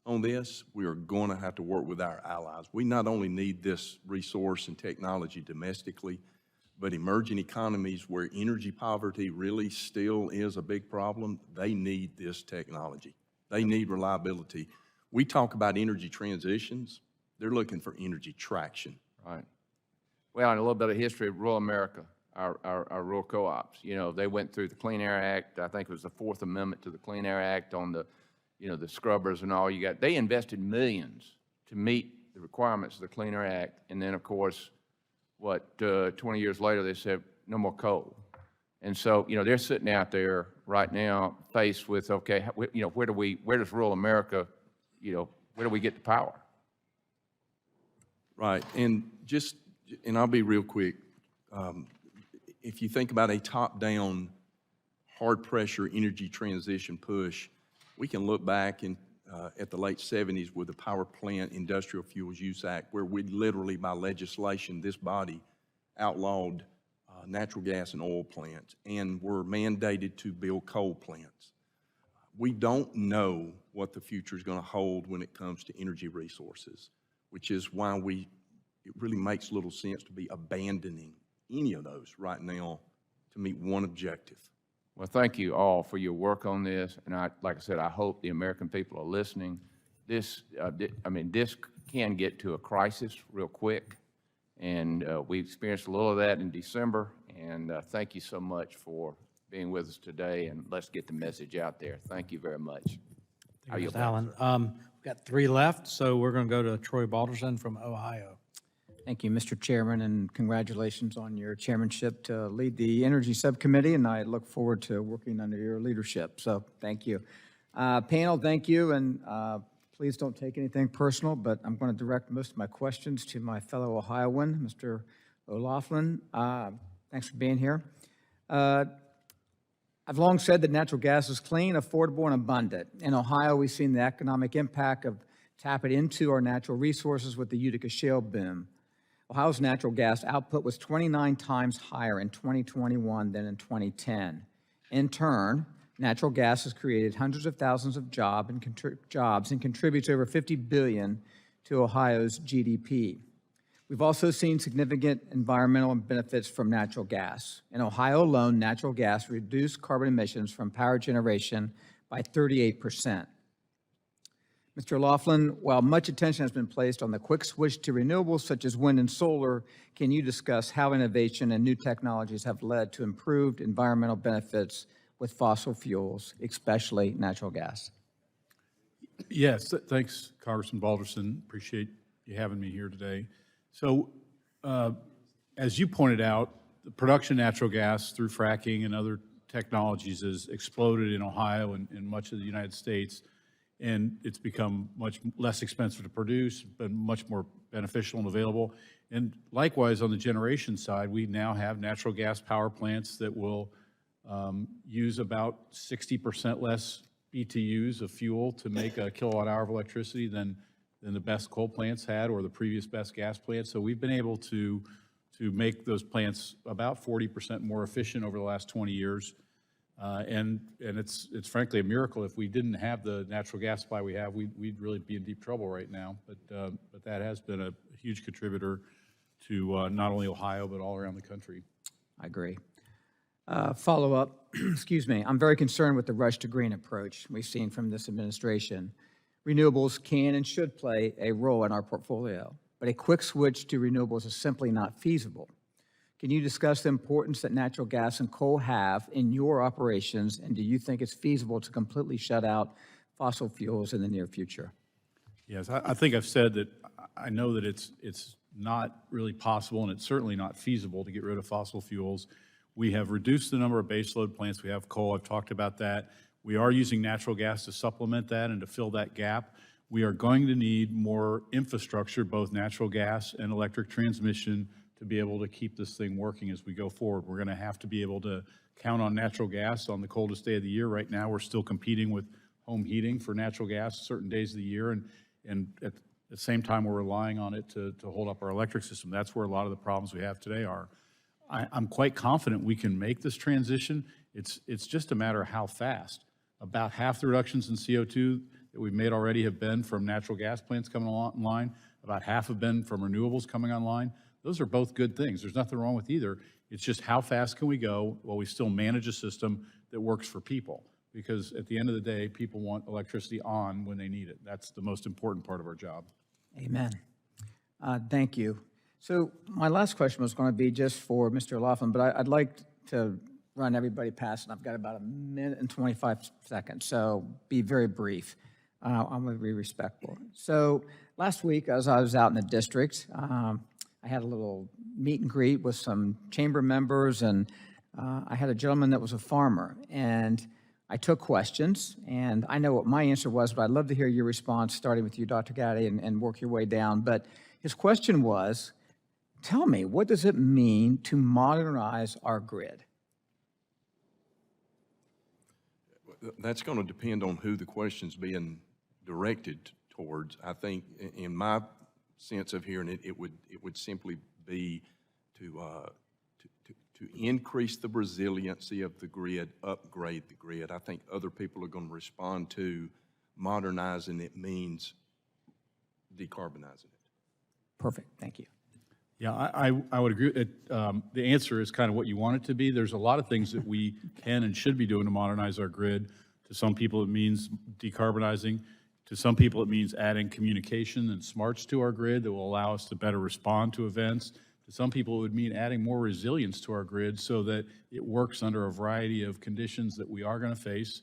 on this, we are going to have to work with our allies. We not only need this resource and technology domestically, but emerging economies where energy poverty really still is a big problem, they need this technology. They need reliability. We talk about energy transitions. They're looking for energy traction. Right. Well, and a little bit of history of rural America, our rural co-ops. They went through the Clean Air Act. I think it was the 4th Amendment to the Clean Air Act on the, the scrubbers and all you got. They invested millions to meet the requirements of the Clean Air Act. And then, of course, 20 years later, they said, no more coal. And so, they're sitting out there right now faced with, okay, where does rural America, where do we get the power? Right, and I'll be real quick. If you think about a top-down, hard-pressure energy transition push, we can look back in at the late 70s with the Power Plant Industrial Fuels Use Act, where we literally, by legislation, this body outlawed natural gas and oil plants and were mandated to build coal plants. We don't know what the future is going to hold when it comes to energy resources, which is why it really makes little sense to be abandoning any of those right now to meet one objective. Well, thank you all for your work on this, and like I said, I hope the American people are listening. This can get to a crisis real quick, and we experienced a little of that in December, and thank you so much for being with us today, and let's get the message out there. Thank you very much. Thank you, Mr. Allen. We've got 3 left, so we're going to go to Troy Balderson from Ohio. Thank you, Mr. Chairman, and congratulations on your chairmanship to lead the Energy Subcommittee, and I look forward to working under your leadership, so thank you. Panel, thank you, and please don't take anything personal, but I'm going to direct most of my questions to my fellow Ohioan, Mr. O'Loughlin. Thanks for being here. I've long said that natural gas is clean, affordable, and abundant. In Ohio, we've seen the economic impact of tapping into our natural resources with the Utica shale boom. Ohio's natural gas output was 29 times higher in 2021 than in 2010. In turn, natural gas has created hundreds of thousands of jobs and contributes over $50 billion to Ohio's GDP. We've also seen significant environmental benefits from natural gas. In Ohio alone, natural gas reduced carbon emissions from power generation by 38%. Mr. O'Loughlin, while much attention has been placed on the quick switch to renewables such as wind and solar, can you discuss how innovation and new technologies have led to improved environmental benefits with fossil fuels, especially natural gas? Yes, thanks, Congressman Balderson. Appreciate you having me here today. So, as you pointed out, the production of natural gas through fracking and other technologies has exploded in Ohio and much of the United States. And it's become much less expensive to produce, but much more beneficial and available. And likewise, on the generation side, we now have natural gas power plants that will use about 60% less BTUs of fuel to make a kilowatt hour of electricity than the best coal plants had or the previous best gas plants. So we've been able to make those plants about 40% more efficient over the last 20 years. And it's frankly a miracle. If we didn't have the natural gas supply we have, we'd really be in deep trouble right now. But that has been a huge contributor to not only Ohio, but all around the country. I agree. Follow up, excuse me, I'm very concerned with the rush to green approach we've seen from this administration. Renewables can and should play a role in our portfolio, but a quick switch to renewables is simply not feasible. Can you discuss the importance that natural gas and coal have in your operations, and do you think it's feasible to completely shut out fossil fuels in the near future? Yes, I think I've said that I know that it's not really possible, and it's certainly not feasible to get rid of fossil fuels. We have reduced the number of baseload plants. We have coal. I've talked about that. We are using natural gas to supplement that and to fill that gap. We are going to need more infrastructure, both natural gas and electric transmission, to be able to keep this thing working as we go forward. We're going to have to be able to count on natural gas on the coldest day of the year. Right now, we're still competing with home heating for natural gas certain days of the year, and at the same time, we're relying on it to hold up our electric system. That's where a lot of the problems we have today are. I'm quite confident we can make this transition. It's just a matter of how fast. About half the reductions in CO2 that we've made already have been from natural gas plants coming online. About half have been from renewables coming online. Those are both good things. There's nothing wrong with either. It's just how fast can we go while we still manage a system that works for people? Because at the end of the day, people want electricity on when they need it. That's the most important part of our job. Amen. Thank you. So my last question was going to be just for Mr. O'Loughlin, but I'd like to run everybody past, and I've got about 1 minute and 25 seconds, so be very brief. I'm going to be respectful. So last week, as I was out in the district, I had a little meet and greet with some chamber members, and I had a gentleman that was a farmer, and I took questions, and I know what my answer was, but I'd love to hear your response, starting with you, Dr. Gaddy, and work your way down. But his question was, tell me, what does it mean to modernize our grid? That's going to depend on who the question's being directed towards. I think, in my sense of hearing it, it would simply be to increase the resiliency of the grid, upgrade the grid. I think other people are going to respond to modernizing it means decarbonizing it. Perfect, thank you. Yeah, I would agree. The answer is kind of what you want it to be. There's a lot of things that we can and should be doing to modernize our grid. To some people, it means decarbonizing. To some people, it means adding communication and smarts to our grid that will allow us to better respond to events. To some people, it would mean adding more resilience to our grid so that it works under a variety of conditions that we are going to face,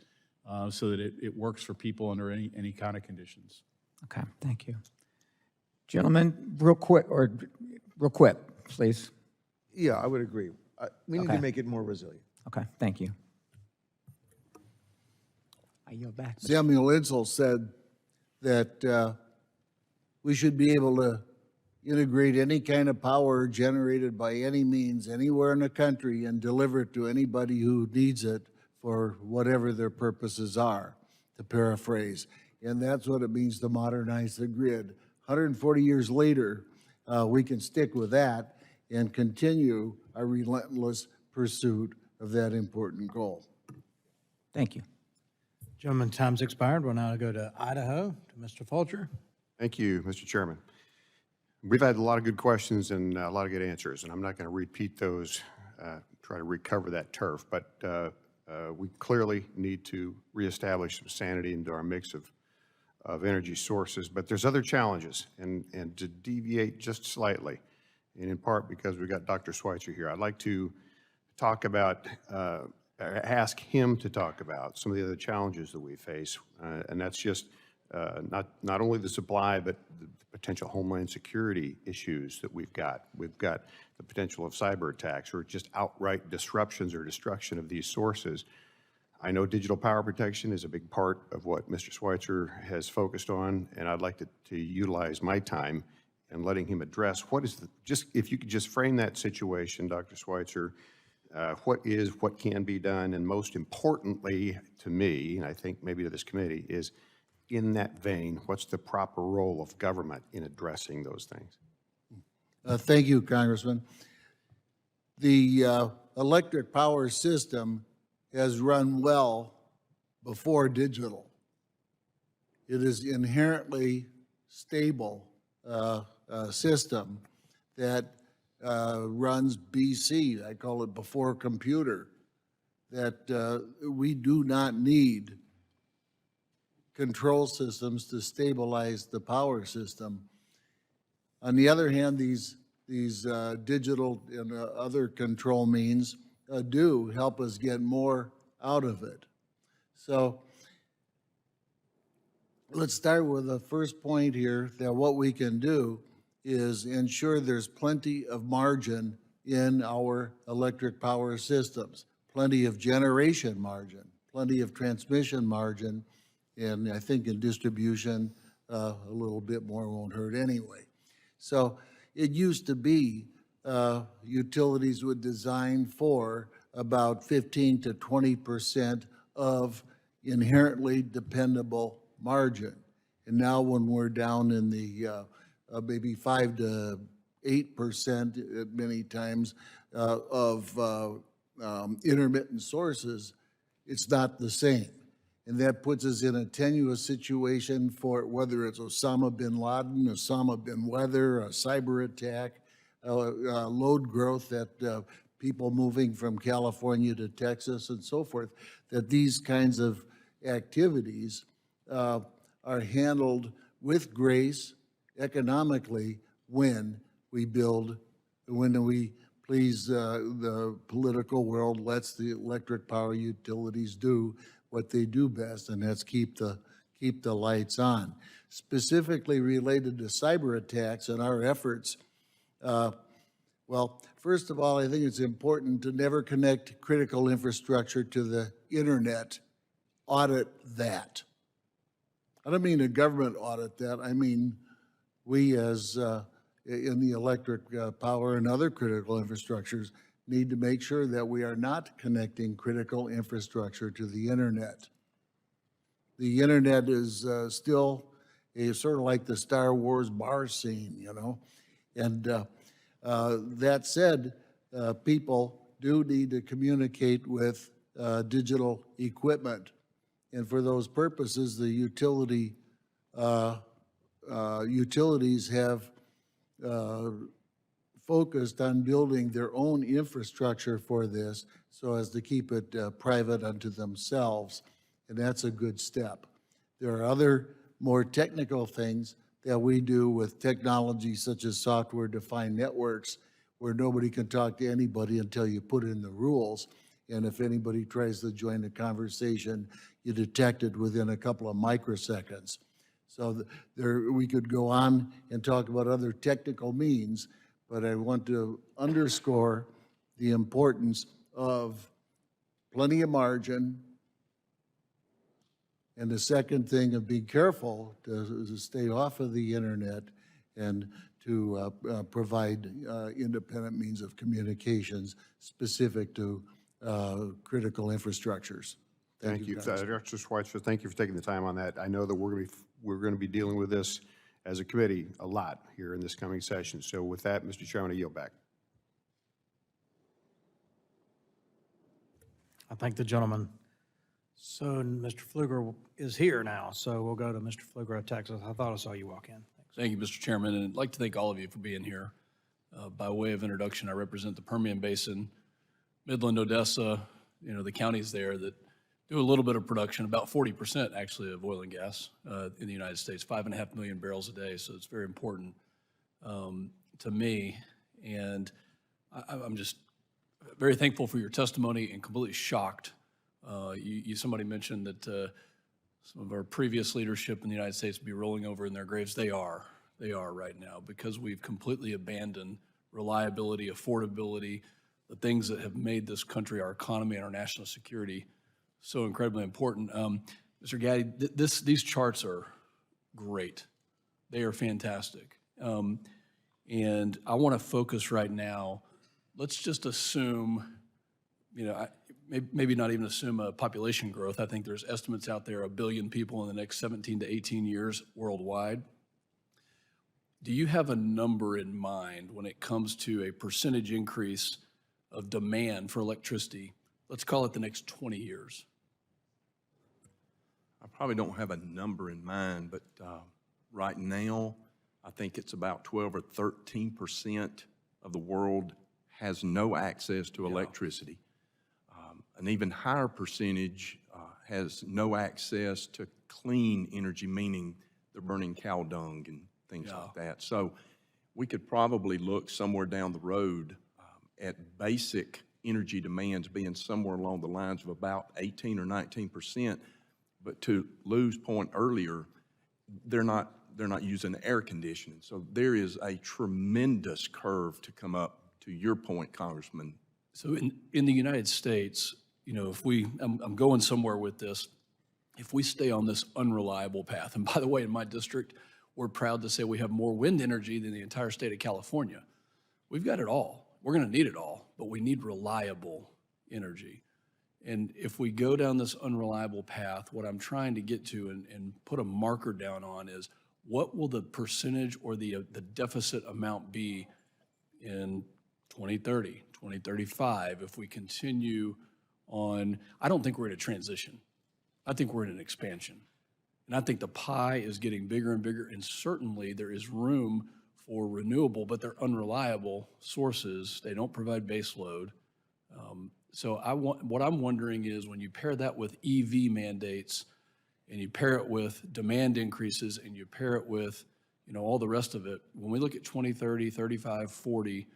so that it works for people under any kind of conditions. Okay, thank you. Gentlemen, real quick, please. Yeah, I would agree. We need Okay. to make it more resilient. Okay, thank you. I yield back. Samuel Insull said that we should be able to integrate any kind of power generated by any means anywhere in the country and deliver it to anybody who needs it for whatever their purposes are, to paraphrase. And that's what it means to modernize the grid. 140 years later, we can stick with that and continue our relentless pursuit of that important goal. Thank you. Gentlemen, time's expired. We'll now go to Idaho, to Mr. Fulcher. Thank you, Mr. Chairman. We've had a lot of good questions and a lot of good answers, and I'm not going to repeat those, try to recover that turf, but we clearly need to reestablish some sanity into our mix of energy sources. But there's other challenges, and to deviate just slightly, and in part because we've got Dr. Schweitzer here, I'd like to talk about, ask him to talk about some of the other challenges that we face, and that's just not only the supply, but the potential homeland security issues that we've got. We've got the potential of cyber attacks or just outright disruptions or destruction of these sources. I know digital power protection is a big part of what Mr. Schweitzer has focused on, and I'd like to utilize my time in letting him address what is if you could just frame that situation, Dr. Schweitzer, what can be done, and most importantly to me, and I think maybe to this committee, is in that vein, what's the proper role of government in addressing those things? Thank you, Congressman. The electric power system has run well before digital. It is inherently stable system that runs BC, I call it before computer, that we do not need control systems to stabilize the power system. On the other hand, these digital and other control means do help us get more out of it. So let's start with the first point here, that what we can do is ensure there's plenty of margin in our electric power systems, plenty of generation margin, plenty of transmission margin, and I think in distribution, a little bit more won't hurt anyway. So it used to be utilities would design for about 15 to 20% of inherently dependable margin. And now when we're down in the maybe 5 to 8% many times of intermittent sources, it's not the same. And that puts us in a tenuous situation for whether it's Osama bin Laden, Osama bin Weather, a cyber attack, load growth that people moving from California to Texas and so forth, that these kinds of activities are handled with grace economically when we build, when we please the political world lets the electric power utilities do what they do best, and that's keep the lights on. Specifically related to cyber attacks and our efforts, well, first of all, I think it's important to never connect critical infrastructure to the internet. Audit that. I don't mean a government audit that. I mean we as in the electric power and other critical infrastructures need to make sure that we are not connecting critical infrastructure to the internet. the internet is still a sort of like the Star Wars bar scene, you know? And that said, people do need to communicate with digital equipment. And for those purposes, the utilities have focused on building their own infrastructure for this so as to keep it private unto themselves. And that's a good step. There are other more technical things that we do with technology such as software-defined networks where nobody can talk to anybody until you put in the rules. And if anybody tries to join the conversation, you detect it within a couple of microseconds. So we could go on and talk about other technical means, but I want to underscore the importance of plenty of margin. And the second thing of being careful to stay off of the internet and to provide independent means of communications specific to critical infrastructures. Thank you. guys. Dr. Schweitzer, thank you for taking the time on that. I know that we're going to be dealing with this as a committee a lot here in this coming session. So with that, Mr. Chairman, I yield back. I thank the gentleman. So Mr. Pfluger is here now, so we'll go to Mr. Pfluger of Texas. I thought I saw you walk in. Thank you, Mr. Chairman, and I'd like to thank all of you for being here. By way of introduction, I represent the Permian Basin, Midland, Odessa, the counties there that do a little bit of production, about 40% actually of oil and gas in the United States, 5.5 million barrels a day, so it's very important to me. And I'm just very thankful for your testimony and completely shocked. Somebody mentioned that some of our previous leadership in the United States would be rolling over in their graves. They are right now, because we've completely abandoned reliability, affordability, the things that have made this country, our economy, and our national security so incredibly important. Mr. Gaddy, these charts are great. They are fantastic. And I want to focus right now, let's just assume, maybe not even assume a population growth. I think there's estimates out there, 1 billion people in the next 17 to 18 years worldwide. Do you have a number in mind when it comes to a percentage increase of demand for electricity? Let's call it the next 20 years. I probably don't have a number in mind, but right now, I think it's about 12 or 13% of the world has no access to electricity. An even higher percentage has no access to clean energy, meaning they're burning cow dung and things like that. So we could probably look somewhere down the road at basic energy demands being somewhere along the lines of about 18 or 19%. But to Lou's point earlier, they're not using air conditioning. So there is a tremendous curve to come up, to your point, Congressman. So in the United States, I'm going somewhere with this, if we stay on this unreliable path, and by the way, in my district, we're proud to say we have more wind energy than the entire state of California. We've got it all. We're going to need it all, but we need reliable energy. And if we go down this unreliable path, what I'm trying to get to and put a marker down on is, what will the percentage or the deficit amount be in 2030, 2035, if we continue on? I don't think we're in a transition. I think we're in an expansion. And I think the pie is getting bigger and bigger, and certainly there is room for renewable, but they're unreliable sources. They don't provide base load. So what I'm wondering is, when you pair that with EV mandates, and you pair it with demand increases, and you pair it with all the rest of it, when we look at 2030, 35, 40,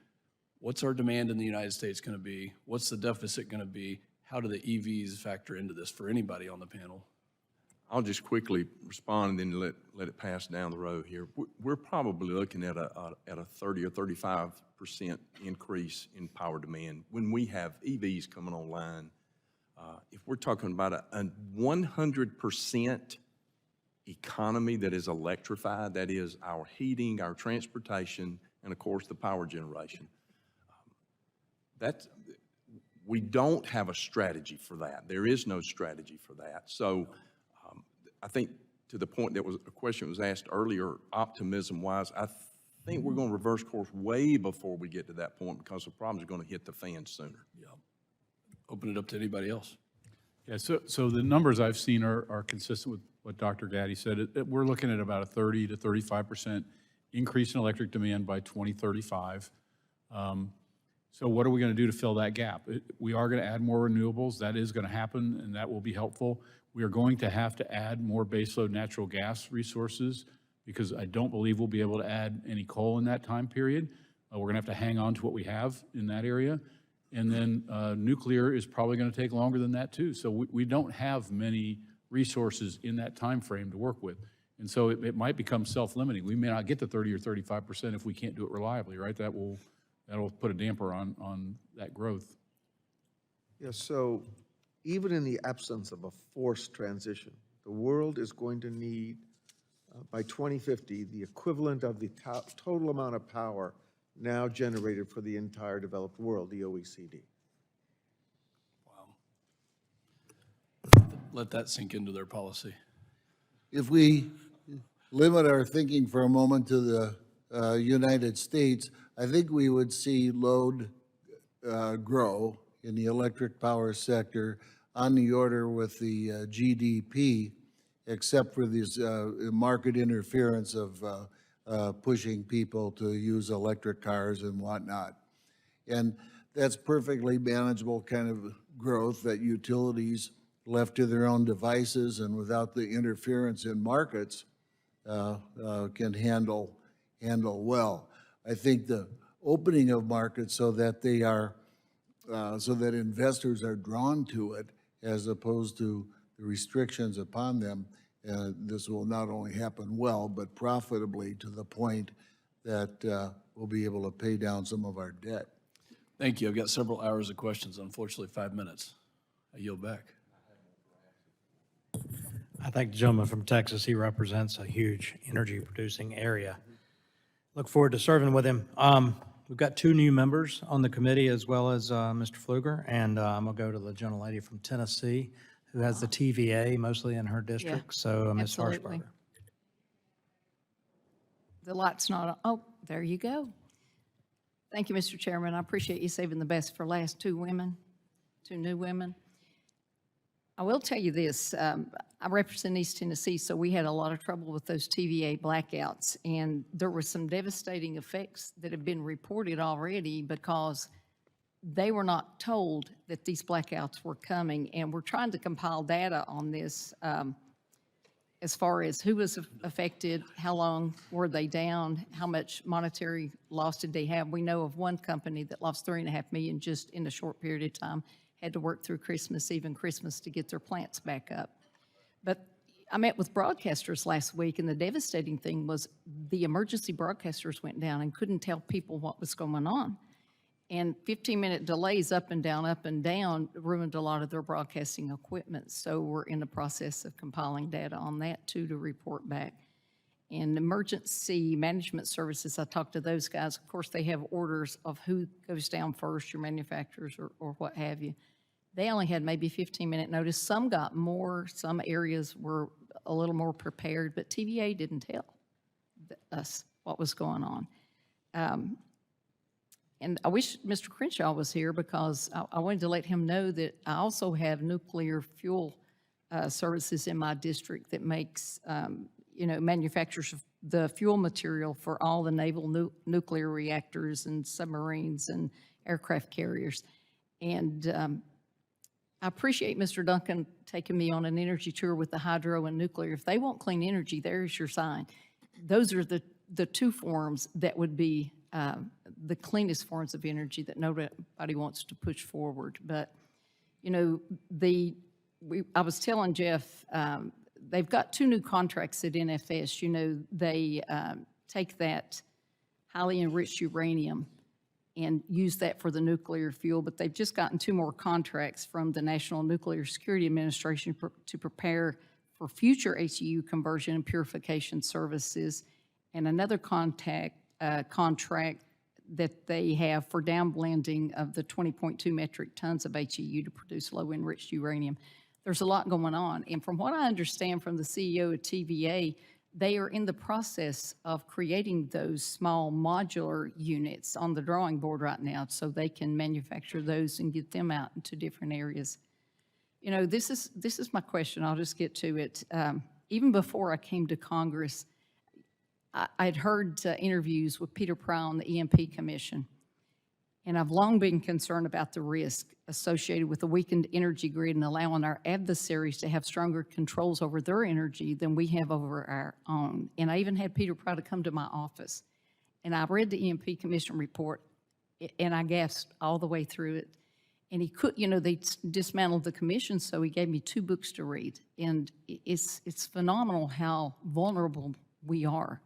what's our demand in the United States going to be? What's the deficit going to be? How do the EVs factor into this for anybody on the panel? I'll just quickly respond and then let it pass down the road here. We're probably looking at a 30 or 35% increase in power demand when we have EVs coming online. If we're talking about a 100% economy that is electrified, that is our heating, our transportation, and of course the power generation. We don't have a strategy for that. There is no strategy for that. So I think to the point that was, a question was asked earlier, optimism-wise, I think we're going to reverse course way before we get to that point because the problems are going to hit the fan sooner. Yeah. Open it up to anybody else. Yeah, so the numbers I've seen are consistent with what Dr. Gaddy said. We're looking at about a 30 to 35% increase in electric demand by 2035. So what are we going to do to fill that gap? We are going to add more renewables. That is going to happen, and that will be helpful. We are going to have to add more baseload natural gas resources because I don't believe we'll be able to add any coal in that time period. We're going to have to hang on to what we have in that area. And then nuclear is probably going to take longer than that too. So we don't have many resources in that time frame to work with. And so it might become self-limiting. We may not get to 30 or 35% if we can't do it reliably, right? That'll put a damper on that growth. Yeah, so even in the absence of a forced transition, the world is going to need, by 2050, the equivalent of the total amount of power now generated for the entire developed world, the OECD. Let that sink into their policy. If we limit our thinking for a moment to the United States, I think we would see load grow in the electric power sector on the order with the GDP, except for this market interference of pushing people to use electric cars and whatnot. And that's perfectly manageable kind of growth that utilities left to their own devices and without the interference in markets can handle well. I think the opening of markets so that they are, so that investors are drawn to it as opposed to the restrictions upon them, this will not only happen well, but profitably to the point that we'll be able to pay down some of our debt. Thank you. I've got several hours of questions, unfortunately 5 minutes. I yield back. I thank the gentleman from Texas. He represents a huge energy producing area. Look forward to serving with him. We've got 2 new members on the committee as well as Mr. Pfluger, and I'm gonna go to the gentlelady from Tennessee who has the TVA mostly in her district. Yeah, So Ms. absolutely. Harshbarger. The light's not on. Oh, there you go. Thank you, Mr. Chairman. I appreciate you saving the best for last. 2 new women. I will tell you this, I represent East Tennessee, so we had a lot of trouble with those TVA blackouts, and there were some devastating effects that have been reported already because they were not told that these blackouts were coming, and we're trying to compile data on this as far as who was affected, how long were they down, how much monetary loss did they have. We know of one company that lost $3.5 million just in a short period of time, had to work through Christmas Eve and Christmas to get their plants back up. But I met with broadcasters last week, and the devastating thing was the emergency broadcasters went down and couldn't tell people what was going on. And 15-minute delays up and down ruined a lot of their broadcasting equipment. So we're in the process of compiling data on that too to report back. And emergency management services, I talked to those guys. Of course, they have orders of who goes down first, your manufacturers or what have you. They only had maybe 15-minute notice. Some got more, some areas were a little more prepared, but TVA didn't tell us what was going on. And I wish Mr. Crenshaw was here because I wanted to let him know that I also have nuclear fuel services in my district that makes, manufactures the fuel material for all the naval nuclear reactors and submarines and aircraft carriers. And I appreciate Mr. Duncan taking me on an energy tour with the hydro and nuclear. If they want clean energy, there's your sign. Those are the 2 forms that would be the cleanest forms of energy that nobody wants to push forward. But, I was telling Jeff, they've got 2 new contracts at NFS. They take that highly enriched uranium and use that for the nuclear fuel, but they've just gotten 2 more contracts from the National Nuclear Security Administration to prepare for future HEU conversion and purification services, and another contract that they have for downblending of the 20.2 metric tons of HEU to produce low enriched uranium. there's a lot going on. And from what I understand from the CEO of TVA, they are in the process of creating those small modular units on the drawing board right now so they can manufacture those and get them out into different areas. You know, this is my question. I'll just get to it. Even before I came to Congress, I'd heard interviews with Peter Prowl on the EMP Commission, and I've long been concerned about the risk associated with the weakened energy grid and allowing our adversaries to have stronger controls over their energy than we have over our own. And I even had Peter Prowl to come to my office, and I read the EMP Commission report, and I gasped all the way through it. And he could, you know, they dismantled the commission, so he gave me 2 books to read. And it's phenomenal how vulnerable we are.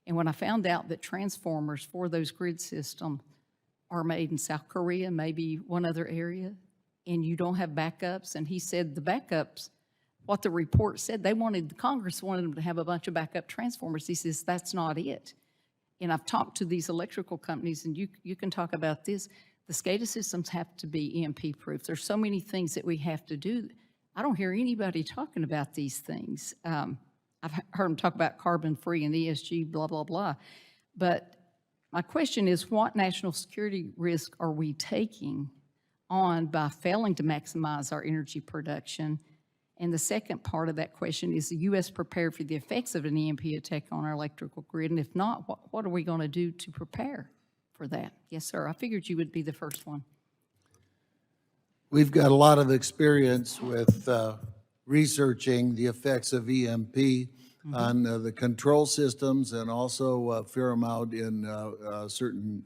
And when I found out that transformers for those grid systems are made in South Korea, maybe one other area, and you don't have backups, and he said the backups, what the report said, Congress wanted them to have a bunch of backup transformers. He says, that's not it. And I've talked to these electrical companies, and you can talk about this. The SCADA systems have to be EMP proof. There's so many things that we have to do. I don't hear anybody talking about these things. I've heard them talk about carbon-free and ESG, blah, blah, blah. But my question is, what national security risk are we taking on by failing to maximize our energy production? And the second part of that question, is the U.S. prepared for the effects of an EMP attack on our electrical grid? And if not, what are we going to do to prepare for that? Yes, sir. I figured you would be the first one. We've got a lot of experience with researching the effects of EMP on the control systems, and also a fair amount in certain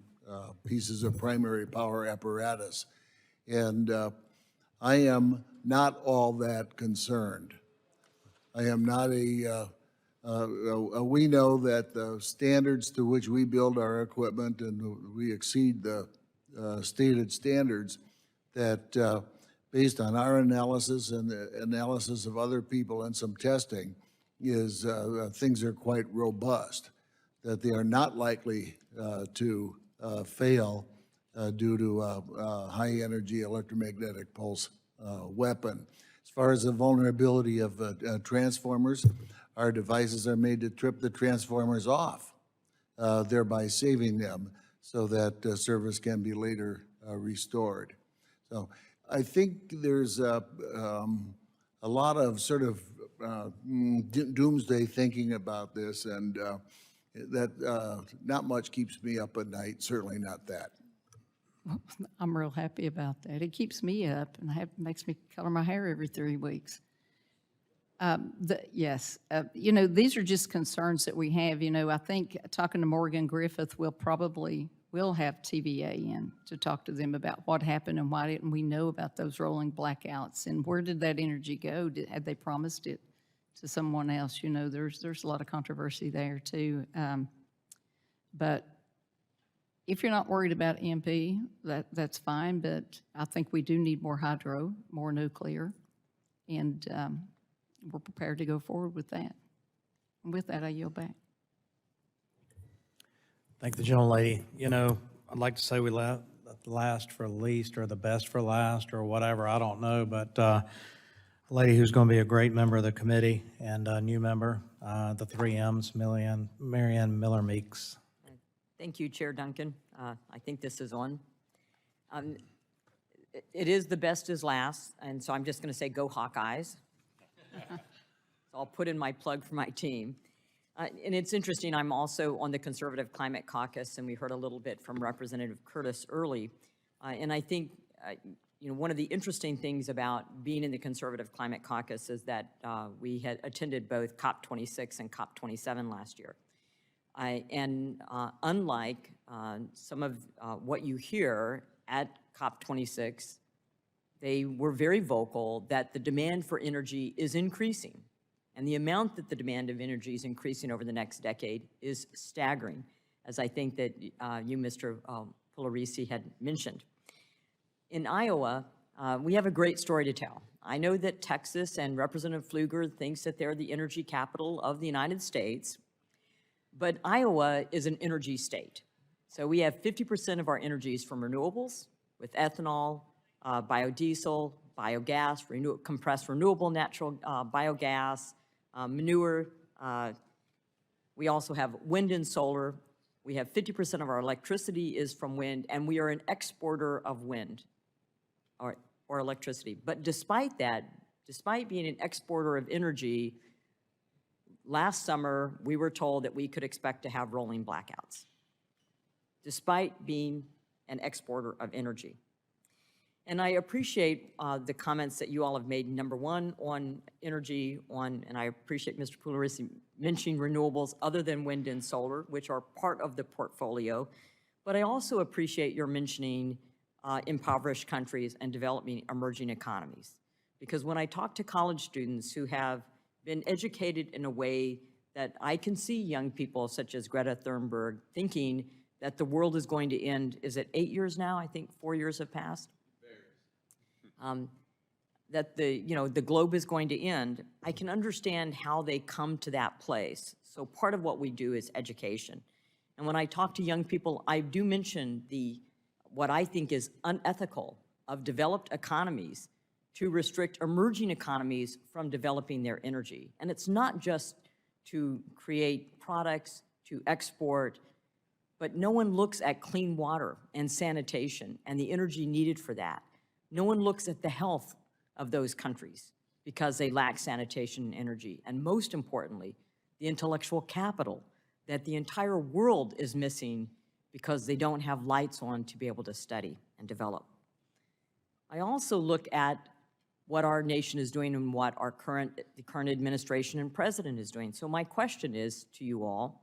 pieces of primary power apparatus. And I am not all that concerned. I am not we know that the standards to which we build our equipment, and we exceed the stated standards, that based on our analysis and the analysis of other people and some testing, is things are quite robust, that they are not likely to fail due to a high-energy electromagnetic pulse weapon. As far as the vulnerability of transformers, our devices are made to trip the transformers off, thereby saving them so that service can be later restored. So I think there's a lot of sort of doomsday thinking about this, and that not much keeps me up at night, certainly not that. I'm real happy about that. It keeps me up, and makes me color my hair every 3 weeks. Yes, you know, these are just concerns that we have. You know, I think talking to Morgan Griffith, we'll have TVA in to talk to them about what happened and why didn't we know about those rolling blackouts, and where did that energy go? Had they promised it to someone else? You know, there's a lot of controversy there too. But if you're not worried about EMP, that's fine, but I think we do need more hydro, more nuclear, and we're prepared to go forward with that. And with that, I yield back. Thank the gentlelady. You know, I'd like to say we left the last for least, or the best for last, or whatever, I don't know, but a lady who's going to be a great member of the committee and a new member, the 3 M's, Marianne Miller-Meeks. Thank you, Chair Duncan. I think this is on. It is the best is last, and so I'm just going to say go Hawkeyes. So I'll put in my plug for my team. And it's interesting, I'm also on the Conservative Climate Caucus, and we heard a little bit from Representative Curtis early. And I think, you know, one of the interesting things about being in the Conservative Climate Caucus is that we had attended both COP26 and COP27 last year. And unlike some of what you hear at COP26, they were very vocal that the demand for energy is increasing. And the amount that the demand of energy is increasing over the next decade is staggering, as I think that you, Mr. Pugliese, had mentioned. In Iowa, we have a great story to tell. I know that Texas and Representative Pfluger thinks that they're the energy capital of the United States, but Iowa is an energy state. So we have 50% of our energy is from renewables, with ethanol, biodiesel, biogas, compressed renewable natural biogas, manure. We also have wind and solar. We have 50% of our electricity is from wind, and we are an exporter of wind or electricity. But despite that, despite being an exporter of energy, last summer, we were told that we could expect to have rolling blackouts, despite being an exporter of energy. And I appreciate the comments that you all have made, number one, on energy, and I appreciate Mr. Pugliese mentioning renewables other than wind and solar, which are part of the portfolio. But I also appreciate your mentioning impoverished countries and developing emerging economies. Because when I talk to college students who have been educated in a way that I can see young people such as Greta Thunberg thinking that the world is going to end, is it 8 years now? I think 4 years have passed. That the globe is going to end, I can understand how they come to that place. So part of what we do is education. And when I talk to young people, I do mention what I think is unethical of developed economies to restrict emerging economies from developing their energy. And it's not just to create products, to export, but no one looks at clean water and sanitation and the energy needed for that. No one looks at the health of those countries because they lack sanitation and energy. And most importantly, the intellectual capital that the entire world is missing because they don't have lights on to be able to study and develop. I also look at what our nation is doing and what the current administration and president is doing. So my question is to you all,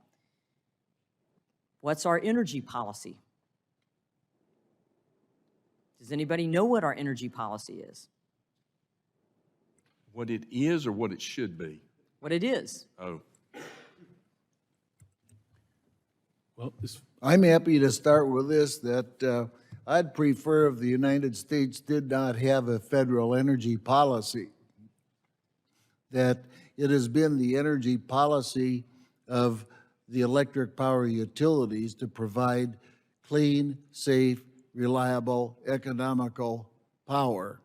what's our energy policy? Does anybody know what our energy policy is? What it is or what it should be? What it is. Oh. Well, I'm happy to start with this, that I'd prefer if the United States did not have a federal energy policy, that it has been the energy policy of the electric power utilities to provide clean, safe, reliable, economical power.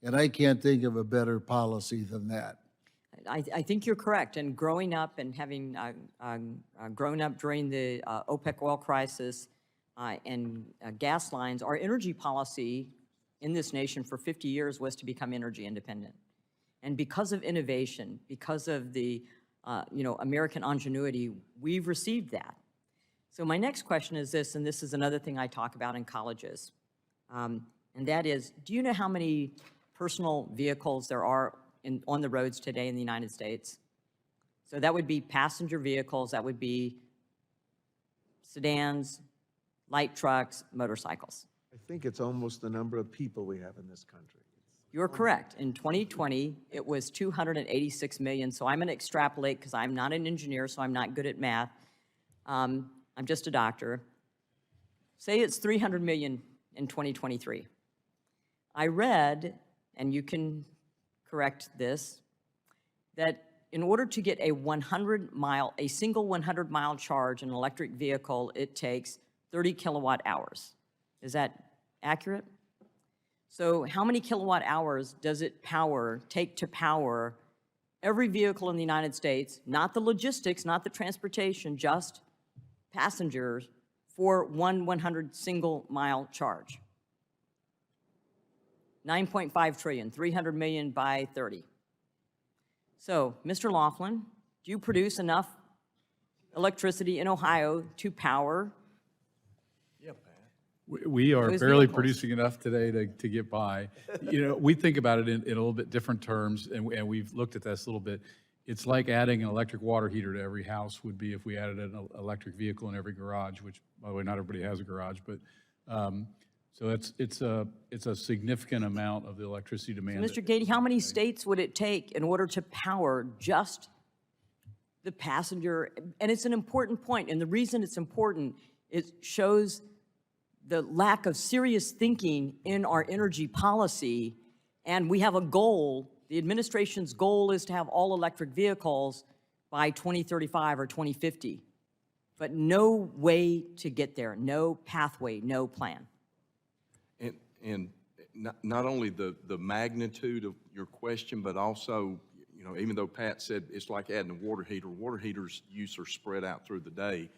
And I can't think of a better policy than that. I think you're correct. And growing up and having grown up during the OPEC oil crisis and gas lines, our energy policy in this nation for 50 years was to become energy independent. And because of innovation, because of the American ingenuity, we've received that. So my next question is this, and this is another thing I talk about in colleges, and that is, do you know how many personal vehicles there are on the roads today in the United States? So that would be passenger vehicles, that would be sedans, light trucks, motorcycles. I think it's almost the number of people we have in this country. You're correct. In 2020, it was 286 million. So I'm going to extrapolate because I'm not an engineer, so I'm not good at math. I'm just a doctor. Say it's 300 million in 2023. I read, and you can correct this, that in order to get a single 100-mile charge in an electric vehicle, it takes 30 kilowatt hours. Is that accurate? So how many kilowatt hours does it take to power every vehicle in the United States, not the logistics, not the transportation, just passengers, for 100 single-mile charge? 9.5 trillion, 300 million by 30. So, Mr. Laughlin, do you produce enough electricity in Ohio to power? We are Those barely vehicles. producing enough today to get by. We think about it in a little bit different terms, and we've looked at this a little bit. It's like adding an electric water heater to every house would be if we added an electric vehicle in every garage, which, by the way, not everybody has a garage, but so it's a significant amount of the electricity demand. Mr. Gady, how many states would it take in order to power just the passenger? And it's an important point, and the reason it's important, it shows the lack of serious thinking in our energy policy, and we have a goal. The administration's goal is to have all electric vehicles by 2035 or 2050, but no way to get there, no pathway, no plan. And not only the magnitude of your question, but also, you know, even though Pat said it's like adding a water heaters use are spread out through the day.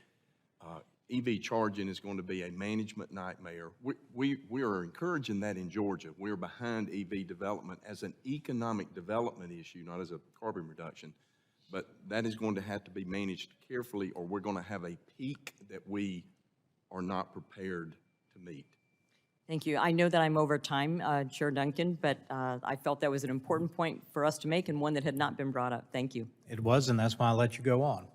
EV charging is going to be a management nightmare. We are encouraging that in Georgia. We're behind EV development as an economic development issue, not as a carbon reduction. But that is going to have to be managed carefully, or we're going to have a peak that we are not prepared to meet. Thank you. I know that I'm over time, Chair Duncan, but I felt that was an important point for us to make and one that had not been brought up. Thank you. It was, and that's why I let you go on.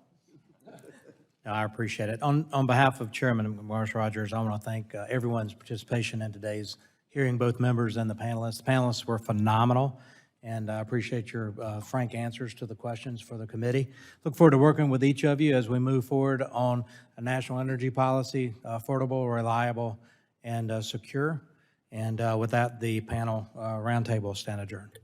No, I appreciate it. On behalf of Chairman McMorris Rodgers, I want to thank everyone's participation in today's hearing, both members and the panelists. The panelists were phenomenal, and I appreciate your frank answers to the questions for the committee. Look forward to working with each of you as we move forward on a national energy policy, affordable, reliable, and secure. And with that, the panel roundtable stand adjourned.